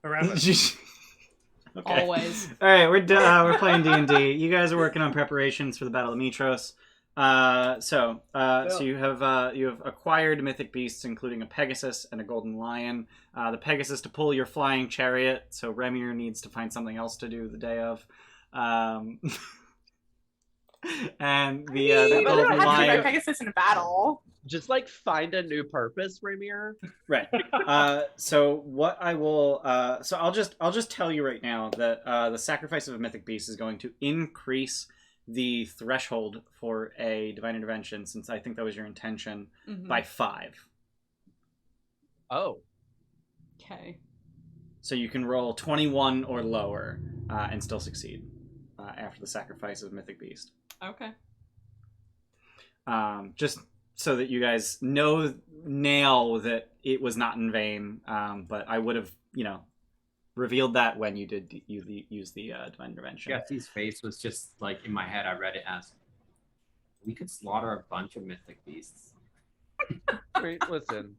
Around Okay. Always. All right, we're we're playing D&D. You guys are working on preparations for the Battle of Mytros. So you have acquired mythic beasts, including a Pegasus and a golden lion. The Pegasus to pull your flying chariot. So Remir needs to find something else to do the day of. And the But I don't golden have to lion. fight Pegasus in a battle. Just like find a new purpose, Ramir. Right. So what I will so I'll just tell you right now that the sacrifice of a mythic beast is going to increase the threshold for a divine intervention, since I think that was your intention, Mhm. by 5. Oh. Okay. So you can roll 21 or lower and still succeed after the sacrifice of mythic beast. Okay. Just so that you guys know now that it was not in vain. But I would have, revealed that when you did use the divine intervention. Jesse's face was just like in my head. I read it as we could slaughter a bunch of mythic beasts. Wait, listen.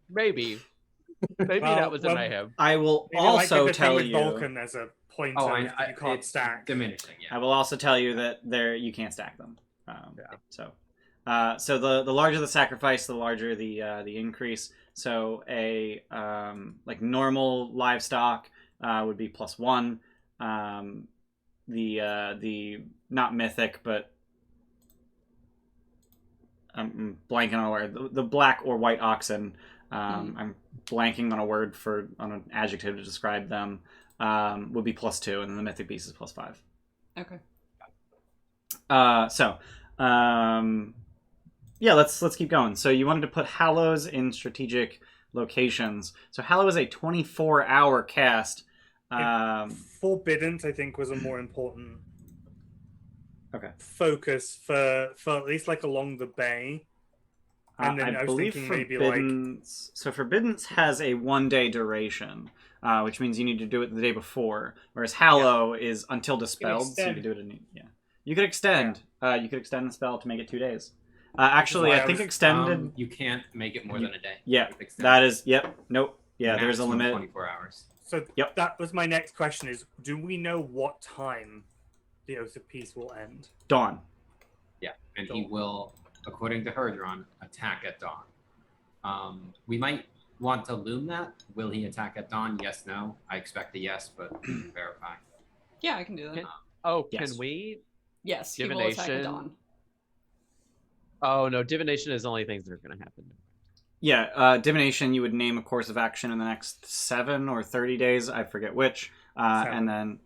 Maybe that was in my head. I will Maybe like also the thing tell with you. Vulcan, there's a point Oh, of I you can't it's stack. diminishing. I Yeah. will also tell you that you can't stack them. So the larger the sacrifice, the larger the increase. So a like normal livestock would be +1. The not mythic, but I'm blanking on a word. The black or white oxen. I'm blanking on an adjective to describe them. Would be +2, and then the mythic beast is +5. Okay. Yeah, let's keep going. So you wanted to put Hallows in strategic locations. So Hallow is a 24-hour cast. Forbiddance, I think, was a more important focus for at least like along the bay. And then I was thinking maybe Forbiddance. So Forbiddance has a 1-day duration, which means you need to do it the day before. Whereas Hallow is until dispelled, so you can do it You could extend. You could extend the spell to make it 2 days. Actually, I think extended. You can't make it more than a day. Yeah, with extended. that is. Yep. Nope. Yeah, there's a Maximum limit. 24 hours. So Yep. that was my next question: is do we know what time the Oath of Peace will end? Dawn. Yeah, and he will, according to Herdron, attack at dawn. We might want to loom that. Will he attack at dawn? Yes, no. I expect a yes, but verify. Yeah, I can do that. Oh, Yes. can we? Yes, he will attack at Divination. dawn. Oh no, divination is only things that are going to happen. Yeah, divination. You would name a course of action in the next 7 or 30 days. I forget which, and then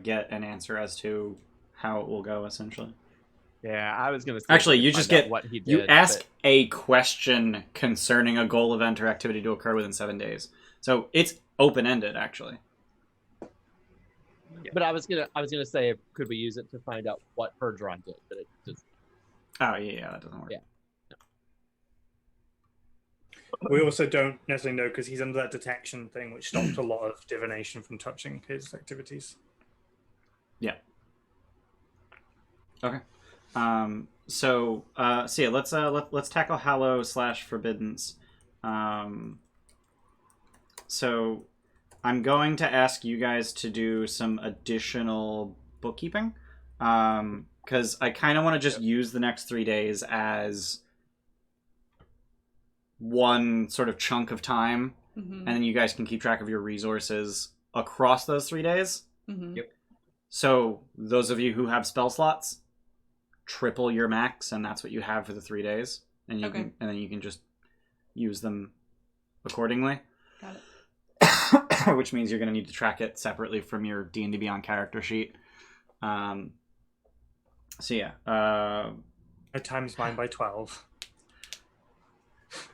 get an answer as to how it will go. Essentially, Yeah, I was going to say. actually, we you could just find out get what he did. you ask but- a question concerning a goal, event, or activity to occur within 7 days. So it's open ended, actually. But I was gonna say, could we use it to find out what Herdron did? But it just Oh yeah, that doesn't work. Yeah. We also don't necessarily know because he's under that detection thing, which stopped a lot of divination from touching his activities. Yeah. Okay. So yeah, let's tackle Hallow / Forbiddance. So I'm going to ask you guys to do some additional bookkeeping. Because I kind of want to just use the next 3 days as one sort of chunk of time. And then you guys can keep track of your resources across those 3 days. Yep. So those of you who have spell slots, triple your max, and that's what you have for the 3 days. And you can, and then you can just use them accordingly. Got it. Which means you're going to need to track it separately from your D&D Beyond character sheet. So yeah. I times mine by 12.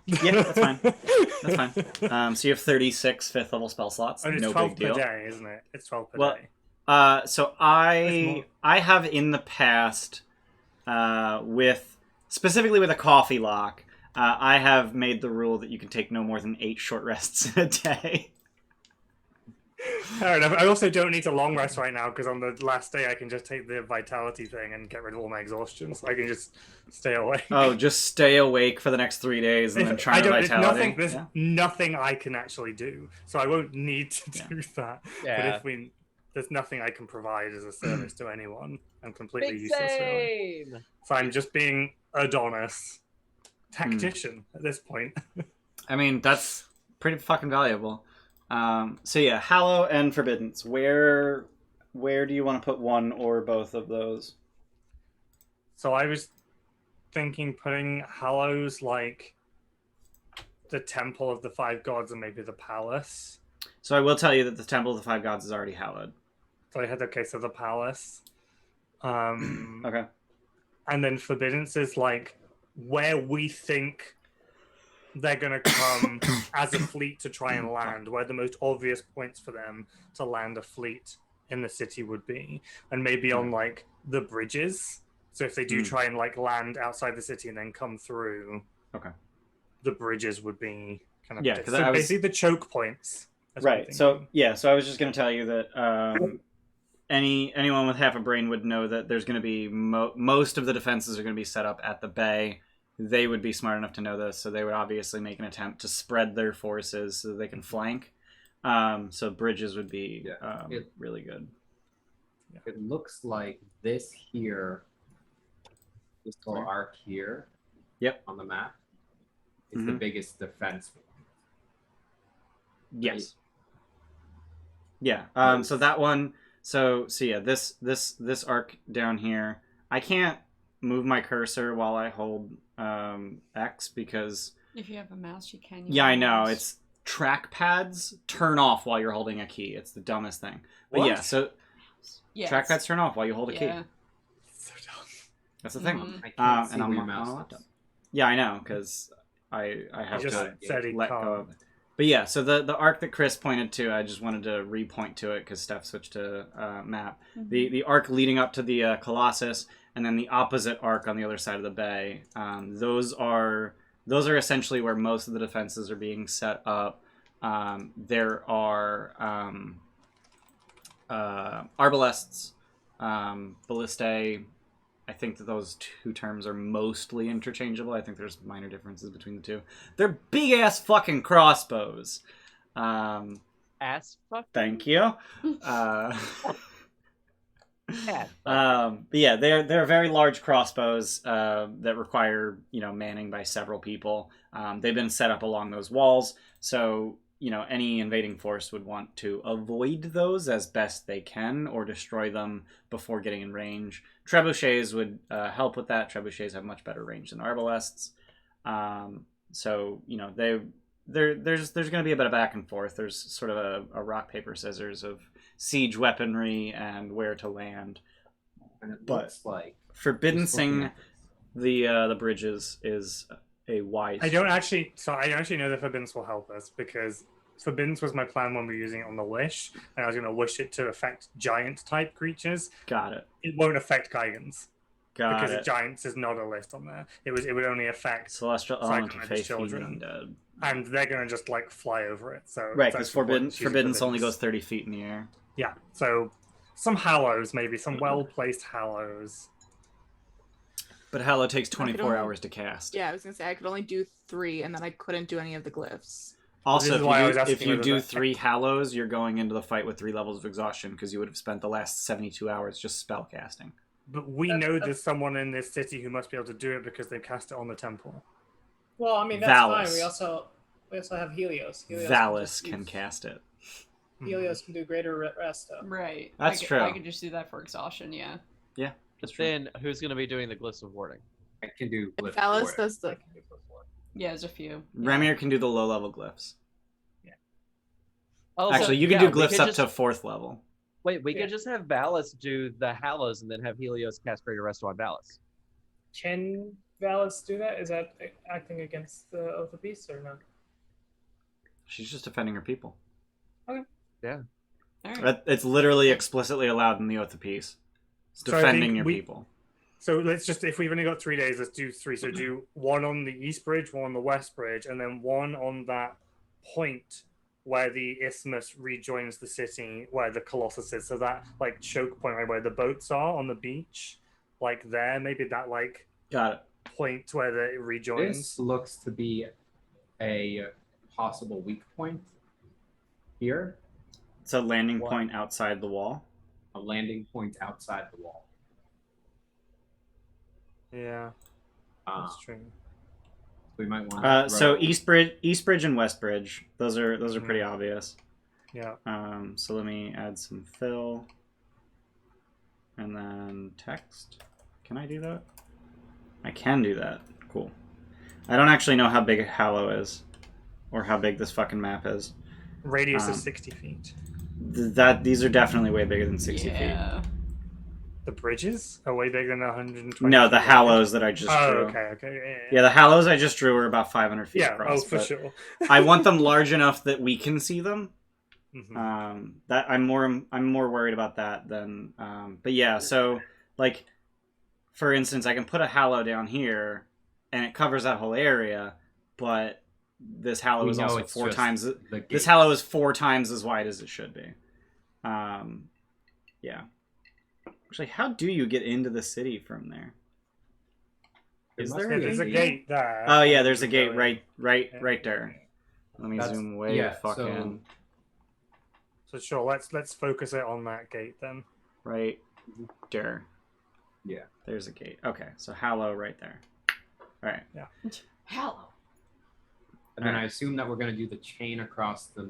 Yeah, that's fine. That's fine. So you have 36 5th level spell slots. And it's no 12 big deal. per day, isn't it? It's 12 per day. So I have in the past, specifically with a coffee lock, I have made the rule that you can take no more than 8 short rests in a day. Fair enough. I also don't need to long rest right now because on the last day I can just take the vitality thing and get rid of all my exhaustion, so I can just stay awake. Oh, just stay awake for the next 3 days and then try the vitality. There's nothing I can actually do, so I won't need to do that. Yeah. But there's nothing I can provide as a service to anyone. I'm completely Big useless. Really. same. So I'm just being Adonis, tactician at this point. I mean, that's pretty fucking valuable. So yeah, Hallow and Forbiddance. Where do you want to put one or both of those? So I was thinking putting Hallows like the Temple of the Five Gods and maybe the Palace. So I will tell you that the Temple of the Five Gods is already hallowed. So I had so the Palace. Okay. And then Forbiddance is like where we think they're going to come as a fleet to try and land, where the most obvious points for them to land a fleet in the city would be, and maybe on like the bridges. So if they do try and like land outside the city and then come through, the bridges would be kind of basically the choke points. Right. So I was just going to tell you that anyone with half a brain would know that there's going to be most of the defenses are going to be set up at the bay. They would be smart enough to know this, so they would obviously make an attempt to spread their forces so that they can flank. So bridges would be really good. It looks like this little arc here on the map is the biggest defense. Yes. Yeah. So that one. So yeah, this arc down here. I can't move my cursor while I hold X because if you have a mouse, you can. Yeah, I know. It's trackpads turn off while you're holding a key. It's the dumbest thing. But yeah, so trackpads turn off while you hold a key. So dumb. That's the thing. I can't see and I'm where on your a mouse laptop. is. Yeah, I know because I have just to said he let can't. go of it. But yeah, so the arc that Chris pointed to, I just wanted to repoint to it because Steph switched to map. The arc leading up to the Colossus, and then the opposite arc on the other side of the bay. Those are essentially where most of the defenses are being set up. There are arbalests, ballistae. I think that those two terms are mostly interchangeable. I think there's minor differences between the two. They're big ass fucking crossbows. Ass fuck. Thank you. But yeah, they're very large crossbows that require manning by several people. They've been set up along those walls, so any invading force would want to avoid those as best they can or destroy them before getting in range. Trebuchets would help with that. Trebuchets have much better range than arbalests. So there's going to be a bit of back and forth. There's sort of a rock paper scissors of siege weaponry and where to land. And it looks like Forbidding the bridges is a wise. I don't actually know that Forbiddance will help us because Forbiddance was my plan when we were using it on the Wish, and I was going to wish it to affect giant type creatures. Got it. It won't affect Gigans. Got because it. Giants is not a list on there. It would only affect Celestial Element of Faith children, Dead. and they're going to just like fly over it. So right, because Forbiddance only goes 30 feet in the air. Yeah, so some Hallows, maybe some well placed Hallows. But Hallow takes I could 24 only- hours to cast. Yeah, I was gonna say I could only do 3, and then I couldn't do any of the glyphs. Also, This is why I was if asking you whether do that- 3 Hallows, you're going into the fight with 3 levels of exhaustion because you would have spent the last 72 hours just spell casting. But we know there's someone in this city who must be able to do it because they cast it on the temple. Well, I mean that's Valis. fine. We also have Helios. Valis can cast it. Helios can do greater rest though. Right. That's I true. could just do that for exhaustion, yeah. Yeah. But then who's going to be doing the glyphs of warding? I can do And glyph Phallus warding. does the. Yeah, there's a few. Ramir can do the low level glyphs. Oh, Actually, you can do glyphs up to 4th level. Wait, we Yeah. could just have Valis do the Hallows and then have Helios cast greater rest on Valis. Can Valis do that? Is that acting against the Oath of Peace or not? She's just defending her people. Yeah. All right. It's literally explicitly allowed in the Oath of Peace. It's So I defending think your we- people. So let's just, if we've only got 3 days, let's do 3. So do 1 on the East Bridge, 1 on the West Bridge, and then 1 on that point where the isthmus rejoins the city, where the Colossus is. So that like choke point, right, where the boats are on the beach, like there, maybe that like Got it. point where it rejoins. This looks to be a possible weak point here. It's a landing What? point outside the wall. A landing point outside the wall. Yeah, that's true. We might want. So East Bridge, and West Bridge. Those are pretty obvious. Yeah. So let me add some fill, and then text. Can I do that? I can do that. Cool. I don't actually know how big Hallow is, or how big this fucking map is. Radius is 60 feet. These are definitely way bigger than 60 feet. Yeah. The bridges are way bigger than 120. No, the feet. Hallows that I just Oh, drew. okay. Yeah, the Hallows I just drew are about 500 feet Yeah, across. for but sure. I want them large enough that we can see them. Mhm. That I'm more worried about that than. But yeah, so like, for instance, I can put a Hallow down here, and it covers that whole area. But this Hallow We is know also it's 4 just times. the This gate. Hallow is 4 times as wide as it should be. Yeah. Actually, how do you get into the city from there? Is there Yeah, there's a gate? gate there. Oh yeah, there's a gate Going- right there. Let me That's- zoom way yeah, the fuck so- in. So sure, let's focus it on that gate then. Right there. Yeah. There's a gate. Okay, so Hallow right there. All right. Hallow. And then I assume that we're going to do the chain across the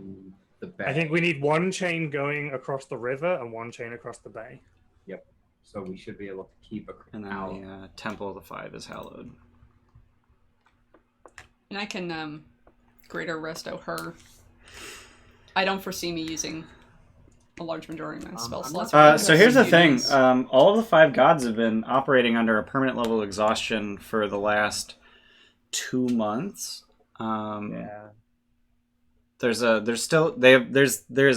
bay. I think we need 1 chain going across the river and 1 chain across the bay. So we should be able to keep And then out. the Temple of the Five is hallowed. And I can greater resto her. I don't foresee me using a large majority of my spell I'm slots. not- So here's the thing. Use- All of the 5 gods have been operating under a permanent level of exhaustion for the last 2 months. Yeah. There's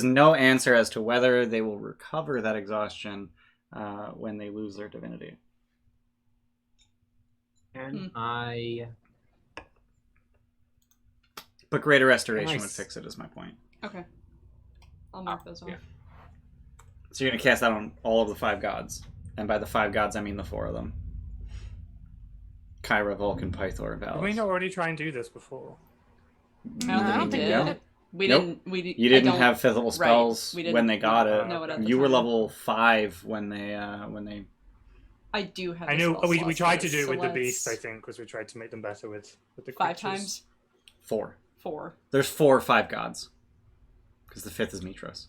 no answer as to whether they will recover that exhaustion when they lose their divinity. Can I? But greater restoration Nice. would fix it, is my point. Okay. I'll mark those off. yeah. So you're gonna cast that on all of the 5 gods, and by the 5 gods I mean the 4 of them: Kyra, Vulcan, Pythor, and Did Valis. we not already try and do this before? I don't think we No. did. We Nope. didn't. We You didn't have 5th level spells we didn't- when they got it. know it at the You were time. level 5 when they. I do have. I the knew spell we slots tried for to do this, it with so the beast, I let's- think, because we tried to make them better with the 5 creatures. times 4. 4. There's 4 5 gods. Because the 5th is Mytros.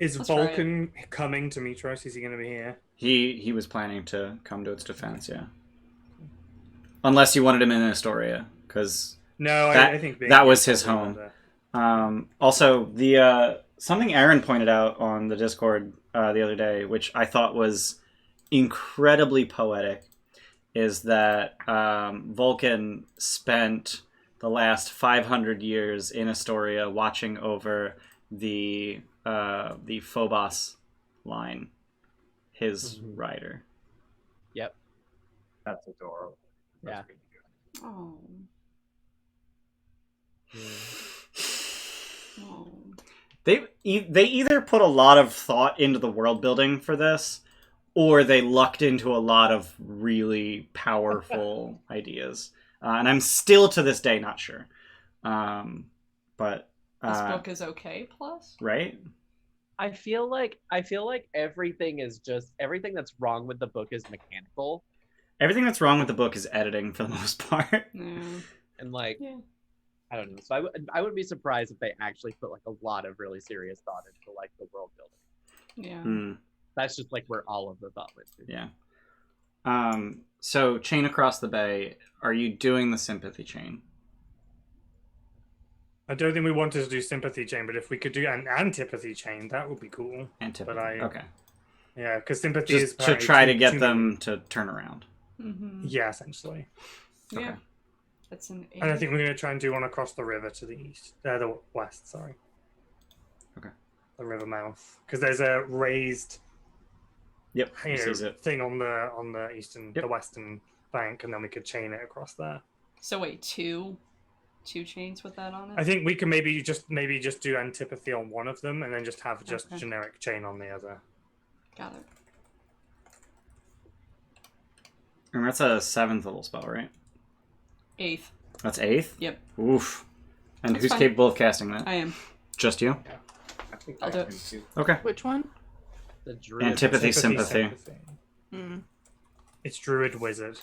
Is That's Vulcan coming to Mytros? Is he going to be here? He was planning to come to its defense, yeah. Unless you wanted him in Astoria, because No, That- I think being that here was is his probably home. better. Also the something Aaron pointed out on the Discord the other day, which I thought was incredibly poetic, is that Vulcan spent the last 500 years in Astoria watching over the Phobos line, his rider. Yep. That's adorable. That's Yeah. pretty good. Oh. Oh. They either put a lot of thought into the world building for this, or they lucked into a lot of really powerful ideas. And I'm still to this day not sure. But This book is okay, plus? right? I feel like everything that's wrong with the book is mechanical. Everything that's wrong with the book is editing for the most part. Yeah. And like Yeah. I don't know. So I would be surprised if they actually put like a lot of really serious thought into like the world building. Yeah. That's just like where all of the thought went to. Yeah. So chain across the bay, are you doing the sympathy chain? I don't think we wanted to do sympathy chain, but if we could do an antipathy chain, that would be cool. Antipathy. But okay. Yeah, because sympathy is Just to apparently try to too get many- them to turn around. Mm-hmm. Yeah, essentially. Yeah. Okay. That's an 8. And I think we're going to try and do one across the river to the east, the west. Sorry. Okay. The river mouth, because there's a raised, Yep. you know, Sees it. thing on the eastern, Yep. the western bank, and then we could chain it across there. So wait, two chains with that on it? I think we can maybe just do antipathy on one of them, and then just have just Okay. generic chain on the other. Got it. And that's a 7th level spell, right? 8th. That's 8th? Yep. Oof. And That's who's fine. capable of casting that? I am. Just you? I think I'll I do it. can too. Okay. Which one? The druid. Antipathy, sympathy. Mm. It's druid wizard.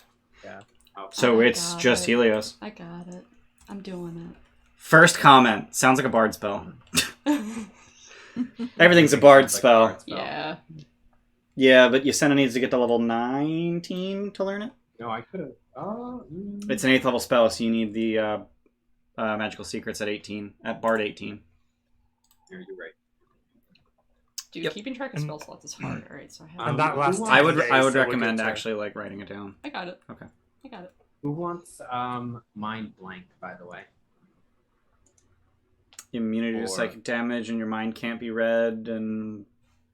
So I it's got just it. Helios. I got it. I'm doing First comment. Sounds like a bard spell. it. Everything's a bard spell. Yeah. Yeah, but Yasena needs to get to level 19 to learn it. No, I could have. It's an 8th level spell, so you need the magical secrets at 18. At bard 18. You're right. Dude, Yep. keeping track of spell slots is hard. Alright, so I have And that lasts I would 10 days, I would so we're recommend good to- actually like writing it down. I got it. Okay. I got it. Who wants mind blank, by the way? Immunity to Or- psychic damage, and your mind can't be read, and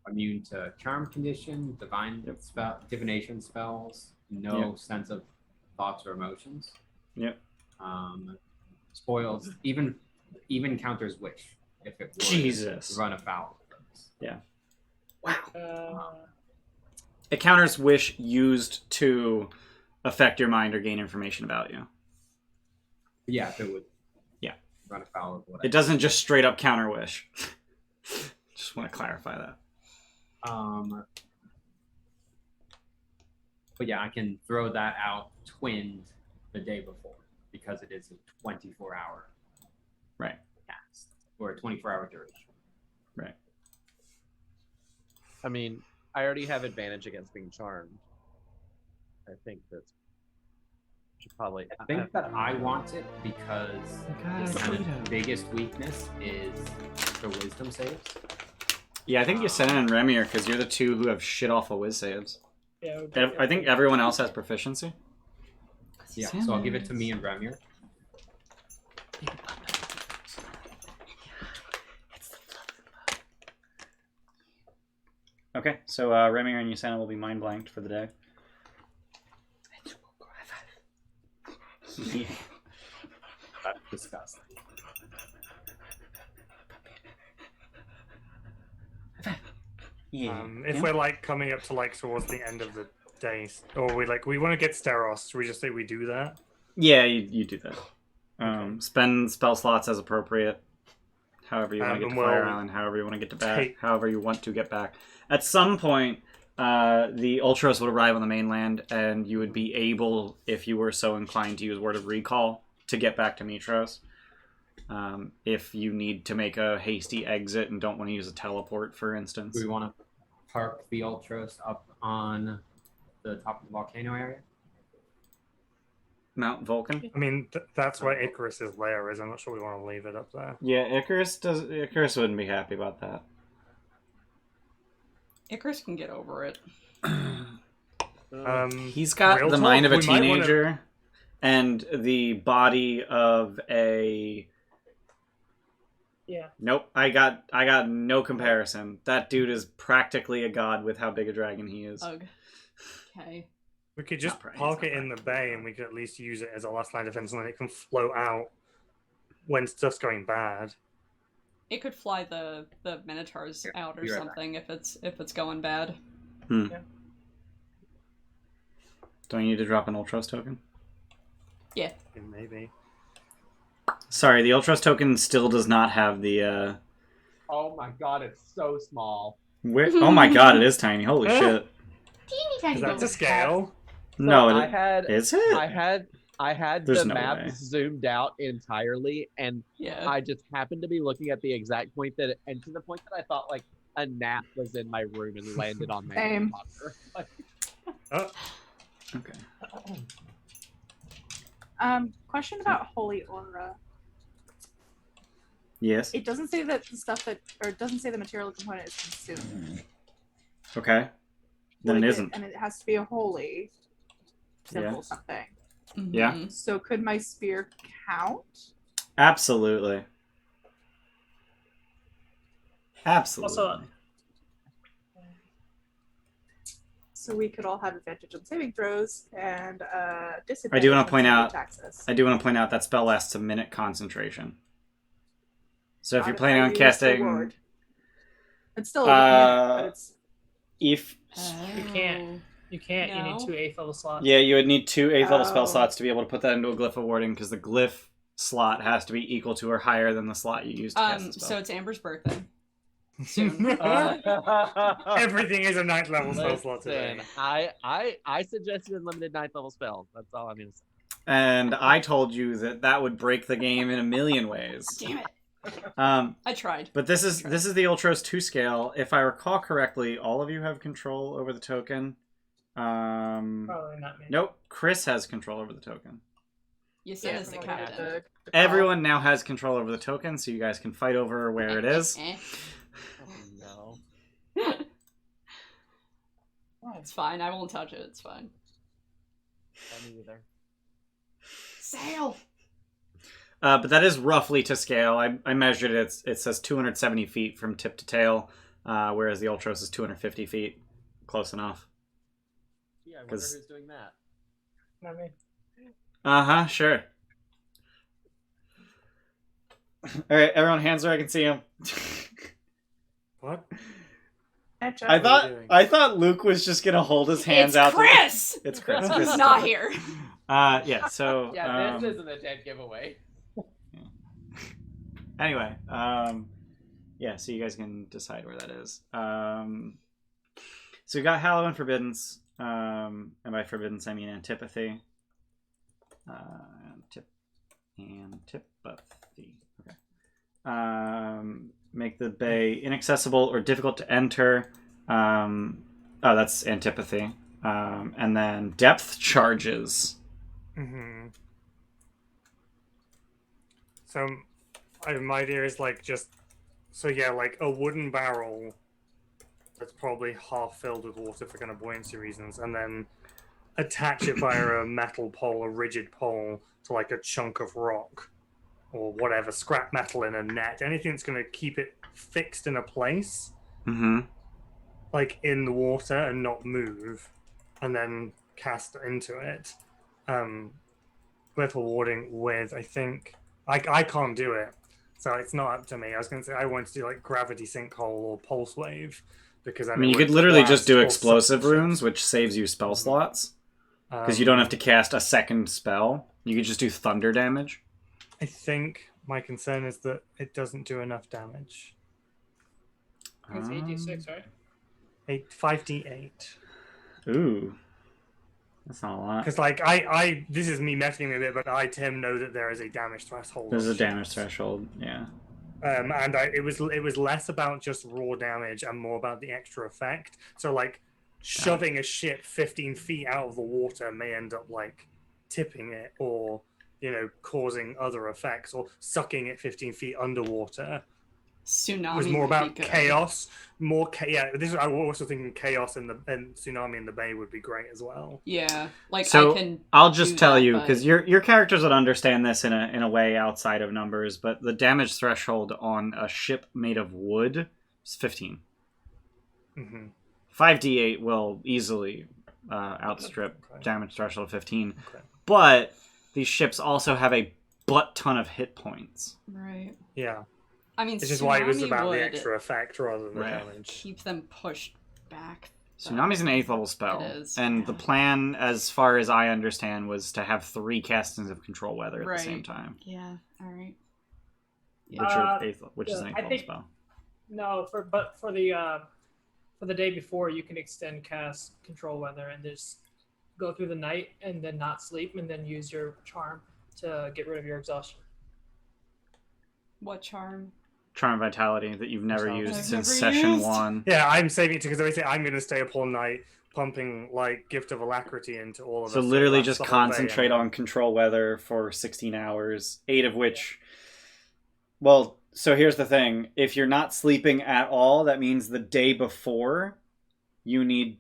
Immune to charm condition, divination spells, no Yep. sense of thoughts or emotions. Yep. Spoils, even counters wish if it would Jesus. run afoul of those. wow. It counters wish used to affect your mind or gain information about you. Yeah, if it would. Yeah. Run afoul of what. It doesn't just straight up counter wish. Just want to clarify that. But yeah, I can throw that out twinned the day before because it is a 24-hour Right. cast or a 24-hour duration. Right. I mean, I already have advantage against being charmed. I think that's should probably. I think that I want it because God, the kind Guido. of biggest weakness is the wisdom saves. Yeah, I think Yasena and Remy are because you're the two who have shit awful whiz saves. Yeah, it would be- I think everyone else has proficiency. Yeah, so I'll give it to me and Remir. Okay, so Remy and Yasena will be mind blanked for the day. Yeah. That's disgusting. If we're like coming up to like towards the end of the day, or we want to get Steros, should we just say we do that? Yeah, you do that. Spend spell slots as appropriate. However you want to get to and Fire we'll Island, however you want to get to back, take- however you want to get back. At some point, the Ultras would arrive on the mainland, and you would be able, if you were so inclined, to use Word of Recall to get back to Mytros. If you need to make a hasty exit and don't want to use a teleport, for instance. Do we want to park the Ultras up on the top of the volcano area? Mount Vulcan? I mean, that's where Icarus's lair is. I'm not sure we want to leave it up there. Yeah, Icarus wouldn't be happy about that. Icarus can get over it. He's got real the talk, mind of a we might wanna- teenager and the body of a... Yeah. Nope, I got no comparison. That dude is practically a god with how big a dragon he is. Ugh. Okay. We could just Not park practical. it in the bay, and we could at least use it as a last line of defense, and then it can float out when stuff's going bad. It could fly the minotaurs out or be right back. something if it's going bad. Don't you need to drop an Ultros token? Yeah. Maybe. Sorry, the Ultros token still does not have the. Oh my god, it's so small. Where? Oh my god, it is tiny. Holy shit! Teeny tiny Is that to little scale? No, I had is it? I had There's the no map way. zoomed out entirely, and Yeah. I just happened to be looking at the exact point that, and to the point that I thought like a gnat was in my room and landed on my Same. monitor. Like, Oh, Okay. Question about Holy Aura. Yes. It doesn't say that the stuff that, or it doesn't say the material component is consumed. Okay. Then it isn't. And it has to be a holy symbol Yeah. something. Yeah. Mhm. So could my spear count? Absolutely. Absolutely. Also, So we could all have advantage on saving throws and disadvantage. I do want on to point saving out. taxes. I do want to point out that spell lasts a minute concentration. So if Got you're it. planning I on used the casting, word. It's still a minute, but it's if You can't. You can't. You need No. 2 8th level slots. yeah, you would need 2 8th level spell Oh. slots to be able to put that into a glyph of warding because the glyph slot has to be equal to or higher than the slot you used to cast the spell. So it's Amber's birthday. Soon. everything is a 9th level spell slot today. Listen, I suggested unlimited 9th level spells. That's all I'm gonna say. And I told you that would break the game in a million ways. Damn it. Um, I tried. but this is the Ultros 2 scale. If I recall correctly, all of you have control over the token. Probably not me. Nope, Chris has control over the token. You said as the from what I captain. had to call. Everyone now has control over the token, so you guys can fight over where it is. Oh Eh. no. It's fine. I won't touch it. It's fine. Me either. Sail. But that is roughly to scale. I measured it. It says 270 feet from tip to tail, whereas the Ultros is 250 feet. Close enough. Yeah, I wonder 'Cause- who's doing that. Not me. Uh-huh, sure. Alright, everyone, hands where I can see them. What? Etcha. I What are you doing? thought Luke was just gonna hold his hands It's out. Chris. It's Chris. Chris He's is not doing it. here. Yeah, so Yeah, this isn't a dead giveaway. anyway, yeah, so you guys can decide where that is. So we got Hallow and Forbiddance, and by Forbiddance I mean Antipathy. Antipathy. Okay. Make the bay inaccessible or difficult to enter. Oh, that's Antipathy. And then Depth Charges. Mm-hmm. So, my idea is like just, so yeah, like a wooden barrel that's probably half filled with water for kind of buoyancy reasons, and then attach it via a metal pole, a rigid pole, to like a chunk of rock or whatever, scrap metal in a net, anything that's going to keep it fixed in a place, Mm-hmm. like in the water and not move, and then cast into it. Little warding with, I think, I can't do it, so it's not up to me. I was going to say I wanted to do like gravity sinkhole or pulse wave, because I mean, you could literally just do explosive runes, which saves you spell slots, because you don't have to cast a second spell. You could just do thunder damage. I think my concern is that it doesn't do enough damage. It's 8d6, right? 5d8. Ooh, that's not a lot. Because like I this is me messing with it, but I Tim know that there is a damage threshold. There's on a damage ships. threshold, yeah. And it was less about just raw damage and more about the extra effect. So like shoving a ship 15 feet out of the water may end up like tipping it, or causing other effects, or sucking it 15 feet underwater. Tsunami It was more would be about good. chaos. I was also thinking chaos and tsunami in the bay would be great as well. Yeah, like So, I can. I'll just do tell that, you, but- because your characters would understand this in a way outside of numbers, but the damage threshold on a ship made of wood is 15. Mm-hmm. 5d8 will easily outstrip Okay. damage threshold of 15. Okay. But these ships also have a butt ton of hit points. Right. Yeah, I mean, it's just why it was tsunami about the would extra effect rather than the Right. damage. keep them pushed back Tsunami's an 8th level spell. It is, And yeah. the plan, as far as I understand, was to have 3 castings of Control Weather at the same time. Yeah, alright. Which are which is yeah, an 8th I level think- spell. No, for the day before, you can extend cast Control Weather and just go through the night and then not sleep and then use your charm to get rid of your exhaustion. What charm? Charm of Vitality that you've never I've used never since session used. 1. Yeah, I'm saving it because basically I'm going to stay up all night pumping like Gift of Alacrity into all of So us. literally It lasts just the whole day, concentrate and then- on Control Weather for 16 hours, 8 of which... Well, so here's the thing. If you're not sleeping at all, that means the day before you need...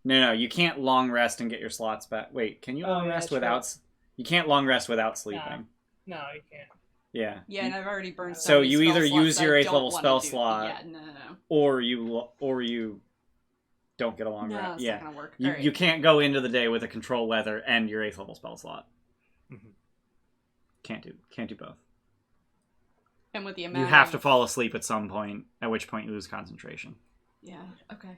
No, you can't long rest and get your slots back. Wait, can you Oh, long yeah, rest sure. without... You can't long rest without sleeping. No, you can't. Yeah. Yeah, and I've already burned So many you spell either slots use that your I 8th don't level wanna spell do. slot, Yeah, no. or you don't get a long No, rest. it's Yeah. not gonna work. You, Alright. you can't go into the day with a Control Weather and your 8th level spell slot. Mhm. Can't do both. And with the amount You have to of- fall asleep at some point, at which point you lose concentration. Yeah, okay.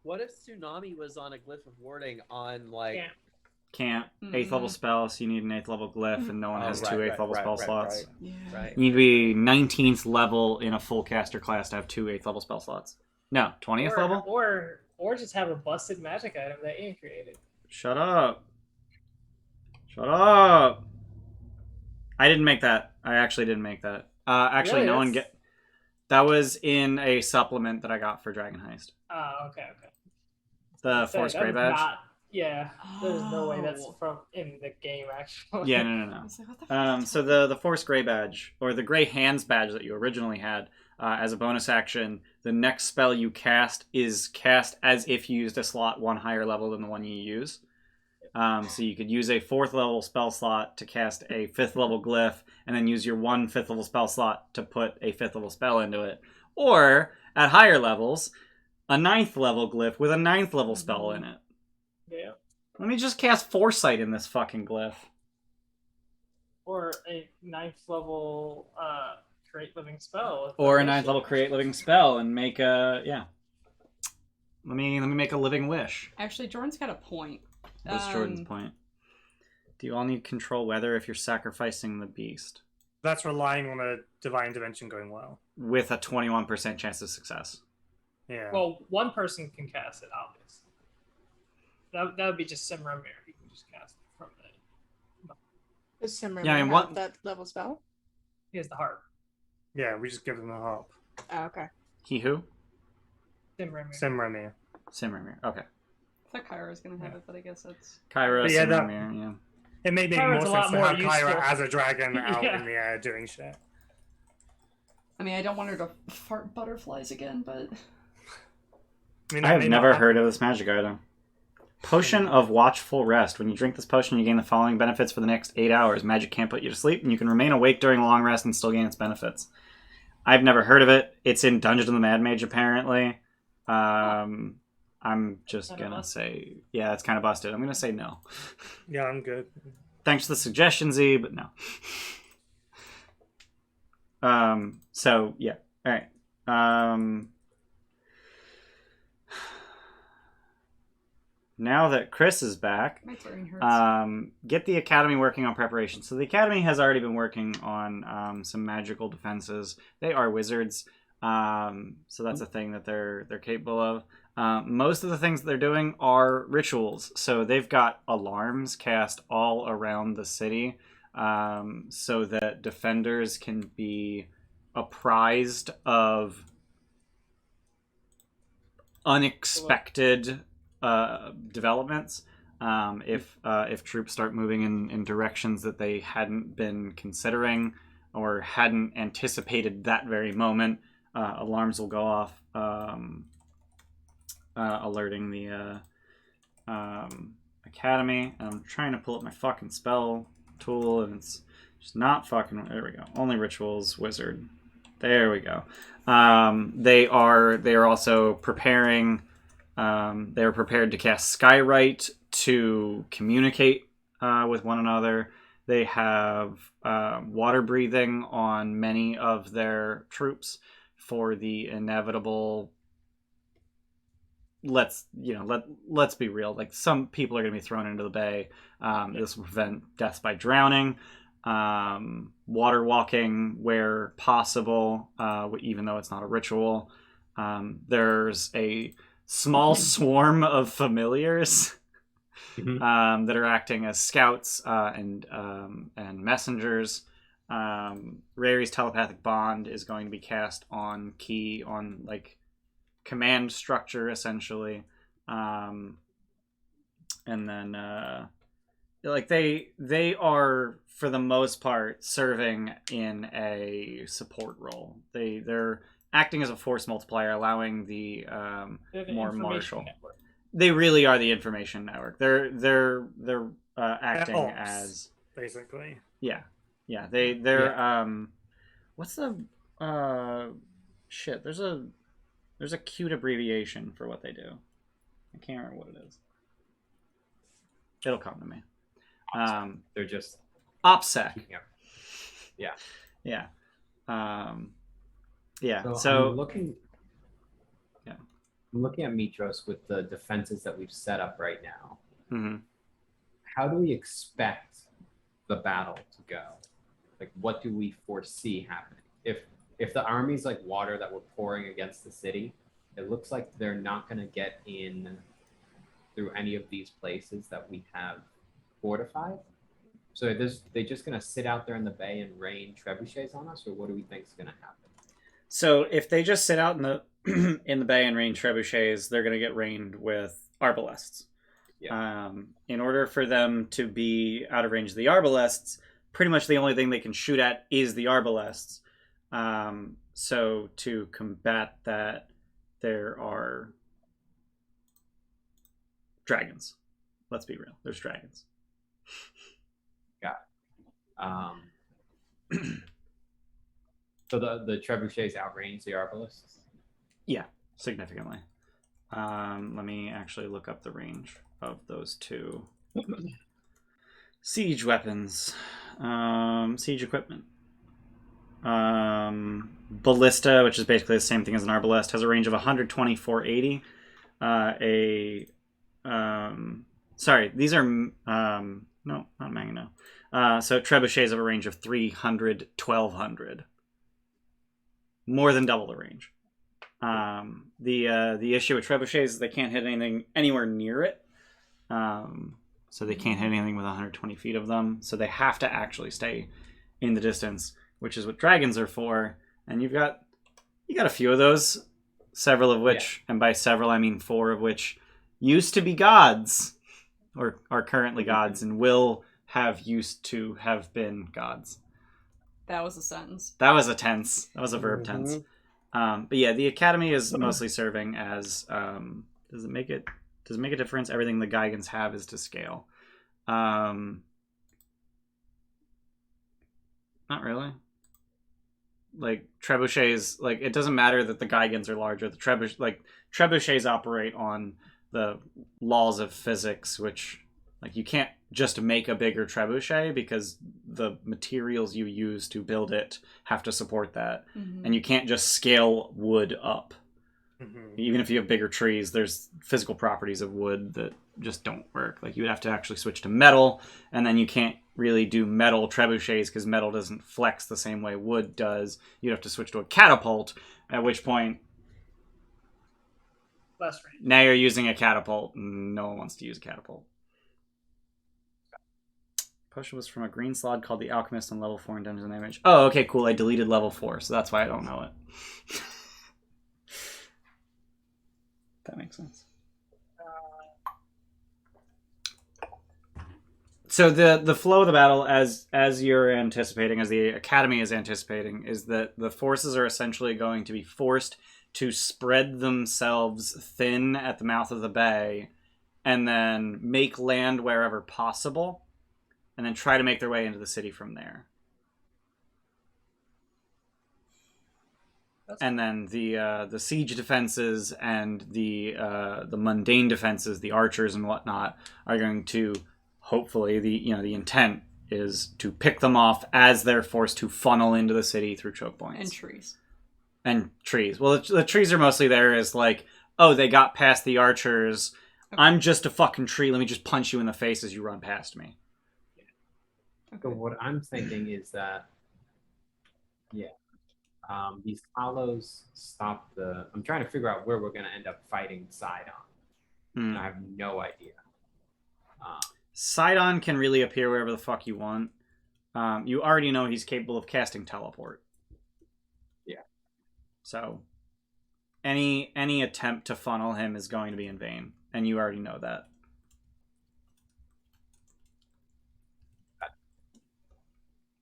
What if Tsunami was on a Glyph of Warding on like? Yeah. Can't. 8th level spell, so you need an 8th level glyph, and no one Oh, has right, 2 8th right, level right, spell right, slots. Yeah. Right. You need to be 19th level in a full caster class to have 2 8th level spell slots. No, 20th level? Or just have a busted magic item that Ian created. Shut up. Shut up. I didn't make that. I actually didn't make that. Actually, Really? no one That's- get. That was in a supplement that I got for Dragon Heist. Oh, okay. The So Force that Grey was badge. not- yeah, there's no way that's Oh. from in the game actually. Yeah, no. I was like, what the fuck are you So the Force Grey badge, or the Grey Hands badge that you originally had, as a bonus action, the next spell you cast is cast as if you used a slot 1 higher level than the one you use. So you could use a 4th level spell slot to cast a 5th level glyph, and then use your 1 5th level spell slot to put a 5th level spell into it. Or, at higher levels, a 9th level glyph with a 9th level spell in it. Yeah. Let me just cast Foresight in this fucking glyph. Or a 9th level create living spell. with Or a Foundation. 9th level create living spell and make a... Yeah. Let me make a living wish. Actually, Jordan's got a point. What's Jordan's point? Do you all need Control Weather if you're sacrificing the beast? That's relying on a divine intervention going well. With a 21% chance of success. Yeah. Well, one person can cast it, obviously. That would be just Simramir. He can just cast it from the. Does Simmer Yeah, I mean, have what- that level spell? He has the harp. Yeah, we just give them the harp. Oh, okay. He who? Simramir. Simramir. Simramir. Okay. I thought Kyra was gonna have it, but I guess that's... Kyra, But yeah, that- Simramir, yeah. It may make Kyra's more a lot sense to more have Kyra useful. as a dragon out Yeah. in the air doing shit. I mean, I don't want her to fart butterflies again, but... I mean, I that have may never not heard of this magic item. Potion of Watchful Rest. When you drink this potion, you gain the following benefits for the next 8 hours. Magic can't put you to sleep, and you can remain awake during a long rest and still gain its benefits. I've never heard of it. It's in Dungeons of the Mad Mage, apparently. I'm just Kinda gonna busted. say... Yeah, it's kind of busted. I'm gonna say no. Yeah, I'm good. Thanks for the suggestion, Z, but no. So, yeah. Alright. Now that Chris is back, My turn hurts. get the Academy working on preparation. So the Academy has already been working on some magical defenses. They are wizards, so that's a thing that they're capable of. Most of the things that they're doing are rituals. So they've got alarms cast all around the city, so that defenders can be apprised of unexpected developments. If troops start moving in directions that they hadn't been considering or hadn't anticipated that very moment, alarms will go off, alerting the Academy. I'm trying to pull up my fucking spell tool, and it's just not fucking... There we go. Only rituals, wizard. There we go. They are also preparing... they are prepared to cast Skywrite to communicate with one another. They have water breathing on many of their troops. for the inevitable. Let's be real. Like, some people are going to be thrown into the bay. This will prevent deaths by drowning, water walking where possible, even though it's not a ritual. There's a small swarm of familiars that are acting as scouts and messengers. Rary's telepathic bond is going to be cast on Key on like command structure essentially, and then like they are for the most part serving in a support role. They're acting as a force multiplier, allowing the more martial. Network. They really are the information network. They're acting Ops, as basically. They're what's the shit? There's a cute abbreviation for what they do. I can't remember what it is. It'll come to me. They're just OPSEC. Yeah. Yeah. So I'm looking at Mytros with the defenses that we've set up right now. Mm-hmm. How do we expect the battle to go? Like, what do we foresee happening? If the army's like water that we're pouring against the city, it looks like they're not going to get in through any of these places that we have fortified. So they're just going to sit out there in the bay and rain trebuchets on us, or what do we think is going to happen? So if they just sit out in the in the bay and rain trebuchets, they're going to get rained with arbalests. Yeah. In order for them to be out of range of the arbalests, pretty much the only thing they can shoot at is the arbalests. So to combat that, there are dragons. Let's be real. There's dragons. Got it. So the trebuchets outrange the arbalests? Yeah, significantly. Let me actually look up the range of those two. Siege weapons. Siege equipment. Ballista, which is basically the same thing as an arbalest, has a range of 120, 480. Sorry, these are no, not Mangano. So trebuchets have a range of 300, 1200. More than double the range. The issue with trebuchets is they can't hit anything anywhere near it. So they can't hit anything with 120 feet of them. So they have to actually stay in the distance, which is what dragons are for. And you got a few of those, several of which, and by several I mean 4 of which used to be gods, or are currently gods, and will have used to have been gods. That was a sentence. That was a tense. That was a verb tense. But yeah, the academy is mostly serving as. Does it make a difference? Everything the Geigans have is to scale. Not really. Like trebuchets, like it doesn't matter that the Geigans are larger. The trebuchets operate on the laws of physics, which like you can't just make a bigger trebuchet because the materials you use to build it have to support that. Mm-hmm. And you can't just scale wood up. Mm-hmm. Even if you have bigger trees, there's physical properties of wood that just don't work. Like you would have to actually switch to metal, and then you can't really do metal trebuchets because metal doesn't flex the same way wood does. You'd have to switch to a catapult, at which point less range. Now you're using a catapult, and no one wants to use a catapult. Potion was from a green slot called the Alchemist on level 4 in Dungeons & Damage. Oh, okay, cool. I deleted level 4, so that's why I don't know it. That makes sense. So the flow of the battle, as you're anticipating, as the Academy is anticipating, is that the forces are essentially going to be forced to spread themselves thin at the mouth of the bay, and then make land wherever possible, and then try to make their way into the city from there. And then the siege defenses and the mundane defenses, the archers and whatnot, are going to hopefully the intent is to pick them off as they're forced to funnel into the city through choke points and trees. And trees. Well, the trees are mostly there as like, oh, they got past the archers. Okay. I'm just a fucking tree. Let me just punch you in the face as you run past me. So what I'm thinking is that, these hollows stop the. I'm trying to figure out where we're going to end up fighting Sydon. Hmm. I have no idea. Sydon can really appear wherever the fuck you want. You already know he's capable of casting teleport. Yeah. So, any attempt to funnel him is going to be in vain, and you already know that.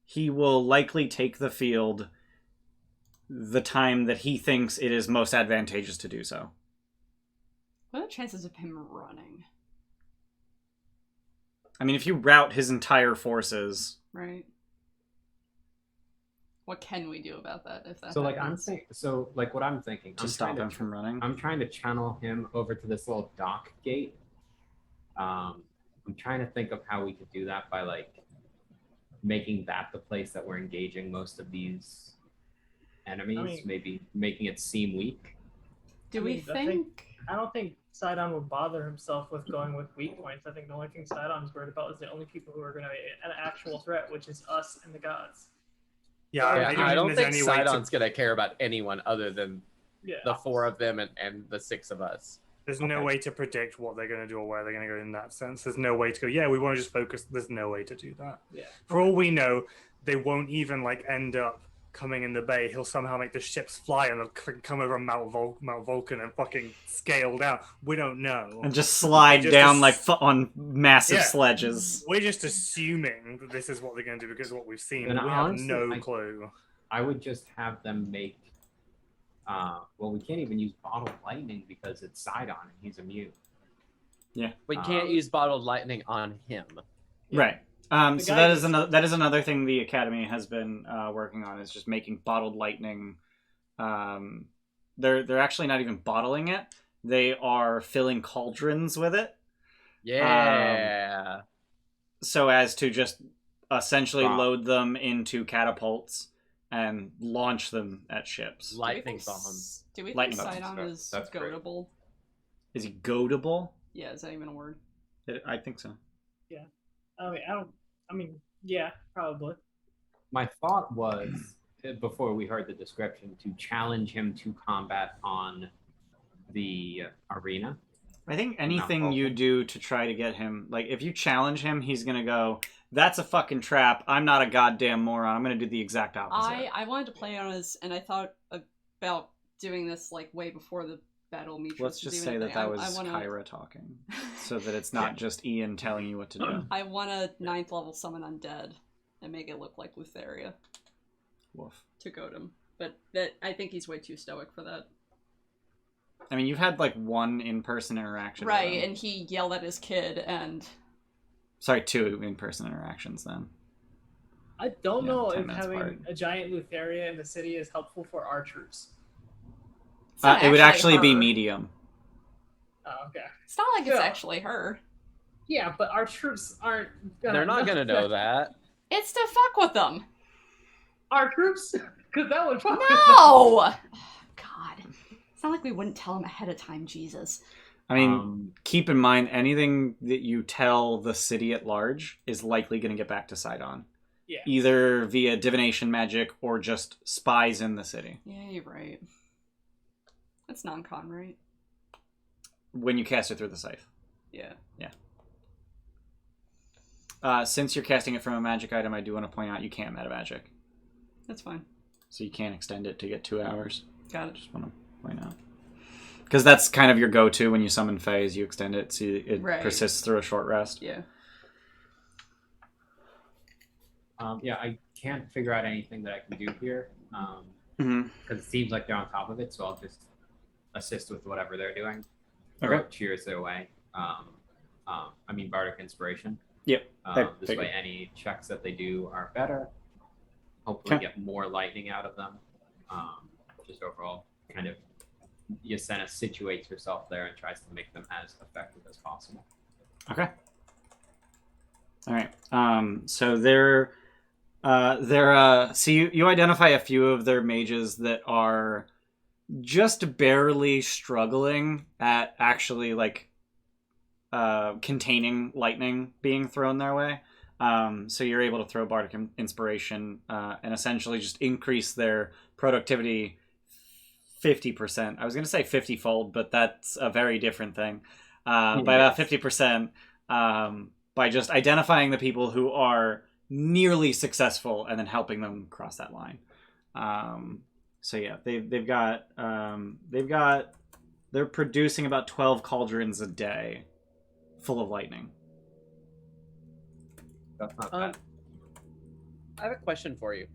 He will likely take the field the time that he thinks it is most advantageous to do so. What are the chances of him running? I mean, if you rout his entire forces... Right. What can we do about that if that So happens? what I'm thinking, To stop him from running? I'm trying to channel him over to this little dock gate. I'm trying to think of how we could do that by like making that the place that we're engaging most of these enemies, I mean- maybe making it seem weak. Do I we mean, think... I don't think Sydon would bother himself with going with weak points. I think the only thing Sydon's worried about is the only people who are going to be an actual threat, which is us and the gods. Yeah, I don't there's think any way to Sidon's gonna care about anyone other than Yeah. the 4 of them and the 6 of us. There's no way to predict what they're going to do or where they're going to go in that sense. There's no way to go, yeah, we want to just focus. There's no way to do that. Yeah. For all we know, they won't even like end up coming in the bay. He'll somehow make the ships fly and they'll come over Mount Vulcan and fucking scale down. We don't know. And just slide Just down as- like on massive Yeah. sledges. We're just assuming that this is what they're going to do because of what we've seen. And We honestly, have no clue. I would just have them make. Well, we can't even use bottled lightning because it's Sidon and he's immune. We can't use bottled lightning on him. Right. The So guy that is another thing the Academy has been working on, is just making bottled lightning. They're actually not even bottling it. They are filling cauldrons with it, Yeah. so as to just essentially Wow. load them into catapults and launch them at ships. Lightning bombs. Do we think Lightning bombs. Sidon is That's great. goatable? Is he goatable? Yeah, is that even a word? I think so. Yeah, probably. My thought was, before we heard the description, to challenge him to combat on the arena. I think anything Not you awful. do to try to get him, like if you challenge him, he's gonna go, "That's a fucking trap. I'm not a goddamn moron. I'm gonna do the exact opposite." I wanted to play on this, and I thought about doing this like way before the Battle of Mytros. Let's just was say even a that thing. that was I wanna, Kyra talking, so that it's not just Ian telling you what to do. I want a 9th level summon undead and make it look like Lutheria Woof. to goat him. But that I think he's way too stoic for that. I mean, you've had like one in-person interaction, with Right, him. and he yelled at his kid, and Sorry, 2 in-person interactions then. I don't Yeah, know 10 if minutes having apart. a giant Lutheria in the city is helpful for our troops. it's not It would actually be her. medium. Oh, okay. It's not like it's Yeah. actually her. Yeah, but our troops aren't gonna They're not gonna know that. It's to fuck with them. Our troops? Because that would fuck with No! Oh, God. It's not like we wouldn't tell him ahead of time, Jesus. I mean, keep in mind, anything that you tell the city at large is likely going to get back to Sidon. Yeah. Either via divination magic or just spies in the city. Yeah, you're right. That's non-con, right? When you cast it through the scythe. Yeah. Since you're casting it from a magic item, I do want to point out you can't meta magic. That's fine. So you can't extend it to get 2 hours. Got it. Just want to point out. Because that's kind of your go-to when you summon Fays. You extend it so it Right. persists through a short rest. Yeah. Yeah, I can't figure out anything that I can do here Mm-hmm. because it seems like they're on top of it. So I'll just assist with whatever they're doing. Okay. Throw cheers their way. I mean, bardic inspiration. Yep. This way, any checks that they do are better. Hopefully, Okay. get more lightning out of them. Just overall, kind of, Yasena situates herself there and tries to make them as effective as possible. Okay. All right. So they're So you identify a few of their mages that are just barely struggling at actually like containing lightning being thrown their way. So you're able to throw Bardic Inspiration and essentially just increase their productivity 50%. I was going to say 50-fold, but that's a very different thing. By about 50%, by just identifying the people who are nearly successful and then helping them cross that line. So yeah, they're producing about 12 cauldrons a day full of lightning. That's not bad. I have a question for you.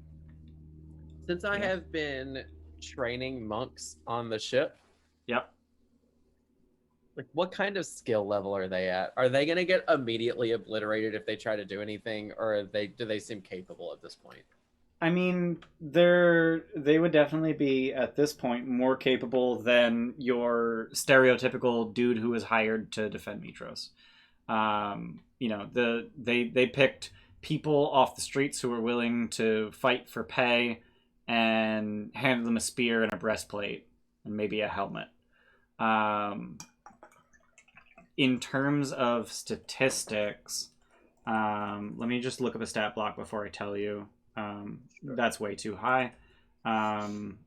Since I have been training monks on the ship, Yep. like what kind of skill level are they at? Are they gonna get immediately obliterated if they try to do anything, or do they seem capable at this point? I mean, they would definitely be at this point more capable than your stereotypical dude who was hired to defend Mytros. They picked people off the streets who were willing to fight for pay and handed them a spear and a breastplate and maybe a helmet. In terms of statistics, let me just look up a stat block before I tell you. That's way too high. Damn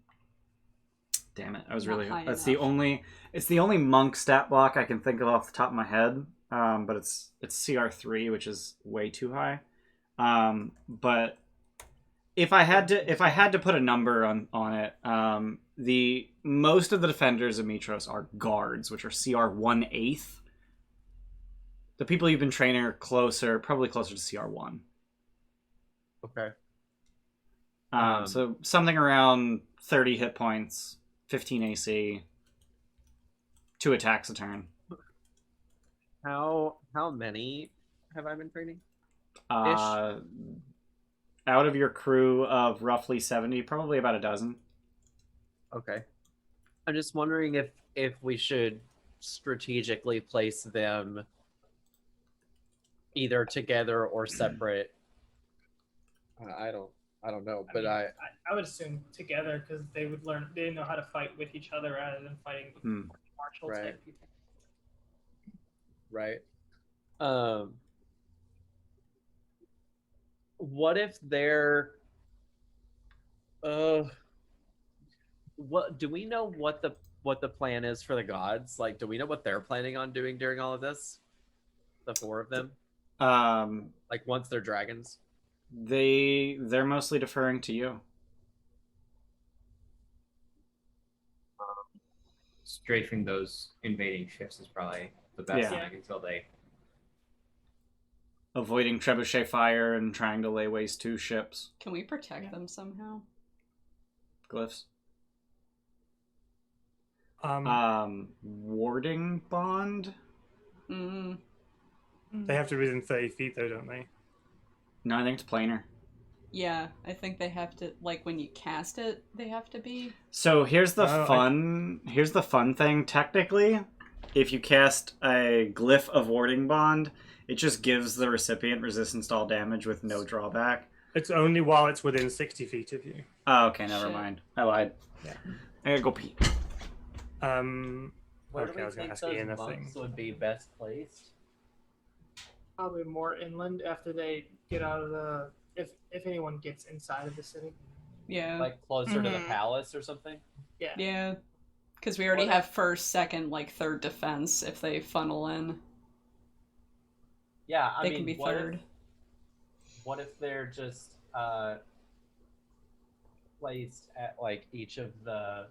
it! I was really. That's the only. It's the only monk stat block I can think of off the top of my head. But it's CR3, which is way too high. But if I had to put a number on it, the most of the defenders of Mytros are guards, which are CR 1/8. The people you've been training are probably closer to CR 1. Okay. So something around 30 hit points, 15 AC, 2 attacks a turn. How many have I been training? Out of your crew of roughly 70, probably about a dozen. Okay. I'm just wondering if we should strategically place them either together or separate. I don't know, but I would assume together because they know how to fight with each other rather than fighting with martial type people. Right. What if they're what do we know what the plan is for the gods? Like, do we know what they're planning on doing during all of this? The 4 of them? Like once they're dragons? They're mostly deferring to you. Strafing those invading ships is probably the best thing until they avoiding trebuchet fire and trying to lay waste to ships. Can we protect them somehow? Glyphs. Warding bond. They have to be within 30 feet, though, don't they? No, I think it's planar. Yeah, I think they have to, like, when you cast it, they have to be. So here's the fun thing. Technically, if you cast a glyph of warding bond, it just gives the recipient resistance to all damage with no drawback. It's only while it's within 60 feet of you. Oh, okay, never mind. I lied. Yeah. I gotta go pee. Where do we I was going to think ask Ian those a thing. monks would be best placed? Probably more inland after they get out of the. If anyone gets inside of the city. Yeah. Like closer to the palace or something? Yeah. Yeah. Because we already have first, second, like third defense if they funnel in. Yeah, They can be third. What if they're just placed at like each of the,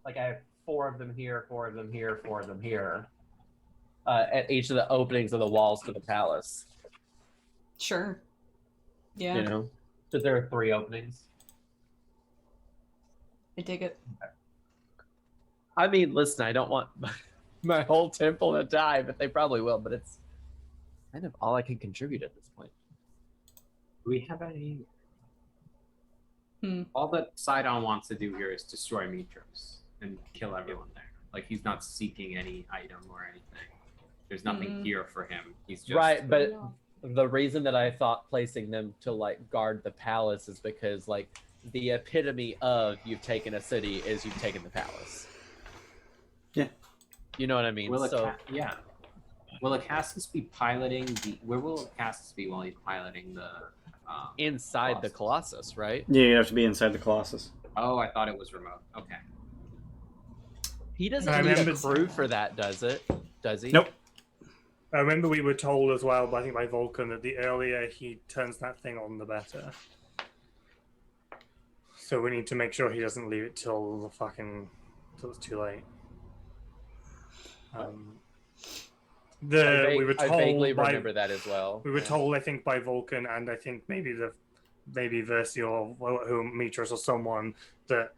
like I have 4 of them here, 4 of them here, 4 of them here, at each of the openings of the walls to the palace. Sure. Yeah. You know, because there are 3 openings. I dig it. I mean, listen, I don't want my whole temple to die, but they probably will. But it's kind of all I can contribute at this point. Do we have any? All that Sydon wants to do here is destroy Mytros and kill everyone there. Like, he's not seeking any item or anything. There's nothing here for him. He's just right, but the reason that I thought placing them to like guard the palace is because like the epitome of you've taken a city is you've taken the palace. Yeah. You know what I mean? Will So Will Acastus be piloting the? Where will Acastus be while he's piloting the? inside the Colossus, right? Yeah, you have to be inside the Colossus. Oh, I thought it was remote. Okay. He doesn't I need a remember- crew for that, does it? Does he? Nope. I remember we were told as well, I think by Vulcan, that the earlier he turns that thing on, the better. So we need to make sure he doesn't leave it till it's too late. I We were told vaguely by, remember that as well. we were told, I think, by Vulcan, and I think maybe Versi or Mytros or someone, that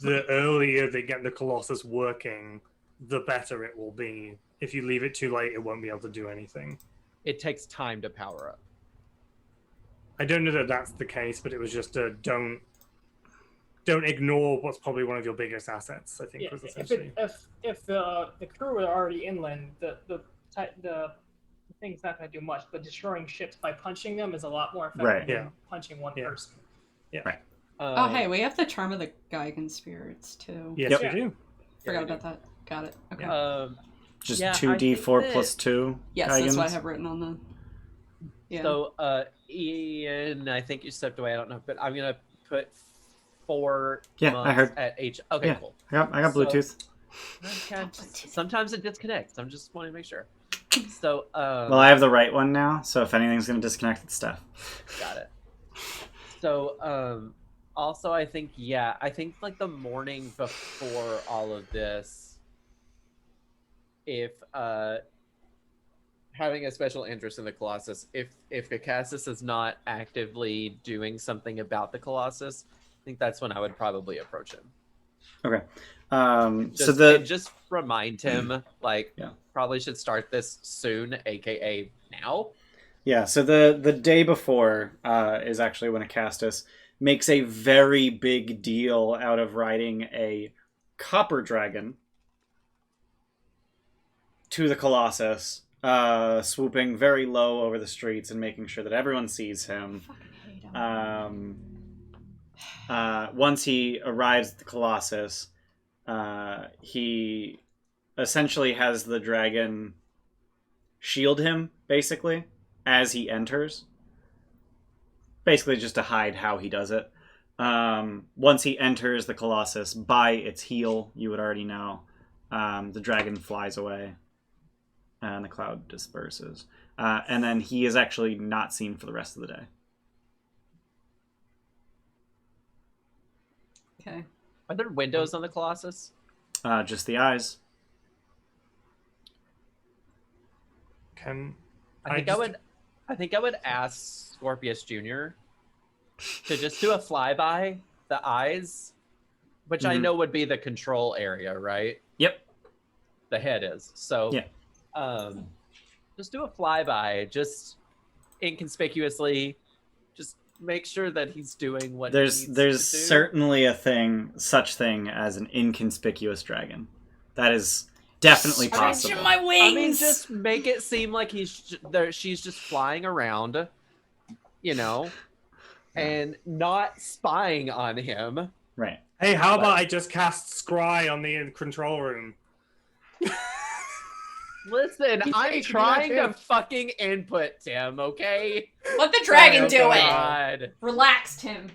the earlier they get the Colossus working, the better it will be. If you leave it too late, it won't be able to do anything. It takes time to power up. I don't know that that's the case, but it was just a don't ignore what's probably one of your biggest assets. I think Yeah, was essentially. if the crew are already inland, the thing's not going to do much. But destroying ships by punching them is a lot more effective Right. than Yeah. punching one Yeah. person. Oh, hey, we have the Charm of the Geigen Spirits, too. Yes, Yep. you do. Forgot about that. Got it. Okay. Just Yeah, 2d4 I think plus 2. yes, that's what I Geigens. have written on the... Yeah. So, Ian, I think you stepped away. I don't know, but I'm gonna put 4 Yeah, I months heard. at H. Okay, Yeah. cool. I got So- Bluetooth. Okay, sometimes it disconnects. I'm just wanting to make sure. So, Well, I have the right one now, so if anything's going to disconnect, it's stuff. got it. So, also, I think like the morning before all of this, if having a special interest in the Colossus, if Cacassus is not actively doing something about the Colossus, I think that's when I would probably approach him. Okay. Just, so and just remind him, like, Yeah. probably should start this soon, aka now. So the day before is actually when Acastus makes a very big deal out of riding a copper dragon to the Colossus, swooping very low over the streets and making sure that everyone sees him. Fucking hate him. Once he arrives at the Colossus, he essentially has the dragon shield him, basically, as he enters. Basically just to hide how he does it. Once he enters the Colossus, by its heel, you would already know, the dragon flies away and the cloud disperses. And then he is actually not seen for the rest of the day. Okay. Are there windows on the Colossus? Just the eyes. Can I think I would ask Scorpius Jr. to just do a flyby the eyes, which I Mhm. know would be the control area, right? Yep. The head is. So Yeah. just do a flyby, just inconspicuously, just make sure that he's doing what There's he needs there's to do. certainly such thing as an inconspicuous dragon. That is definitely possible. my wings! I mean, just make it seem like she's just flying around, you know, and not spying on him. Right. Hey, how about I just cast Scry on the control room? Listen, He's I'm taking trying that to in. fucking input Tim, okay? Let the dragon Oh, do it! God. Relax, Tim.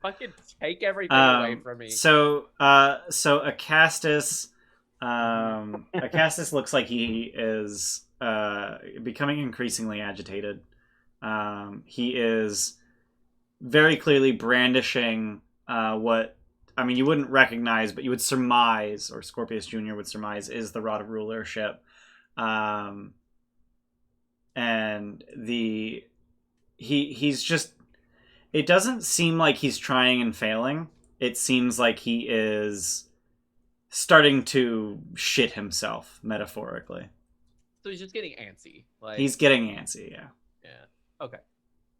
Fucking take everything away from me. So Acastus looks like he is becoming increasingly agitated. He is very clearly brandishing what you wouldn't recognize, but you would surmise, or Scorpius Jr. would surmise, is the Rod of Rulership. And he's just, it doesn't seem like he's trying and failing. It seems like he is starting to shit himself, metaphorically. So he's just getting antsy. Like He's getting antsy, yeah. yeah. Okay.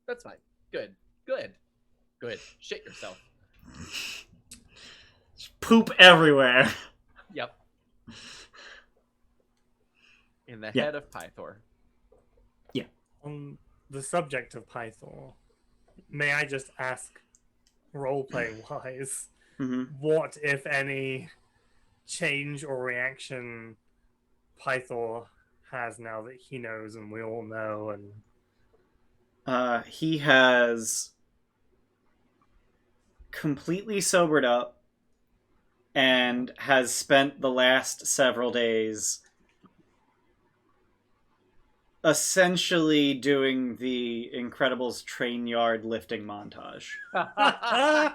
That's fine. Good. Shit yourself. Poop everywhere. Yep. In the Yeah. head of Pythor. On the subject of Pythor, may I just ask, role-playing wise, what, if any, change or reaction Pythor has now that he knows and we all know? And he has completely sobered up and has spent the last several days essentially doing the Incredibles train yard lifting montage. I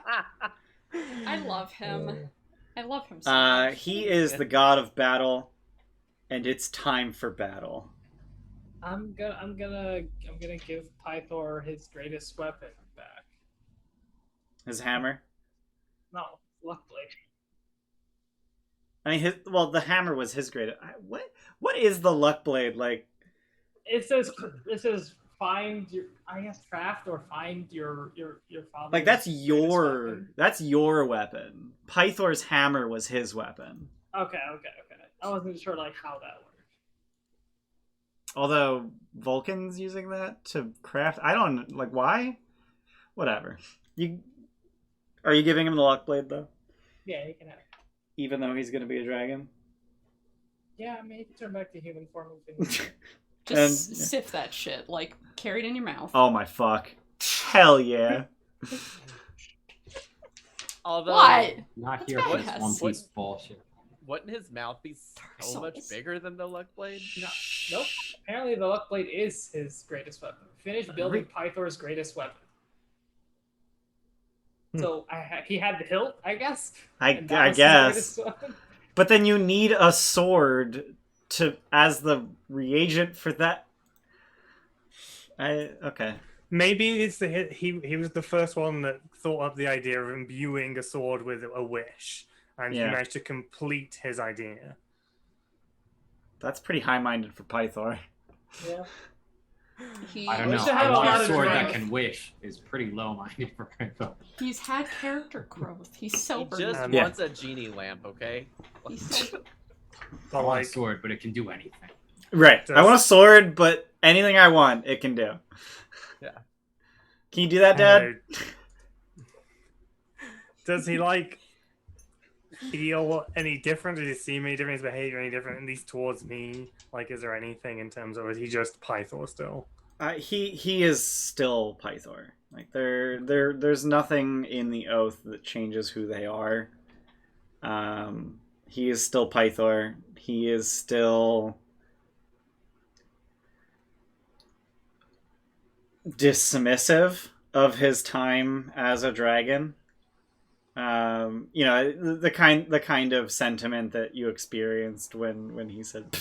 love him. I love him so much. He is the god of battle, and it's time for battle. I'm gonna give Pythor his greatest weapon back. His hammer. No, luckily. I mean, the hammer was his greatest. What is the luck blade like? It says find your, I guess, craft or find your father. Like that's your weapon. Pythor's hammer was his weapon. Okay. I wasn't sure like how that worked. Although Vulcan's using that to craft, I don't like why. Whatever. Are you giving him the luck blade though? Yeah, he can have it. Even though he's gonna be a dragon. Yeah, I mean, he can turn back to human form. If Just sift that shit, like carry it in your mouth. Oh my fuck! Hell yeah! Although, What? Not That's here for badass. this One Piece bullshit. wouldn't his mouth be so much Souls. bigger than the luck blade? No, nope. Apparently, the luck blade is his greatest weapon. Finish building Pythor's greatest weapon. So he had the hilt, I guess. I and that was his guess. greatest weapon. But then you need a sword as the reagent for that. Okay. maybe it's he was the first one that thought up the idea of imbuing a sword with a wish, and he managed to complete his idea. That's pretty high-minded for Pythor. Yeah. I don't know. wish I had A a lot of sword drive. that can wish is pretty low-minded for Pythor. He's had character growth. He's He sober. just Yeah. wants a genie lamp, okay? He's sober. I But want a like, sword, but it can do anything. Right. I want a sword, but anything I want, it can do. Yeah. Can you do that, Dad? Does he like feel any different? Does he see any different? His behavior any different, at least towards me? Like, is there anything in terms of, is he just Pythor still? He is still Pythor. Like there's nothing in the oath that changes who they are. He is still Pythor. He is still dismissive of his time as a dragon. The kind of sentiment that you experienced when he said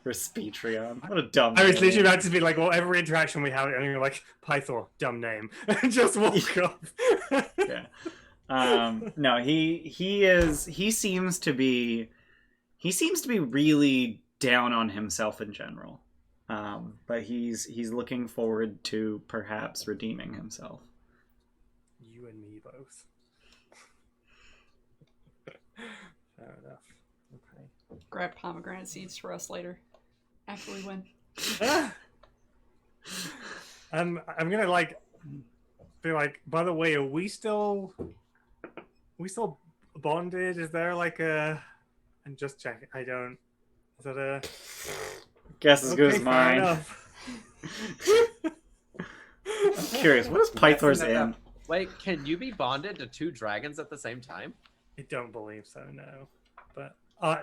Respitrion. What a dumb I was name. literally about to be like, well, every interaction we have, and you're like, Pythor, dumb name, and just walk off. Yeah. No, he seems to be really down on himself in general. But he's looking forward to perhaps redeeming himself. You and me both. Fair enough. Okay. Grab pomegranate seeds for us later. After we win. I'm gonna be like, by the way, are we still bonded? Is there like a, and just check, I don't, is that a Guess as good as fair mine. enough. I'm curious, what is Pythor's in? Wait, can you be bonded to two dragons at the same time? I don't believe so, no. But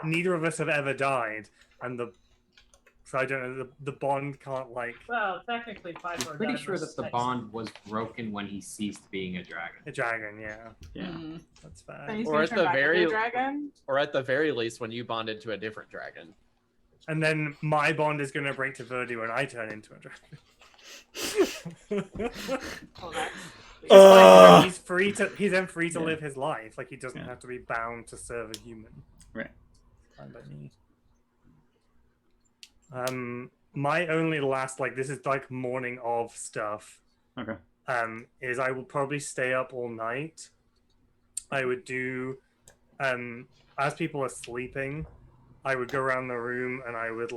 neither of us have ever died, and so I don't know, the bond can't Well, technically, Pythor. I'm pretty died sure versus that the Tyson. bond was broken when he ceased being a dragon. a dragon, yeah. Yeah. Mm. That's fair. Then he's Or gonna at turn the back into very- a dragon. Or at the very least, when you bonded to a different dragon. And then my bond is going to break to Verdi when I turn into a dragon. Oh, that's Ugh. He's then free to Yeah. live his life. Like, he doesn't Yeah. have to be bound to serve a human. Right. Fine by me. My only last, this is morning of stuff. Okay. Is I will probably stay up all night. I would do, as people are sleeping, I would go around the room and I would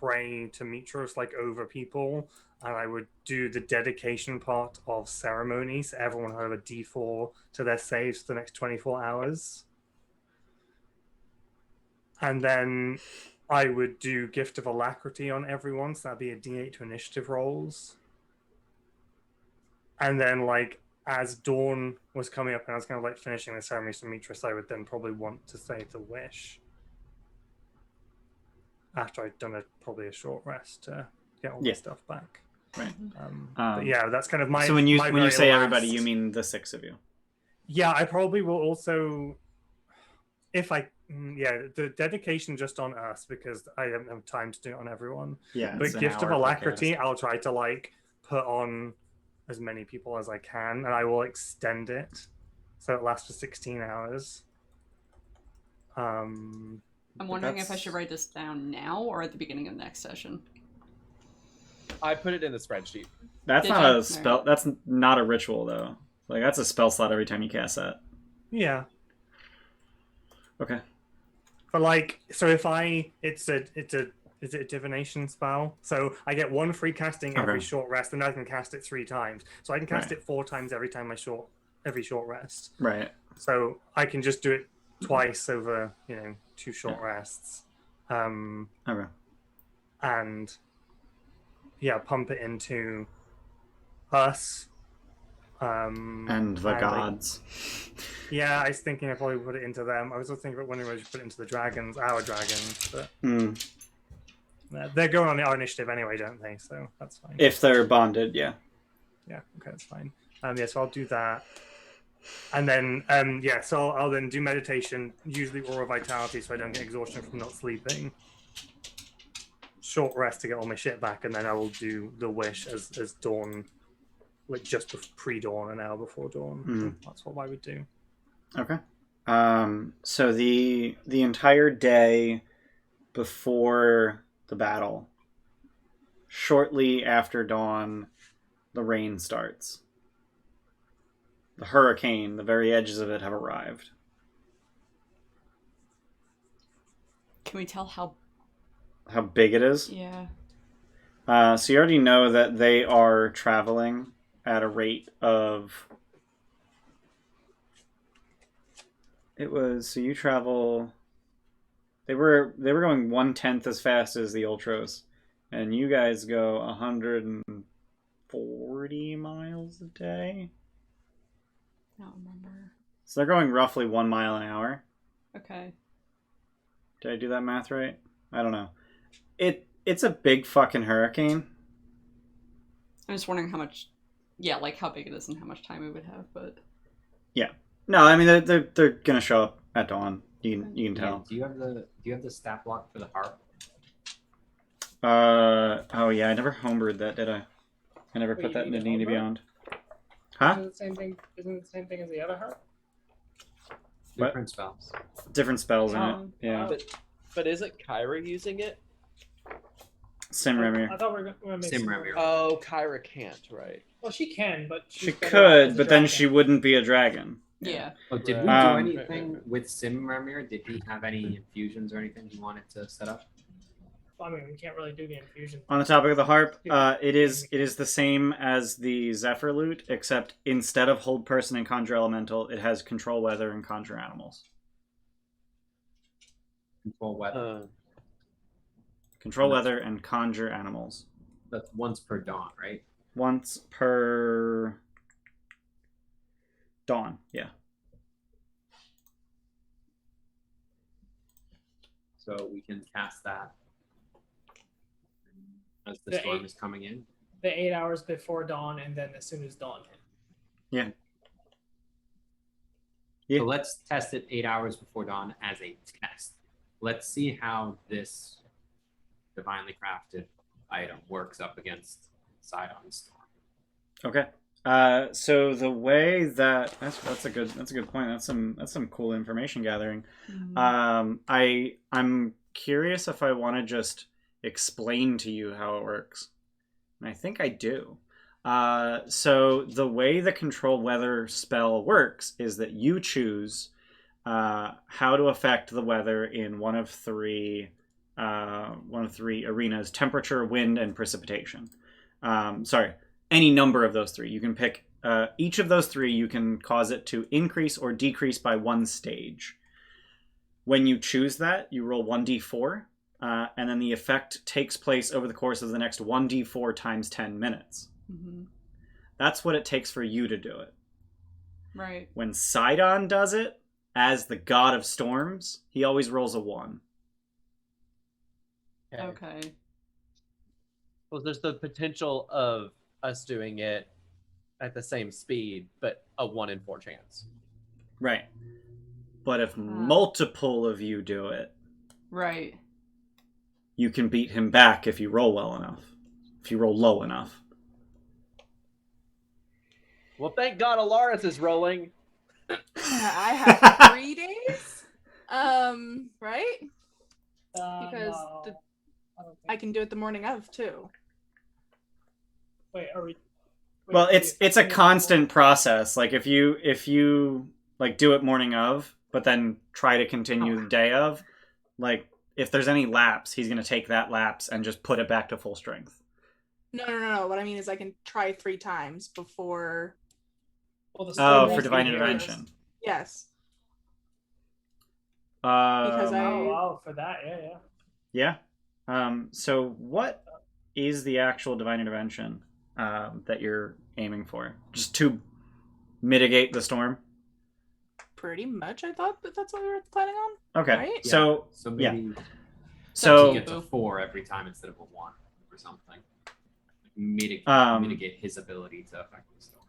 pray to Mytros like over people, and I would do the dedication part of ceremony, so everyone would have a D4 to their saves for the next 24 hours. And then I would do Gift of Alacrity on everyone, so that'd be a D8 to initiative rolls. And then, like, as dawn was coming up and I was kind of like finishing the ceremony to Mytros, I would then probably want to say the wish. After I'd done probably a short rest to get all my stuff back. Right. But yeah, that's kind of my. So when you say last... everybody, you mean the 6 of you? Yeah, I probably will also, if I, the dedication just on us because I don't have time to do it on everyone. Yeah. But Gift of Alacrity, I'll try to like put on as many people as I can, and I will extend it so it lasts for 16 hours. I'm wondering if I should write this down now or at the beginning of next session. I put it in the spreadsheet. That's not a spell. That's not a ritual though. Like that's a spell slot every time you cast that. Yeah. Okay. But like, so if is it a divination spell? So I get 1 free casting every short rest, and I can cast it 3 times. So I can cast it 4 times every short rest. Right. So I can just do it twice over, 2 short rests. Okay. And pump it into us. And the gods. Yeah, I was thinking I probably put it into them. I was also thinking about wondering whether I should put it into the dragons, our dragons, but they're going on our initiative anyway, don't they? So that's fine. If they're bonded, yeah. Yeah, okay, that's fine. So I'll do that. And then, so I'll then do meditation, usually Aura Vitality, so I don't get exhaustion from not sleeping. Short rest to get all my shit back, and then I will do the wish as dawn, like just pre-dawn, an hour before dawn. That's what I would do. Okay. So the entire day before the battle, shortly after dawn, the rain starts. The hurricane, the very edges of it have arrived. Can we tell how big it is? Yeah. So you already know that they are traveling at a rate of... They were going 1/10 as fast as the Ultros, and you guys go 140 miles a day. I don't remember. So they're going roughly 1 mile an hour. Okay. Did I do that math right? I don't know. It's a big fucking hurricane. I'm just wondering how much, how big it is and how much time we would have, but... Yeah. No, I mean, they're gonna show up at dawn. You can tell. Do you have the stat block for the harp? Oh yeah, I never homebrewed that, did I? I never put that in the D&D Beyond. Huh? Isn't it the same thing as the other harp? Different spells. Different spells in it. Yeah. But isn't Kyra using it? Simramir. I thought we were going to make Simramir. Oh, Kyra can't, right? Well, she can, but She could, but then she wouldn't be a dragon. Yeah. Oh, did we do anything with Simramir? Did he have any infusions or anything he wanted to set up? I mean, we can't really do the infusion. On the topic of the harp, it is the same as the Zephyr lute, except instead of hold person and conjure elemental, it has control weather and conjure animals. Control weather. Control weather and conjure animals. That's once per dawn, right? Once per dawn, yeah. So we can cast that as the storm is coming in. The 8 hours before dawn, and then as soon as dawn hit. Yeah. So let's test it 8 hours before dawn as a test. Let's see how this divinely crafted item works up against Sydon's storm. Okay. So the way that that's a good point. That's some cool information gathering. Mm-hmm. I'm curious if I want to just explain to you how it works. And I think I do. So the way the control weather spell works is that you choose how to affect the weather in one of 3 one of three arenas: temperature, wind, and precipitation. Any number of those three. You can pick each of those three. You can cause it to increase or decrease by 1 stage. When you choose that, you roll 1d4, and then the effect takes place over the course of the next 1d4 times 10 minutes. Mm-hmm. That's what it takes for you to do it. Right. When Sydon does it, as the god of storms, he always rolls a 1. Okay. Well, there's the potential of us doing it at the same speed, but a 1 in 4 chance. Right. But if multiple of you do it, right, you can beat him back if you roll well enough. If you roll low enough. Well, thank God Alaris is rolling. I have 3 days. Right? Because No, I don't think I can do it the morning of too. Wait, are we? Wait, Well, are we it's a affecting constant process. Like if you like do it morning of, but then try to continue the day of, like if there's any lapse, he's gonna take that lapse and just put it back to full strength. No. What I mean is I can try 3 times before. Well, the Oh, storm for won't divine be here. intervention. Yes. Because Oh, for that, yeah. Yeah. So what is the actual divine intervention that you're aiming for? Just to mitigate the storm? Pretty much, I thought that's what we were planning on. Okay. Right? So So maybe So get to 4 every time instead of a 1 or something. Mitigate, mitigate his ability to affect the storm.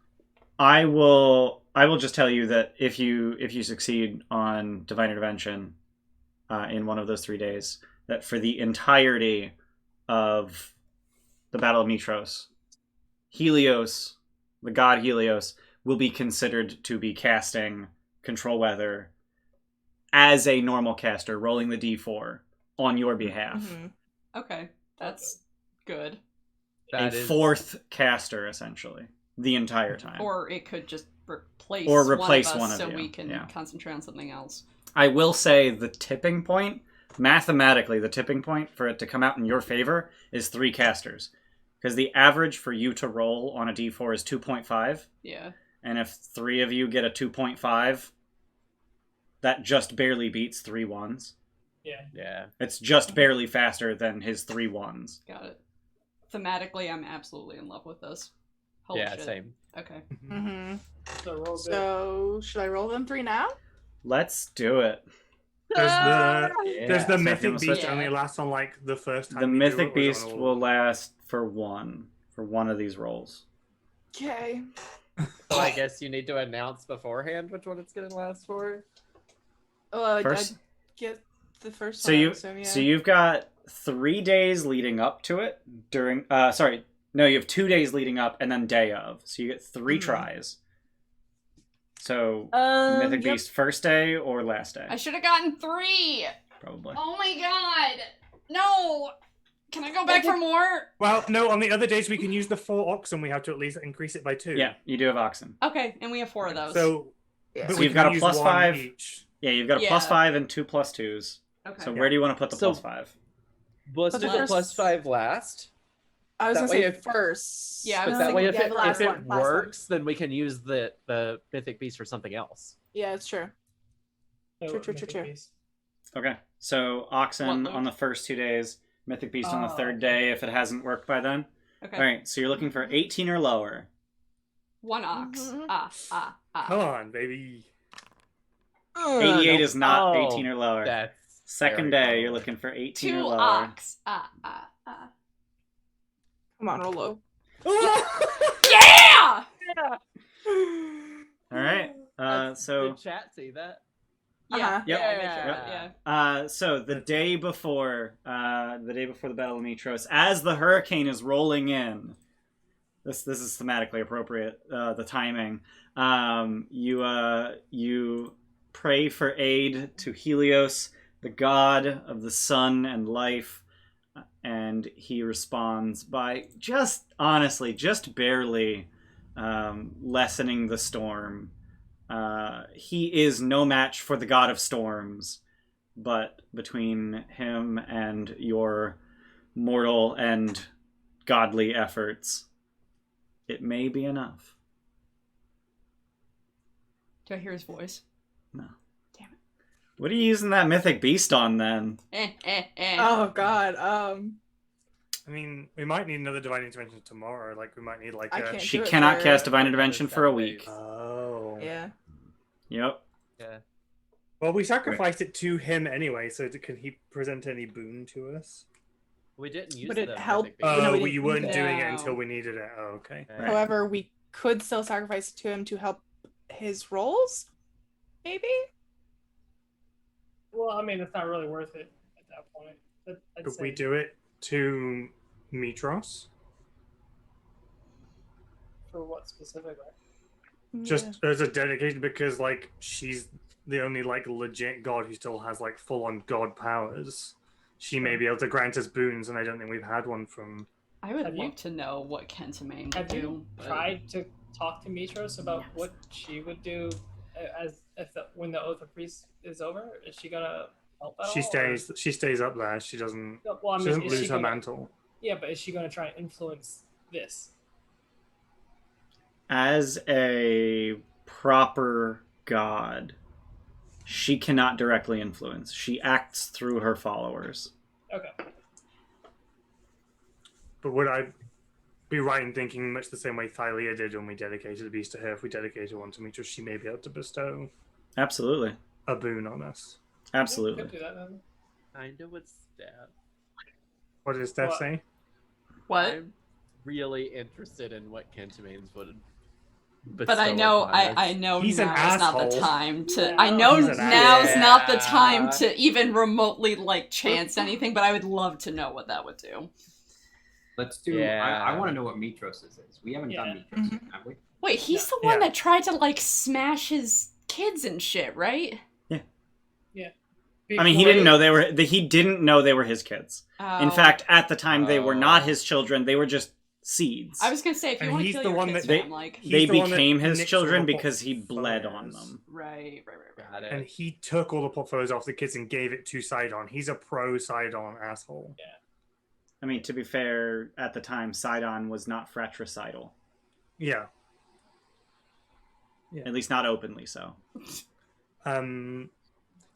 I will just tell you that if you succeed on divine intervention in one of those 3 days, that for the entirety of the Battle of Mytros, Helios, the god Helios, will be considered to be casting Control Weather as a normal caster, rolling the d4 on your behalf. Mm-hmm. Okay, that's good. A fourth caster, essentially, the entire time. Or it could just replace one of so you. we can Yeah. concentrate on something else. I will say the tipping point, mathematically, the tipping point for it to come out in your favor is 3 casters. Because the average for you to roll on a d4 is 2.5. Yeah. And if 3 of you get a 2.5, that just barely beats 3 1s. Yeah. It's just barely faster than his 3 1s. Got it. Thematically, I'm absolutely in love with this. Holy Yeah, shit. same. Okay. Mm-hmm. So roll good. So should I roll them 3 now? Let's do it. Does Yeah. the So if you mythic wanna switch- beast only last on like the first time? The we do mythic it, or is it beast on all will of them? last for one of these rolls. Okay. So I guess you need to announce beforehand which one it's going to last for. Well, First- I get the first So one. you So, yeah. so you've got 3 days leading up to it during you have 2 days leading up and then day of. So you get 3 Mhm. tries. So Mythic yep. Beast first day or last day? I should have gotten 3! Probably. Oh my god! No! Can I go back for more? Well, no. On the other days, we can use the 4 oxen we have to at least increase it by 2. Yeah, you do have oxen. Okay, and we have 4 of those. So, Yeah. but So we you've can got a use plus one 5. each. Yeah, you've got a Yeah. plus 5 and 2 plus 2s. okay. So where do you want to put the So- plus 5? Let's But do the the first- plus 5 last. I was that gonna way say if- first. Yeah, I But was that way, thinking- if the last it one, last one. works, then we can use the mythic beast for something else. Yeah, it's true. Oh, True. mythic beast. Okay. So oxen What, on the first 2 days, Mythic Beast on the Oh, 3rd okay. day if it hasn't worked by then. Okay. All right. So you're looking for 18 or lower. 1 ox. Mhm. Ah. Come on, baby. 88 is not Oh, 18 or lower. That's Second very day, low. you're looking for 18 or 2 lower. ox. Come on, roll low. Yeah! All right. So Did chat see that? Yeah. Uh-huh. Yep. Yeah, I made sure. Yep. Yeah. so the day before the Battle of Mytros, as the hurricane is rolling in, this is thematically appropriate. The timing. You pray for aid to Helios, the god of the sun and life, and he responds by just barely lessening the storm. He is no match for the god of storms, but between him and your mortal and godly efforts, it may be enough. Do I hear his voice? No. Damn it. What are you using that mythic beast on then? Oh God. I mean, we might need another divine intervention tomorrow. Like, we might need like I a. can't She do it cannot for- cast divine intervention for a week. Oh. Yeah. Yep. Yeah. Well, we sacrificed it to him anyway, so can he present any boon to us? We didn't use Would it the help- mythic beast. Oh, no, we Oh, didn't you weren't need doing it. it until we needed it. Oh, okay. Yeah. However, we could still sacrifice it to him to help his rolls. Maybe. Well, I mean, it's not really worth it at that point. I'd Could say- we do it to Mytros? For what specifically? Just as a dedication, because like she's the only like legit god who still has like full on god powers. She may be able to grant us boons, and I don't think we've had one from. I would Have you- love to know what Kentamane would Have do. you but- tried to talk to Mytros about what she would do as when the Oath of Priest is over? Is she gonna help at all? She or- stays. She stays up there. She doesn't. No, well, I She mean, doesn't is lose she her gonna, mantle. Yeah, but is she gonna try and influence this? As a proper god, she cannot directly influence. She acts through her followers. Okay. But would I be right in thinking much the same way Thylia did when we dedicated the beast to her? If we dedicated one to Mytros, she may be able to bestow Absolutely. a boon on us. Absolutely. Could do that then. Kinda would stab. What did Steph What? say? What? I'm really interested in what Kentamanes would. But I know, I know He's an now is not the asshole. time to. Yeah. I know He's an now's asshole. not the time Yeah. to even remotely like chance anything. But I would love to know what that would do. Let's do. Yeah. I want to know what Mytros is. We haven't done Mytros yet, have we? Wait, he's the Yeah. one that tried to like smash his kids and shit, right? I mean, he didn't know they were. He didn't know they were his kids. Oh. In fact, at the time, they were not Oh. his children. They were just seeds. I was gonna say if you And want to he's kill the your one kids, that- fam, like He's They the one that became his nicks children all the because he bled portfolios. on them. right. Got it. And he took all the portfolios off the kids and gave it to Sidon. He's a pro Sidon asshole. I mean, to be fair, at the time, Sydon was not fratricidal. Yeah. At least not openly so.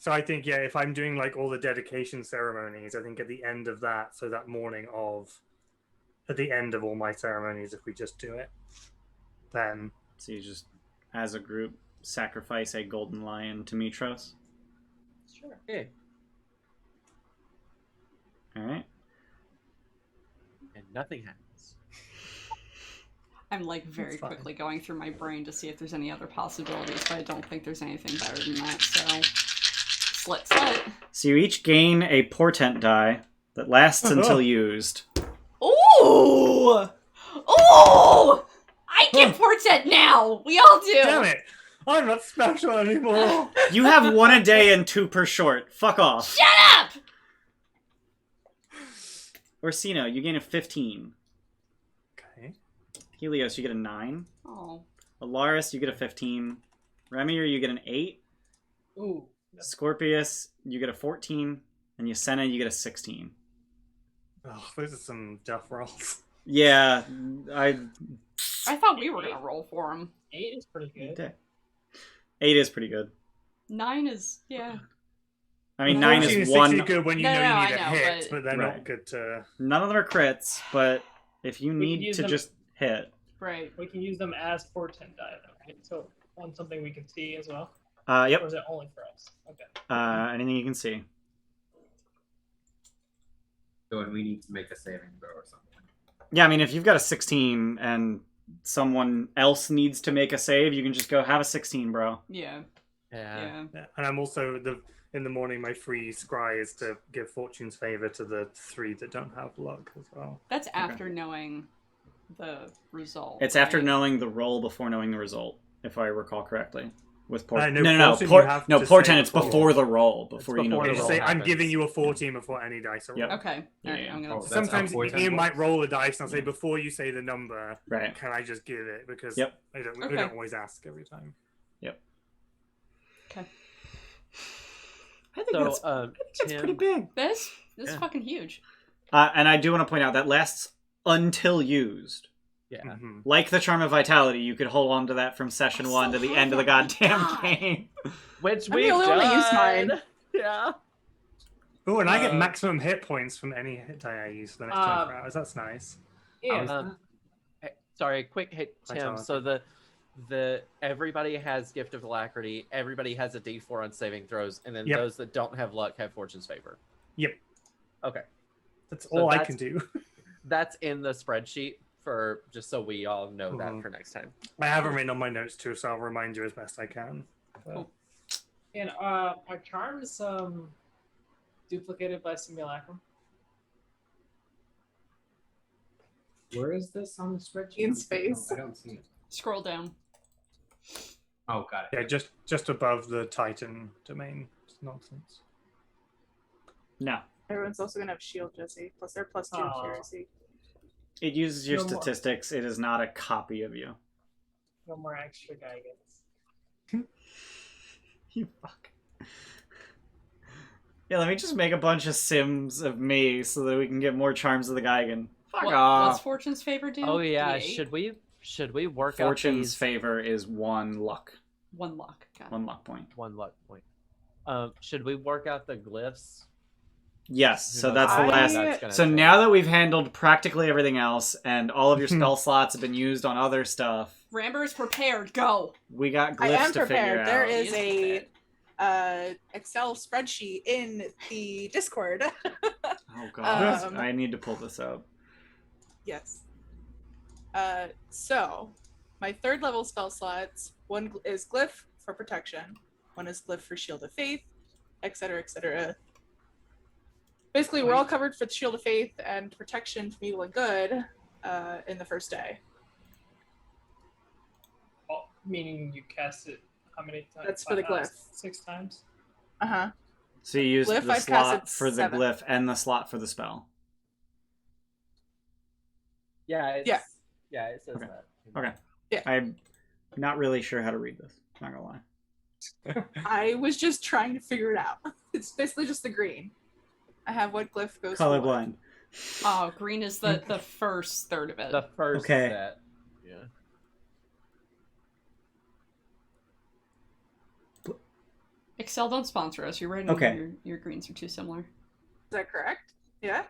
So I think, yeah, if I'm doing like all the dedication ceremonies, I think at the end of that, so that morning of, at the end of all my ceremonies, if we just do it, then So you just, as a group, sacrifice a golden lion to Mytros. Sure. Yeah. All right. And nothing happens. I'm like very That's fine. quickly going through my brain to see if there's any other possibilities, but I don't think there's anything better than that. So, slit. So you each gain a portent die that lasts until used. Ooh! Ooh! I get portent now. We all do. damn it, I'm not special anymore. You have 1 a day and 2 per short. Fuck off. Shut up! Orsino, you gain a 15. Okay. Helios, you get a 9. Oh, Alaris, you get a 15. Remir, you get an 8. Ooh. Scorpius, you get a 14. And Yasena, you get a 16. Oh, those are some tough rolls. Yeah, I thought we were gonna roll for him. 8 is pretty good. 8 is pretty good. 9 is yeah. I mean, 9 14 is 60 1. good when you No, know no, you I need a know, hit, but- but they're Right. not good to. None of them are crits, but if you We could need use to them- just hit. Right. We can use them as portent die, though, right? So on something we can see as well. Yep. Or is it only for us? Okay. Anything you can see. So we need to make a saving throw or something. Yeah, I mean, if you've got a 16 and someone else needs to make a save, you can just go, have a 16, bro. Yeah. Yeah. Yeah. Yeah. And I'm also in the morning. My free scry is to give Fortune's favor to the 3 that don't have luck as well. That's after knowing the result. It's after right? knowing the roll before knowing the result, if I recall correctly. With no, no, Fortune you have to say portent, it's before. before the roll, before you know before the Okay, the roll. say roll I'm happens. giving you a 14 before any dice are rolled. Yep. Okay. All right. Yeah. I'm gonna. Oh, that's Sometimes how portent Ian might works. roll a dice and I'll say before you say the number, Right. can I just give it? Because Yep. we Okay. don't always ask every time. I think So, that's pretty Tim, big. This is Yeah. fucking huge. And I do want to point out that lasts until used. yeah. Mhm. Like the Charm of Vitality, you could hold on to that from session I 1 to still the have end of the that. goddamn God. game. Which I'm we've the only one that used mine. done. Yeah. Oh, and I get Uh, maximum hit points from any hit die I use for the next 24 hours. That's nice. Yeah. Sorry, quick hit, Tim. Vitality. So the everybody has Gift of Alacrity. Everybody has a D4 on saving throws, and then Yep. those that don't have luck have Fortune's favor. Yep. Okay, That's So all I that's- can do. that's in the spreadsheet for just so we all know that Mhm. for next time. I have it written on my notes too, so I'll remind you as best I can. But- And our charm is duplicated by simulacrum. Where is this on the spreadsheet? In space. I don't see it. Scroll down. Oh, got it. Yeah, just above the Titan domain. It's nonsense. No. Everyone's also gonna have shield, Jesse. Plus they're +2 Oh. accuracy. It uses your No more. statistics. It is not a copy of you. No more extra guidance. You fuck. Yeah, let me just make a bunch of sims of me so that we can get more charms of the Geigen. Fuck What's off. Fortune's favor do? Oh yeah, D8? should we work Fortune's out these favor is 1 luck. 1 luck. Got it. 1 luck point. one luck point? Should we work out the glyphs? Yes, Who so knows that's the how last. that's gonna So change. now that we've handled practically everything else and all of your spell slots have been used on other stuff, Ramber is prepared. Go. we got I glyphs am to figure prepared. out. There He is a prepared. Excel spreadsheet in the Discord. Oh god, Um, I need to pull this up. Yes. So my 3rd level spell slots, one is glyph for protection, one is glyph for shield of faith, etc., etc. Basically, we're all covered for the shield of faith and protection from evil and good in the first day. Oh, meaning you cast it how many times? That's for the glyph. 6 times. Uh-huh. So you use Glyph, the I've slot casted for the 7. glyph and the slot for the spell. Yeah. Yeah. Yeah, it says Okay. that. Okay. Yeah. I'm not really sure how to read this. Not gonna lie. I was just trying to figure it out. It's basically just the green. I have what glyph goes for what. Colorblind. Oh, green is the first third of it. The first Okay. set. Yeah. Excel don't sponsor us. You're right. Okay. Your greens are too similar. Is that correct? Yeah?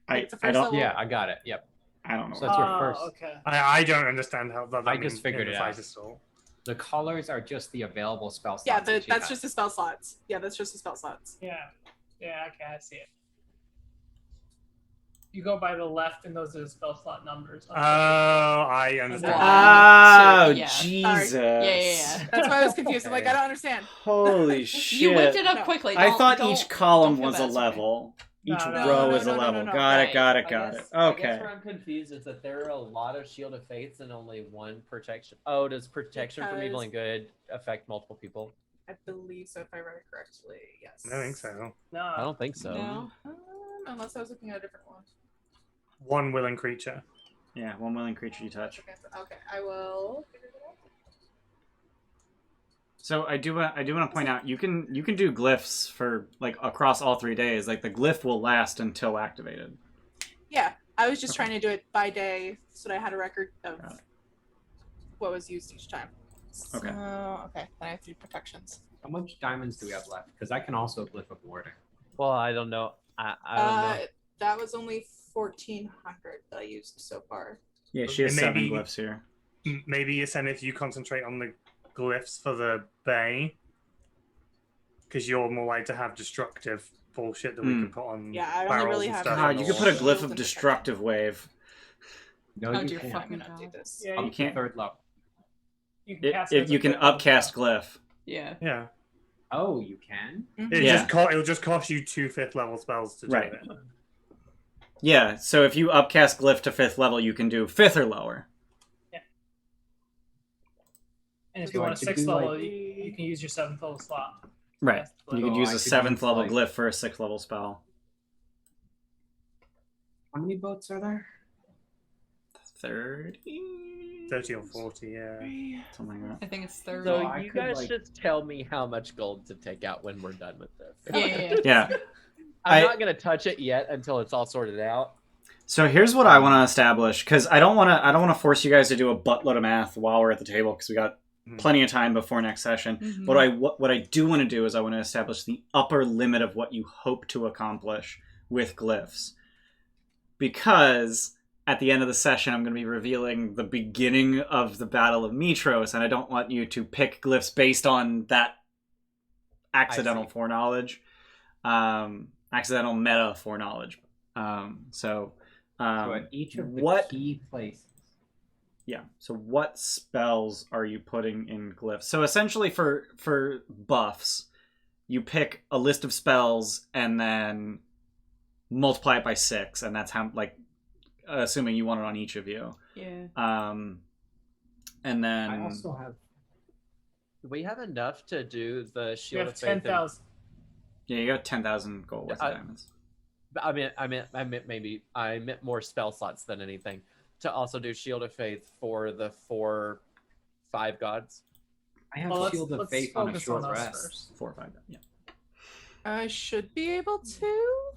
I It's the I first don't level. Yeah, I got it. Yep. I don't know. So what that's your Oh, first. okay. I don't understand how that. I just figured it out. Still. The colors are just the available spell slots. Yeah, that she that's has. just the spell slots. Yeah, that's just the spell slots. Yeah. Yeah, okay, I see it. You go by the left, and those are the spell slot numbers. Oh, I understand. Oh, Yeah. Jesus. Yeah. That's why I was confused. I'm like, I don't understand. Holy shit. You whipped it up No. quickly. I Don't- thought don't- each column don't feel was a bad, it's okay. level. Each No, row no, is a no, no, level. no, no. Got Right. it, got I it, got it. guess- I guess Okay. where I'm confused is that there are a lot of Shield of Fates and only one protection. Oh, does protection from evil Because- and good affect multiple people? I believe so, if I read it correctly. Yes. I don't think so. No. I don't think so. No. Unless I was looking at a different one. One willing creature. Yeah, one willing creature you touch. Okay, I will figure it out. So I do want to point out you can do glyphs for like across all 3 days. Like the glyph will last until activated. Yeah, I was just trying to do it by day so that I had a record of Got it. what was used each time. Okay. Okay, then I have 3 protections. How much diamonds do we have left? Because I can also glyph of warding. Well, I don't know. I don't know. That was only 1,400 that I used so far. Yeah, she has And 7 maybe- glyphs here. Maybe Yasen, if you concentrate on the glyphs for the bay, because you're more likely to have destructive bullshit that we can put on. Yeah, I only barrels really and have- stuff God, on you the could put a wall. glyph Shield of and destructive wave. No, Oh, you dear can't. fuck. I'm gonna do this. Yeah, Up you, to can't- third level. you can If cast it as a you can quick one upcast spell. glyph. Yeah. Yeah. Oh, you can? It'll just cost you 2 5th level spells to do Right. it. Yeah, so if you upcast glyph to 5th level, you can do 5th or lower. And if So you I want a could 6th do, level, like- you can use your 7th level slot. Right. Cast You glyph. could So use I a could 7th use, level like- glyph for a 6th level spell. How many boats are there? 30? 30 or 40, yeah. Something like that. I think it's 30. So I you could, guys like- just tell me how much gold to take out when we're done with this. Yeah. Yeah. I'm I- not gonna touch it yet until it's all sorted out. So here's what I want to establish, because I don't want to force you guys to do a buttload of math while we're at the table, because we got plenty of time before next session. Mhm. What I do want to do is I want to establish the upper limit of what you hope to accomplish with glyphs, because at the end of the session I'm going to be revealing the beginning of the Battle of Mytros, and I don't want you to pick glyphs based on that accidental foreknowledge, accidental meta foreknowledge. So at each of the what key places. Yeah. So what spells are you putting in glyphs? So essentially for buffs, you pick a list of spells and then multiply it by 6, and that's how, like, assuming you want it on each of you. Yeah. And then I also have. Do we have enough to do the We Shield have of Faith? and- 10,000. yeah, you got 10,000 gold worth of diamonds. I meant more spell slots than anything. To also do Shield of Faith for the 5 gods. I have Well, Shield of let's Faith on a focus short us rest. first. 4 or 5. Yeah. I should be able to.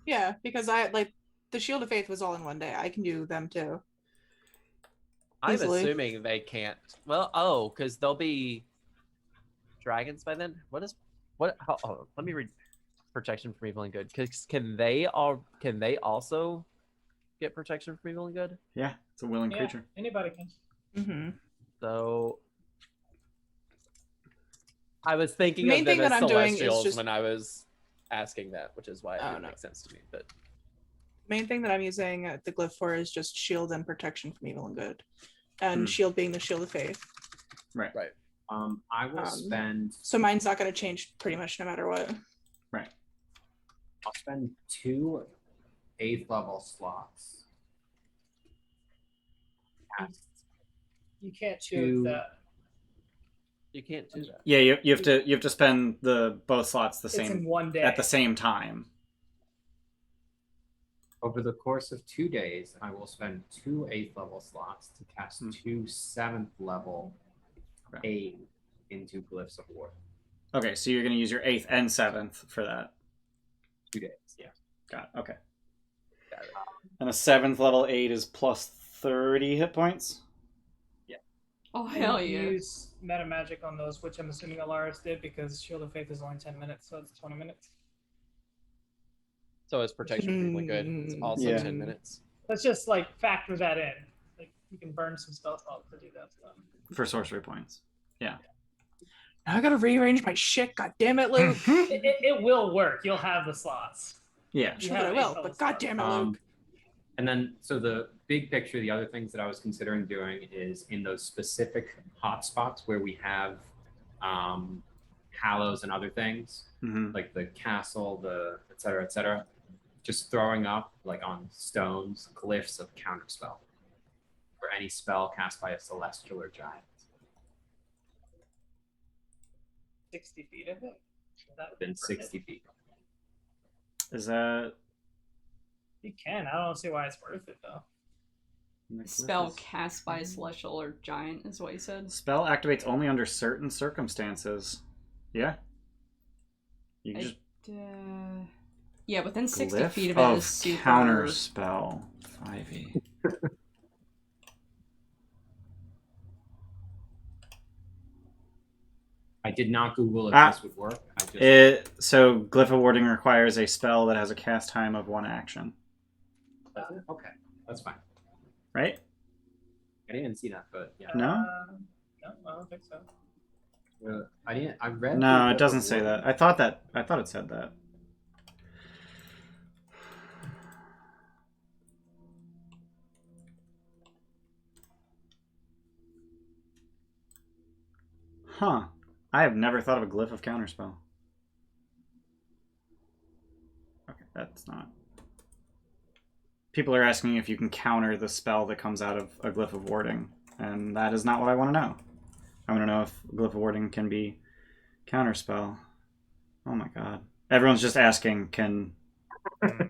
Yeah, because I like the Shield of Faith was all in one day. I can do them too. I'm Easily. assuming they can't. Well, because they'll be dragons by then. Let me read protection from evil and good. Because can they also get protection from evil and good? Yeah, it's a willing Yeah, creature. anybody can. Mm-hmm. So I was thinking Main of them thing that as I'm doing is celestials just- when I was asking that, which is why it Oh, didn't no. make sense to me. But Main thing that I'm using the glyph for is just shield and protection from evil and good, and Hmm. shield being the Shield of Faith. Right. Right. I will spend. So mine's not going to change pretty much no matter what. Right. I'll spend 2 8th level slots. Cast You can't Two. do that. you can't do that. Yeah, you have to spend both slots the It's in same one day. at the same time. Over the course of 2 days, I will spend 2 8th level slots to cast Hmm. 2 7th level Okay. aid into Glyphs of War. Okay, so you're going to use your 8th and 7th for that. 2 days, yeah. Got it. Okay. Got it. And a 7th level 8 is plus 30 hit points. Oh, And hell you yeah. can use meta magic on those, which I'm assuming Alaris did because Shield of Faith is only 10 minutes, so it's 20 minutes. So it's protection from evil and good. It's also Yeah. 10 minutes. Let's just like factor that in. Like you can burn some spell slots to do that stuff. For sorcery points. Now I got to rearrange my shit. God damn it, Luke. It will work. You'll have the slots. Yeah. You Sure have that I eight will, spell but god damn it, Luke. And then, so the big picture, the other things that I was considering doing is in those specific hotspots where we have hallows and other things, Hmm. like the castle, the et cetera, just throwing up, like on stones, glyphs of counterspell for any spell cast by a celestial or giant 60 feet of it. That would be within perfect. 60 feet. Is that You can. I don't see why it's worth it though. Spell cast by a celestial or giant is what you said. Spell activates only under certain circumstances. Yeah. You can I- just Yeah, within 60 glyph feet of it of is super. counter spell 5e. I did not Google if Ah. this would work. I just So glyph of warding requires a spell that has a cast time of 1 action, okay, that's fine. right? I didn't see that, but yeah. No? No, I don't think so. I didn't. I read. No, the it doesn't Glyph of say Warding. that. I thought it said that. Huh. I have never thought of a glyph of counterspell. Okay, that's not. People are asking if you can counter the spell that comes out of a glyph of warding, and that is not what I want to know. I want to know if glyph of warding can be counterspell. Oh my god. Everyone's just asking, can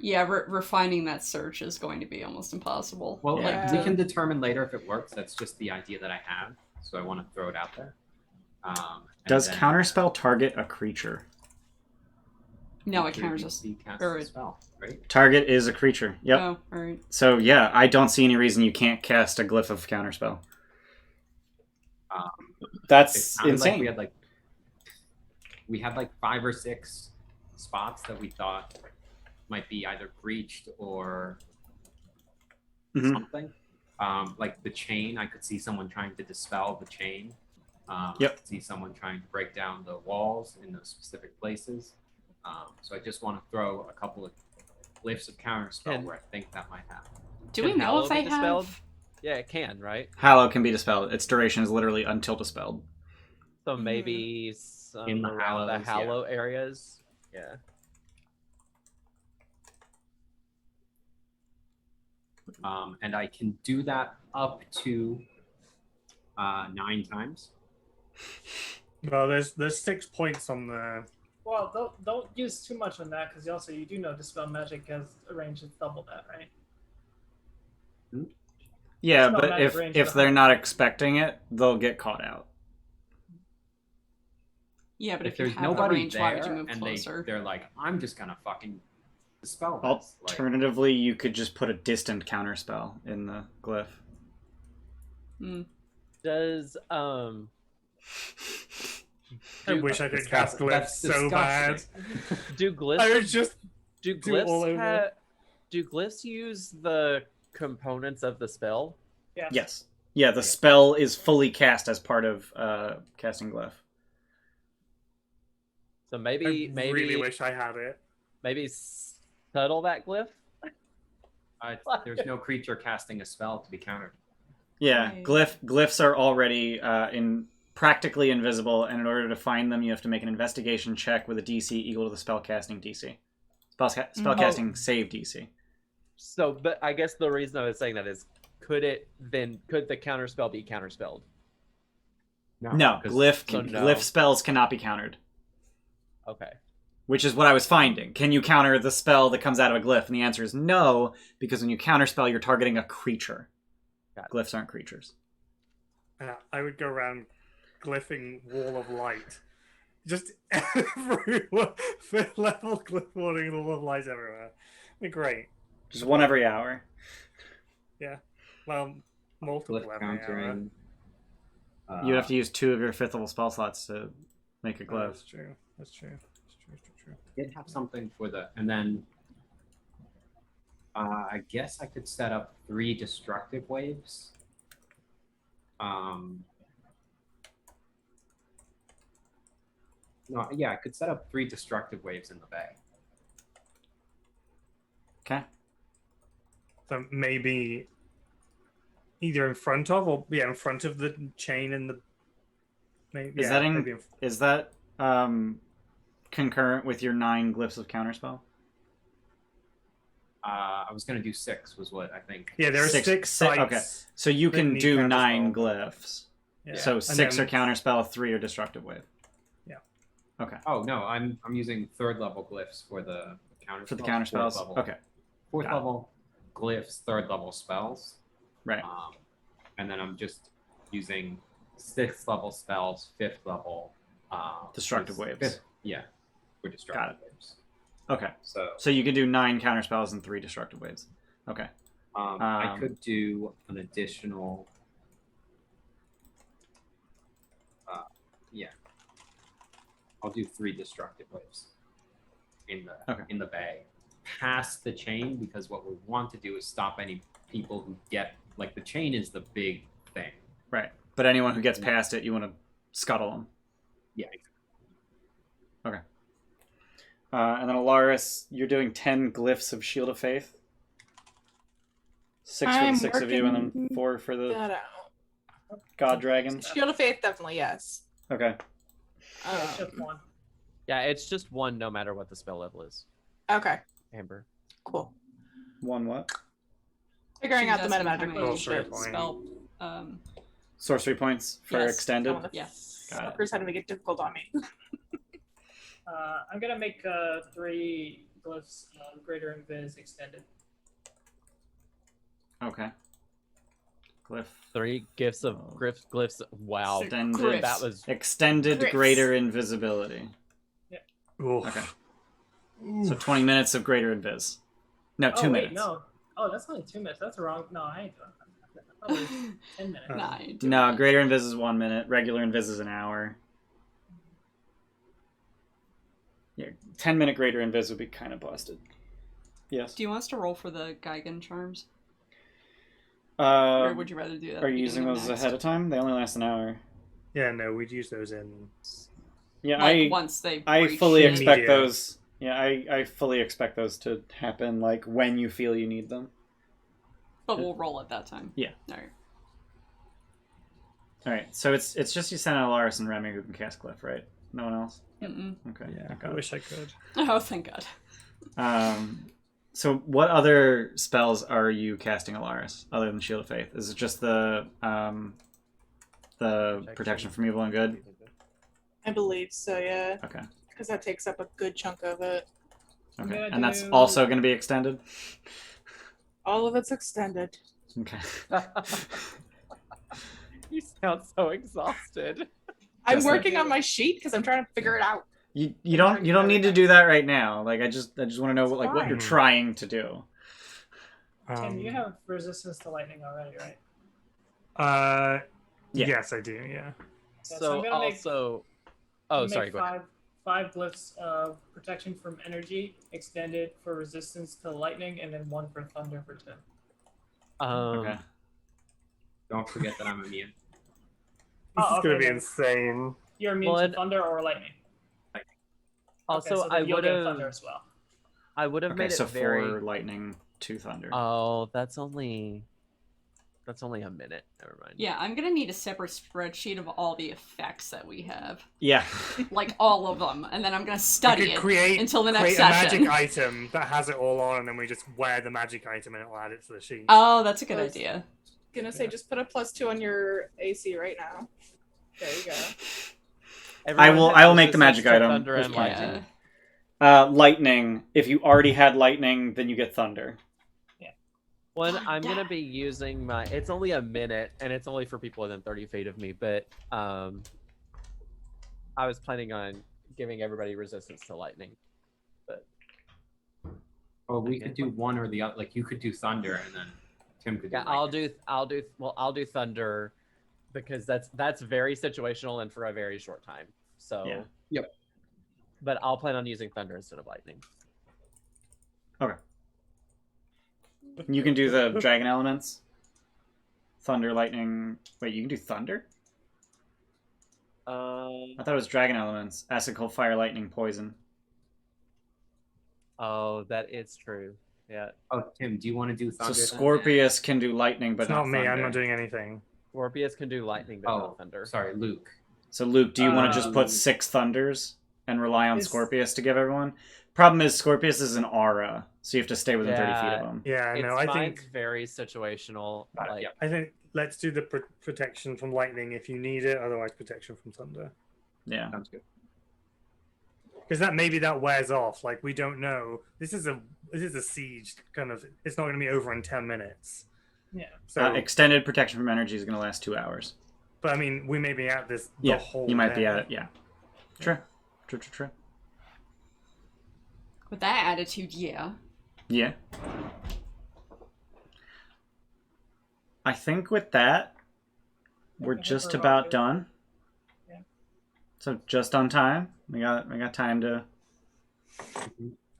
Yeah, refining that search is going to be almost impossible. Well, Yeah. like we can determine later if it works. That's just the idea that I have, so I want to throw it out there. And Does then counterspell target a creature? No, it creature counters us. DC casts or a it- spell, right? Target is a creature. Yep. Oh, alright. So yeah, I don't see any reason you can't cast a glyph of counterspell. It That's sounded insane. like we had like 5 or 6 spots that we thought might be either breached or Mhm. something. Like the chain, I could see someone trying to dispel the chain. Yep. I could see someone trying to break down the walls in those specific places. So I just want to throw a couple of glyphs of counterspell Can- where I think that might happen. Do Can we know Hallow if be they dispelled? have... Yeah, it can, right? Hallow can be dispelled. Its duration is literally until dispelled. So maybe some In the around the Hallows, yeah. Hallow areas. Yeah. And I can do that up to 9 times. Well, there's 6 points on there. Well, don't use too much on that because also you do know dispel magic has a range that's double that, right? Yeah, It's not but magic range if at they're all. not expecting it, they'll get caught out. Yeah, but if you there's have the nobody range, why would you there move and closer? they're like, I'm just gonna fucking dispel this. Like, Alternatively, you could just put a distant counterspell in the glyph. Hmm. Does I dude, wish I could that's cast glyphs that's so bad. disgusting. do glyphs I would just do do it all over. do glyphs use the components of the spell? Yes. Yes. Yeah, the spell is fully cast as part of casting glyph. So I maybe really wish I had it. maybe settle that glyph. There's no creature casting a spell to be countered. Yeah, Right. glyphs are already practically invisible, and in order to find them, you have to make an investigation check with a DC equal to the spellcasting DC. Spellcasting save DC. So, but I guess the reason I was saying that is, could the counterspell be counterspelled? No, 'cause- glyph spells cannot be countered, Okay. which is what I was finding. Can you counter the spell that comes out of a glyph? And the answer is no, because when you counterspell, you're targeting a creature. Got it. Glyphs aren't creatures. I would go around glyphing Wall of Light. Just everywhere. 5th level glyph warning Wall of Light everywhere. Be great. Just one every hour. Well, multiple Glyph every hour. countering. You'd have to use 2 of your 5th level spell slots to make a Oh, glyph. that's true. That's true. That's true. Did have something for the, and then I guess I could set up 3 destructive waves. No, yeah, I could set up 3 destructive waves in the bay. Okay. So maybe either in front of or in front of the chain and the. Maybe, Is that maybe in- is that concurrent with your 9 glyphs of counterspell? I was gonna do 6, was what I think. Yeah, there are Six- 6 six- sites. okay. So you that can need do 9 counterspell. glyphs. Yeah. So And 6 then- are counterspell, 3 are destructive wave. Yeah. Okay. Oh no, I'm using 3rd level glyphs for the counterspells. For the 4th counterspells. level. Okay. 4th Got it. level glyphs, 3rd level spells. Right. And then I'm just using 6th level spells, 5th level Destructive for waves. 5th yeah, for destructive Got it. waves. Okay. So So you can do 9 counterspells and 3 destructive waves. Okay. I could do an additional. Yeah, I'll do 3 destructive waves in the bay, past the chain, because what we want to do is stop any people who get, like, the chain is the big thing. Right. But anyone who gets past it, you want to scuttle them. Yeah. Okay. And then Alaris, you're doing 10 glyphs of Shield of Faith. 6 for the I'm 6 of you, and then working 4 for the That out. God Dragon. Shield of Faith, definitely yes. Okay. It's just one. Yeah, it's just 1 no matter what the spell level is. Okay, Amber. cool. 1 what? Figuring out the She's asking how metamagic many rules. Sorcery that point. spell. Sorcery points for Yes. extended. Some of the Yes. Got it. fuckers had to make it difficult on me. I'm gonna make 3 glyphs, greater invis extended. Okay. Glyph. 3 gifts of glyphs. Wow. Extended, Glyphs. That was extended Glyphs. greater invisibility. Oof. Okay. So 20 minutes of greater invis. No, 2 Oh, minutes. wait, no. Oh, that's only 2 minutes. That's wrong. No, I ain't doing that. I thought it was 10 minutes. Nah, I ain't doing No, that. greater invis is 1 minute. Regular invis is an hour. Yeah, 10-minute greater invis would be kind of busted. Yes. Do you want us to roll for the Geigen charms? Or Uh, would you rather do that? are you using those ahead of time? They only last an hour. Yeah, no, we'd use those in. Yeah, Like, once they I breach fully it? expect Media. those. Yeah, I fully expect those to happen like when you feel you need them. But we'll roll at that time. Yeah. Alright. All right, so it's just you, Alaris, and Remy who can cast Glyph, right? No one else. Mm-mm. Okay. Yeah, thank I God. wish I could. Oh, thank God. So what other spells are you casting, Alaris, other than Shield of Faith? Is it just the protection from evil and good? I believe so, yeah. Okay. Because that takes up a good chunk of it. I'm Okay. gonna And that's do- also going to be extended? All of it's extended. Okay. You sound so exhausted. I'm Yes, working on my sheet because I'm trying to figure it out. You don't need to do that right now. Like I just want to know what you're fine. trying to do. Tim, you have resistance to lightning already, right? Yeah. Yes, I do. Yeah. so So I'm gonna make- also, I'm oh, gonna sorry. make Go ahead. five glyphs of protection from energy extended for resistance to lightning, and then 1 for thunder for Tim. Okay. Don't forget that I'm immune. This Oh, is gonna okay, be then. insane. You're immune Well, to thunder or lightning. Also, okay, so I then you'll would get thunder have, as well. I would have Okay, made so it very. 4 lightning, 2 thunder. Oh, that's only a minute. Never mind. Yeah, I'm gonna need a separate spreadsheet of all the effects that we have. Yeah. Like, all of them. And then I'm gonna We study could it create until the next create session. a magic item that has it all on, and then we just wear the magic item, and it will add it to the sheet. Oh, that's a good Those- idea. Gonna say, just put a +2 on your AC right now. There you go. Everyone I will has make the magic resistance to item. Thunder and Yeah. lightning. Lightning. If you already had lightning, then you get thunder. One, Fuck I'm gonna that. be using my. It's only a minute, and it's only for people within 30 feet of me. But I was planning on giving everybody resistance to lightning. But Or we Okay. could do one or the other. Like you could do thunder, and then Tim could do. yeah, I'll do thunder, because that's very situational and for a very short time. So Yeah. Yep. But I'll plan on using thunder instead of lightning. Okay. You can do the dragon elements. Thunder, lightning. Wait, you can do thunder? I thought it was dragon elements. Acid, cold, fire, lightning, poison. Oh, that is true. Yeah. Oh, Tim, do you want to do So thunder? then? Scorpius can do lightning, but It's not me. thunder. I'm not doing anything. Scorpius can do lightning, but Oh, not thunder. sorry, Luke. So Luke, do you want to just put 6 thunders and rely on Is- Scorpius to give everyone? Problem is, Scorpius is an aura, so you have to stay within 30 feet Yeah. of him. Yeah, It's no, I mine's think very situational. Like, yep. I think let's do the protection from lightning if you need it. Otherwise, protection from thunder. Yeah. Sounds good. Because maybe that wears off. Like we don't know. This is a siege kind of. It's not going to be over in 10 minutes. Yeah. So, Extended protection from energy is going to last 2 hours. but I mean, we may be at this the Yeah, whole. you might be day. at it. Yeah. True. True. With that attitude, yeah. Yeah. I think with that, we're I think just we're about about done. Yeah. So just on time. We got time to.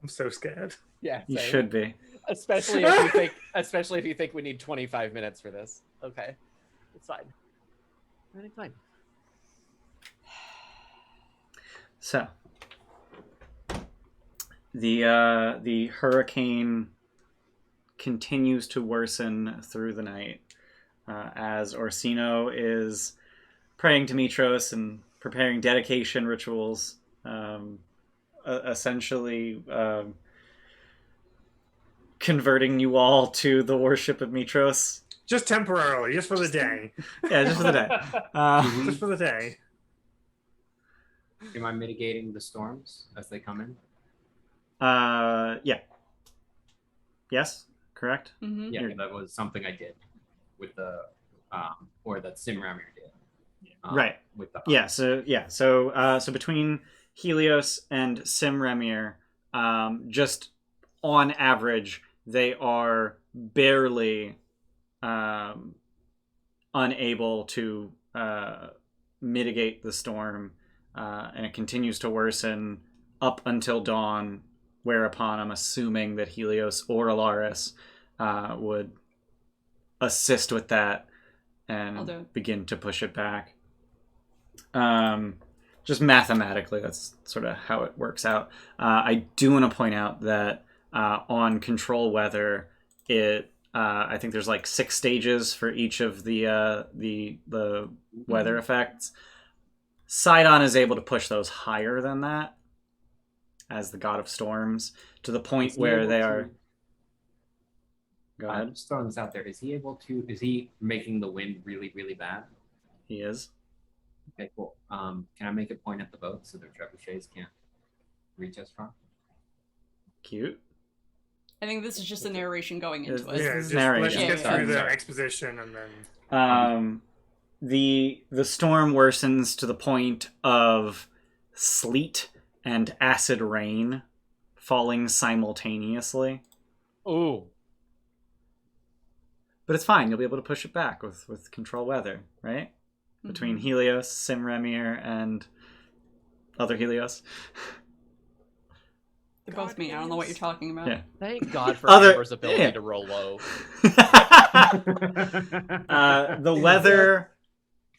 I'm so scared. yeah, You same. should be. Especially if you think we need 25 minutes for this. Okay, it's fine. Everything's fine. So the hurricane continues to worsen through the night as Orsino is praying to Mytros and preparing dedication rituals, essentially converting you all to the worship of Mytros. Just temporarily, just for the day. Yeah, just for the day. Just for the day. Am I mitigating the storms as they come in? Yeah. Yes, correct? Mm-hmm. Yeah, You're- that was something I did with the, or that Simramir did. Right. With the So between Helios and Simremir, just on average, they are barely unable to mitigate the storm, and it continues to worsen up until dawn. Whereupon I'm assuming that Helios or Alaris would assist with that I'll do and it. begin to push it back. Just mathematically, that's sort of how it works out. I do want to point out that on control weather, I think there's like 6 stages for each of the weather effects. Sidon is able to push those higher than that as the god of storms, to the point Is he where able they to- are. Go I'm ahead. just throwing this out there. Is he making the wind really, really bad? He is. Okay, cool. Can I make a point at the boat so their trebuchets can't reach us from? Cute. I think this is just the narration going into Yeah, it. Yeah, This is just narration. let's get Yeah, through the sorry. exposition and then. The storm worsens to the point of sleet and acid rain falling simultaneously. Ooh. But it's fine. You'll be able to push it back with control weather, right? Between Helios, Simremir, and other Helios. They're both me. I don't know what you're talking about. Yeah. Thank God for Other- Amber's ability yeah. to roll low. The weather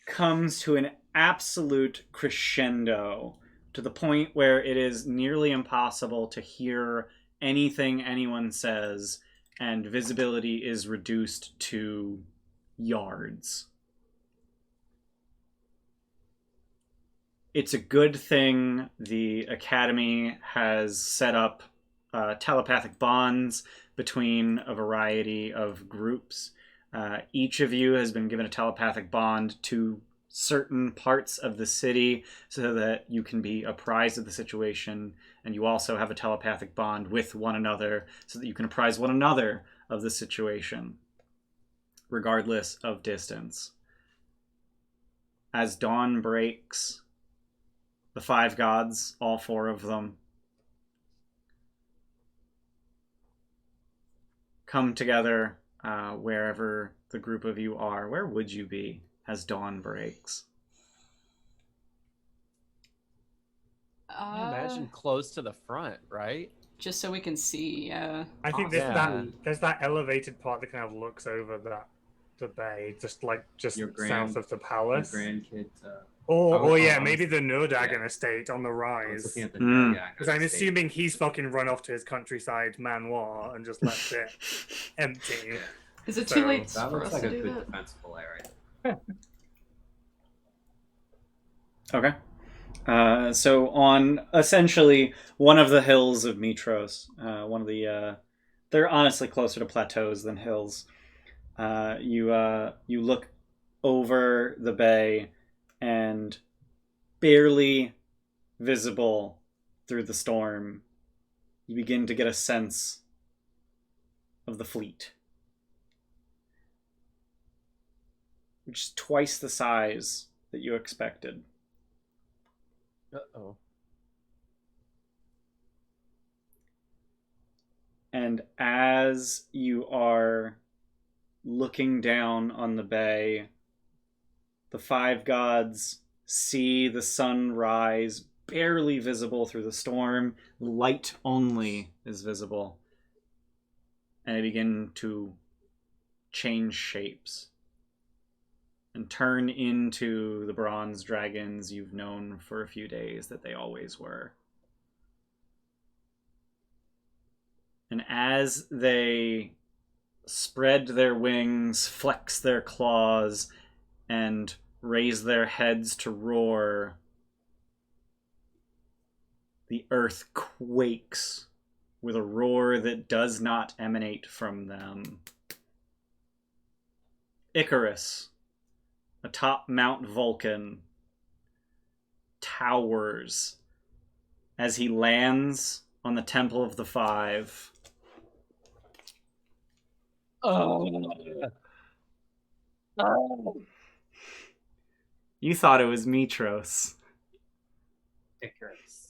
comes to an absolute crescendo, to the point where it is nearly impossible to hear anything anyone says, and visibility is reduced to yards. It's a good thing the Academy has set up telepathic bonds between a variety of groups. Each of you has been given a telepathic bond to certain parts of the city so that you can be apprised of the situation, and you also have a telepathic bond with one another so that you can apprise one another of the situation, regardless of distance. As dawn breaks, the 5 gods, all 4 of them, come together wherever the group of you are. Where would you be as dawn breaks? I imagine close to the front, right? Just so we can see. I think Yeah. there's that elevated part that kind of looks over the bay, just Your south of the palace. Your grandkids. Or yeah, I'm- maybe the Nerdagon yeah. estate on the I was rise. looking at the Mm. Because I'm assuming he's fucking run off to his countryside manoir and just left it empty. Is it So, too late that for looks us like to a do good that? defensible area. Okay. So on essentially one of the hills of Mytros, one of the they're honestly closer to plateaus than hills. You look over the bay, and barely visible through the storm, you begin to get a sense of the fleet, which is twice the size that you expected. Uh-oh. And as you are looking down on the bay, the 5 gods see the sun rise, barely visible through the storm. Light only is visible. And they begin to change shapes and turn into the bronze dragons you've known for a few days that they always were. And as they spread their wings, flex their claws, and raise their heads to roar, the earth quakes with a roar that does not emanate from them. Icarus, atop Mount Vulcan, towers as he lands on the Temple of the Five. You thought it was Mytros. Icarus.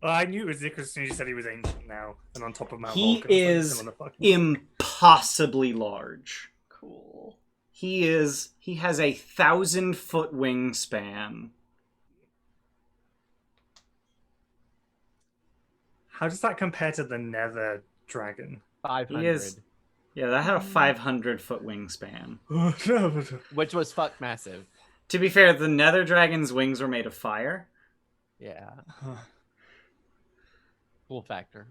Well, I knew it was Icarus as soon as you said he was ancient now and on top of Mount He Vulcan. It's like is still on the fucking- impossibly large. Cool. He has a 1,000-foot wingspan. How does that compare to the Nether Dragon? 500. He is. Yeah, that had a 500-foot wingspan. Which was fuck massive. To be fair, the Nether Dragon's wings were made of fire. Yeah. Cool factor.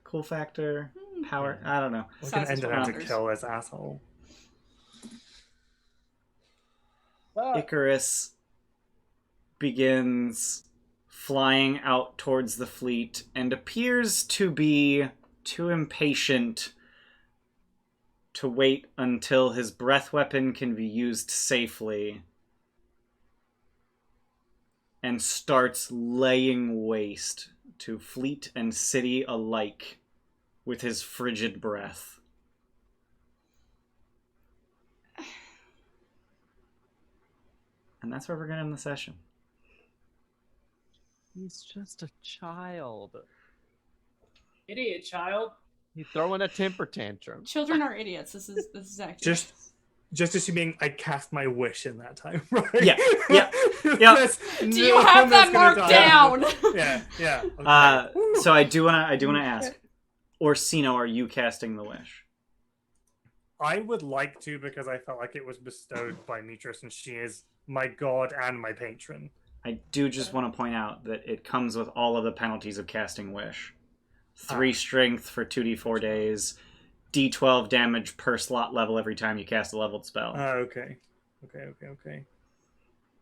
Cool factor, power. I don't know. We're gonna Size end is it how to matters. kill this asshole. Icarus begins flying out towards the fleet and appears to be too impatient to wait until his breath weapon can be used safely, and starts laying waste to fleet and city alike with his frigid breath. And that's where we're going to end the session. He's just a child. Idiot child. He's throwing a temper tantrum. Children are idiots. This is accurate. Just assuming I cast my wish in that time, right? Yeah, yeah, yeah. There's Do no you one have that's that gonna marked die. down? Yeah. Okay. So I do want to ask, Orsino, are you casting the wish? I would like to because I felt like it was bestowed by Mytros and she is my god and my patron. I do just want to point out that it comes with all of the penalties of casting wish. 3 strength for 2d4 days, d12 damage per slot level every time you cast a leveled spell. Okay.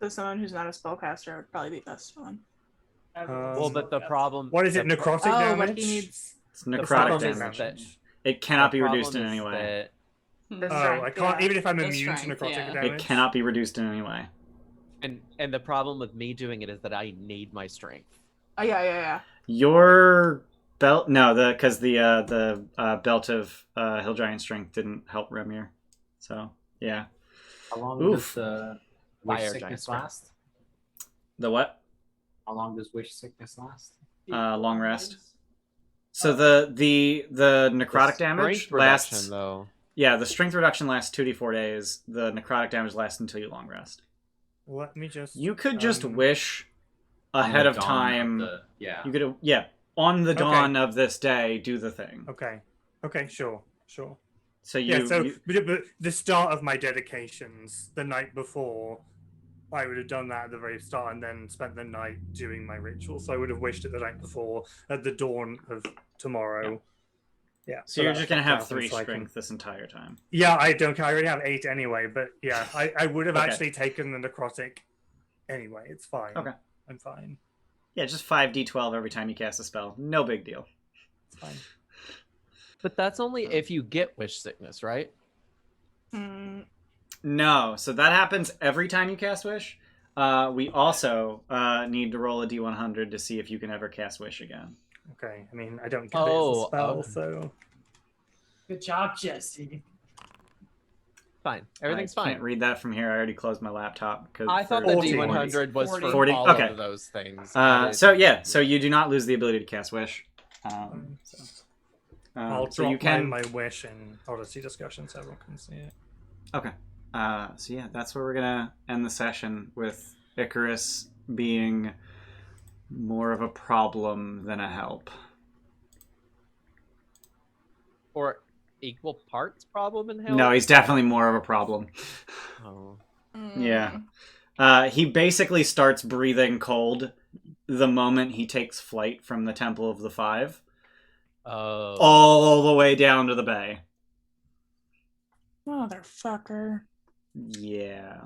So someone who's not a spellcaster would probably be best one. Well, but the problem... What is it? Necrotic damage? But he needs It's the necrotic problem is damage. that It cannot the be reduced problem in any is way. Hmm. The Oh, strength, I can't. yeah. Even if I'm The immune to strength, necrotic yeah. damage. It cannot be reduced in any way. And the problem with me doing it is that I need my strength. Oh yeah. Your belt, no, because the belt of Hill Giant Strength didn't help Remir. So yeah. How long Oof. does the wish Fire sickness giant last? The what? How long does wish sickness last? Long rest. So the necrotic The damage strength reduction, lasts. though. Yeah, the strength reduction lasts 2d4 days. The necrotic damage lasts until you long rest. Let me just. You could just wish On ahead the of dawn time. yeah. You could, on the dawn of this day, do the thing. Okay. Sure. So Yeah. So, you but the start of my dedications, the night before, I would have done that at the very start and then spent the night doing my ritual. So I would have wished it the night before, at the dawn of tomorrow. Yeah. so you're that- just gonna that have happens, 3 so I can- strength this entire time. Yeah, I don't care. I already have 8 anyway, but yeah, I would have Okay. actually taken the necrotic anyway. It's fine. Okay. I'm fine. Yeah, just 5d12 every time you cast a spell. No big deal. It's fine. But that's only if you get wish sickness, right? No, so that happens every time you cast Wish. We also need to roll a d100 to see if you can ever cast Wish again. Okay. I mean, I don't get it Oh, as a spell, so. Good job, Jesse. Fine. Everything's I fine. can't read that from here. I already closed my laptop. I thought for the 40. D100 was for 40. all Okay. of those things. So you do not lose the ability to cast Wish. I'll so drop you can. my wish in Odyssey discussion so everyone can see it. Okay. So yeah, that's where we're gonna end the session with Icarus being more of a problem than a help. Or equal parts problem in hell? No, he's definitely more of a problem. Oh. Yeah. He basically starts breathing cold the moment he takes flight from the Temple of the Five, Oh. all the way down to the bay. Motherfucker. Yeah.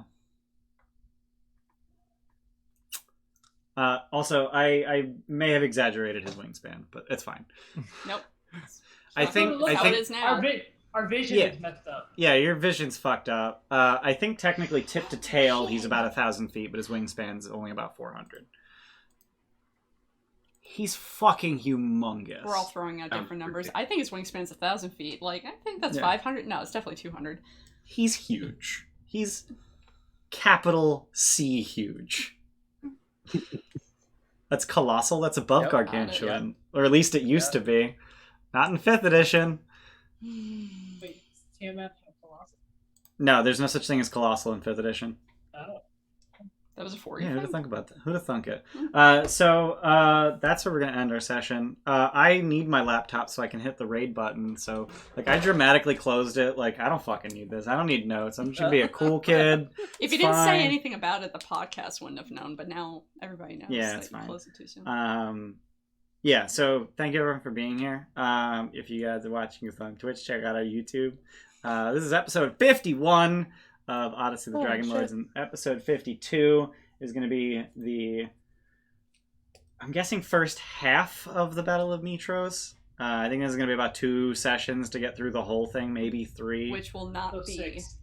Also, I may have exaggerated his wingspan, but it's fine. Nope. I That's think how it is now. Our vision Yeah. is messed up. yeah, your vision's fucked up. I think technically tip to tail, he's about 1,000 feet, but his wingspan's only about 400. He's fucking humongous. We're all throwing out different numbers. I think his wingspan's 1,000 feet. Like, I think that's 500. No, it's definitely 200. He's huge. He's capital C huge. That's colossal. That's above gargantuan. Or at least it used to be. Not in 5th edition. Wait, TMF have Colossal? No, there's no such thing as colossal in 5th edition. Oh. That was a 4. Yeah, who'd have thunk about that? Who'd have thunk it? So that's where we're gonna end our session. I need my laptop so I can hit the raid button. So like I dramatically closed it. Like I don't fucking need this. I don't need notes. I'm just gonna be a cool kid. If you didn't say anything about it, the podcast wouldn't have known. But now everybody knows. Yeah, that it's you fine. closed it too soon. Yeah. So thank you everyone for being here. If you guys are watching us on Twitch, check out our YouTube. This is episode 51. Of Odyssey of the Dragonlords, and episode 52 is going to be the, I'm guessing, first half of the Battle of Mytros. I think this is going to be about 2 sessions to get through the whole thing, maybe 3. Which will not be 6.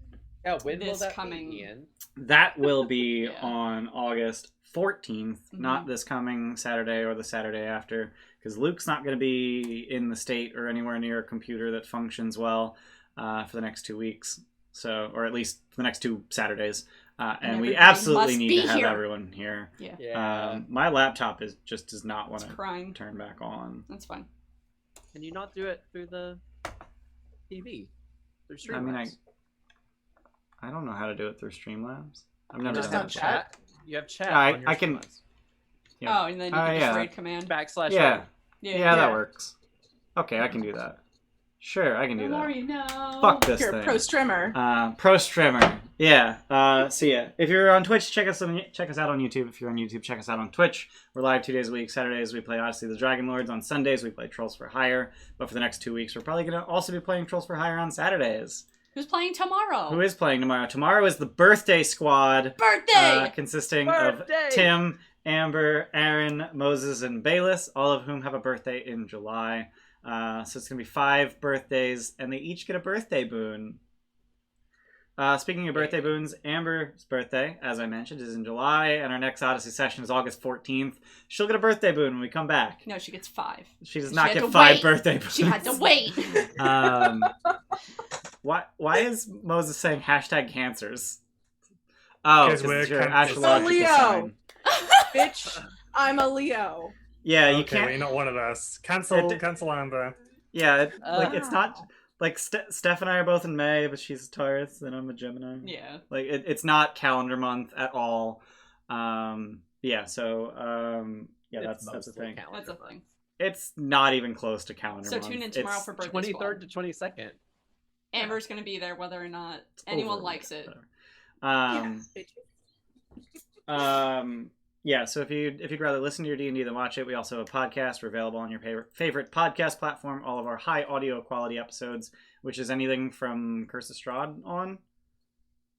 Yeah, when will this that coming. be, Ian? That will be on August 14th, Mm-hmm. not this coming Saturday or the Saturday after, because Luke's not going to be in the state or anywhere near a computer that functions well for the next 2 weeks. So, or at least for the next 2 Saturdays. And we absolutely need to have everyone here. Yeah. My laptop just does not want to crying. turn back on. That's fine. Can you not do it through the TV? Through Streamlabs? I mean, I don't know how to do it through Streamlabs. I've never just done have it. chat. You have chat. Yeah, on your I can. Streamlabs. Yeah. Oh, and then you can just raid command. /. Yeah. Yeah, that works. Okay, I can do that. Sure, I can do The more that. you know. Fuck this You're thing. a pro streamer. Pro streamer. Yeah. So yeah, if you're on Twitch, check us out on YouTube. If you're on YouTube, check us out on Twitch. We're live 2 days a week. Saturdays we play Odyssey of the Dragonlords. On Sundays we play Trolls for Hire. But for the next 2 weeks, we're probably gonna also be playing Trolls for Hire on Saturdays. Who's playing tomorrow? Who is playing tomorrow? Tomorrow is the birthday squad. Birthday! Consisting of Tim, Amber, Aaron, Moses, and Bayless, all of whom have a birthday in July. So it's going to be 5 birthdays, and they each get a birthday boon. Speaking of birthday boons, Amber's birthday, as I mentioned, is in July, and our next Odyssey session is August 14th. She'll get a birthday boon when we come back. No, she gets 5. She does She not had get to 5 wait. birthday boons. She had to wait. Why is Moses saying #cancers? Oh, Because because we're it's your cancers. astrological Leo. sign. Bitch, I'm a Leo. Yeah, you Okay, can't. well, you're not one of us. Cancel It- cancel Amber. Yeah, it's not Wow. like Steph and I are both in May, but she's a Taurus and I'm a Gemini. Yeah. Like it's not calendar month at all. Yeah, so yeah, It's that's the mostly thing. calendar That's a month. thing. It's not even close to calendar So month. tune in tomorrow It's for birthday 23rd squad. to 22nd. Amber's going to be there whether or not anyone over- likes it. whatever. Yeah, bitch. Yeah, so if you'd rather listen to your D&D than watch it, we also have a podcast. We're available on your favorite podcast platform. All of our high audio quality episodes, which is anything from Curse of Strahd on,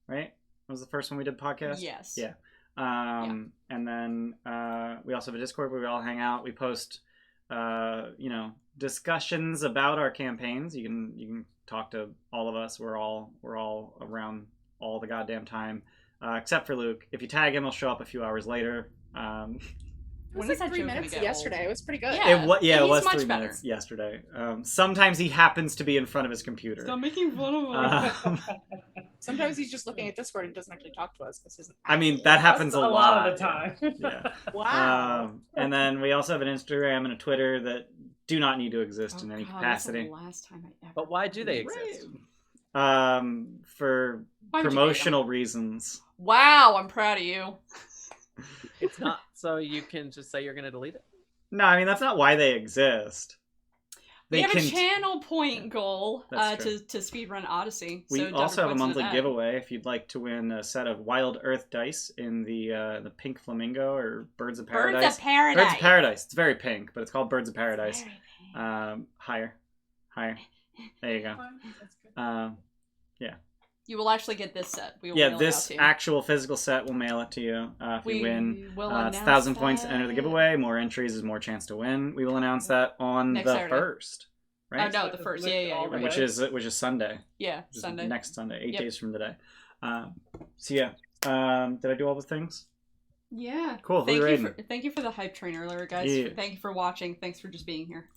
right? That was the first one we did podcast? Yes. Yeah. And then we also have a Discord where we all hang out. We post, discussions about our campaigns. You can talk to all of us. We're all around all the goddamn time. Except for Luke. If you tag him, he'll show up a few hours later. It was When like is that 3 joke gonna minutes get yesterday. old? It was pretty good. Yeah. It he's was much 3 better. minutes yesterday. Sometimes he happens to be in front of his computer. Stop making fun of him. Um, Sometimes he's just looking at Discord and doesn't actually talk to us because he's. I mean, that happens That's a a lot of the time. Yeah. Wow. And then we also have an Instagram and a Twitter that do not need to exist in any God, that's the capacity. last time I ever. But why do they exist? For Why would you hate promotional reasons. Wow, I'm proud of you. It's not so you can just say you're going to delete it. No, I mean that's not why they exist. We have can- a channel point goal That's true. to speedrun Odyssey. We so double also have a points into monthly that. giveaway if you'd like to win a set of Wild Earth dice in the Pink Flamingo or Birds of Paradise. Birds of Paradise. Birds of Paradise. It's very pink, but it's called Birds of Paradise. Very pink. Higher. There you go. You will actually get this set. We will Yeah, mail this it out to you. actual physical set will mail it to you if you win. will It's announce 1,000 points to enter the that. giveaway. More entries is more chance to win. We will announce that on Next the Saturday. 1st, right? Oh no, the first. Yeah, yeah, you're right. Which is Sunday. Yeah, Which is Sunday. Next Sunday, 8 Yep. days from today. So yeah, did I do all the things? Yeah. Cool. Who you raiding? Thank you for the hype train earlier, guys. Yeah. Thank you for watching. Thanks for just being here.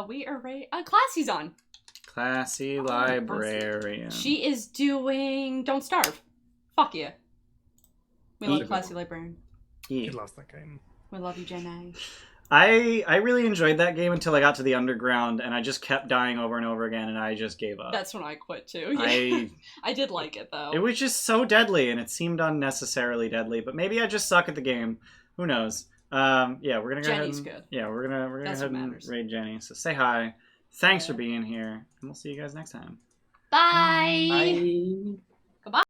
We are Classy's on. Classy librarian. She is doing Don't Starve. Fuck yeah. We love Eat. Classy Librarian. He loves that game. We love you, Jenna. I really enjoyed that game until I got to the underground, and I just kept dying over and over again, and I just gave up. That's when I quit too. Yeah. I I did like it though. It was just so deadly, and it seemed unnecessarily deadly. But maybe I just suck at the game. Who knows? Yeah, we're gonna go Jenny's ahead. good. Yeah, we're gonna go That's ahead what and matters. raid Jenny. So say hi. Thanks for being here, and we'll see you guys next time. Bye. Bye.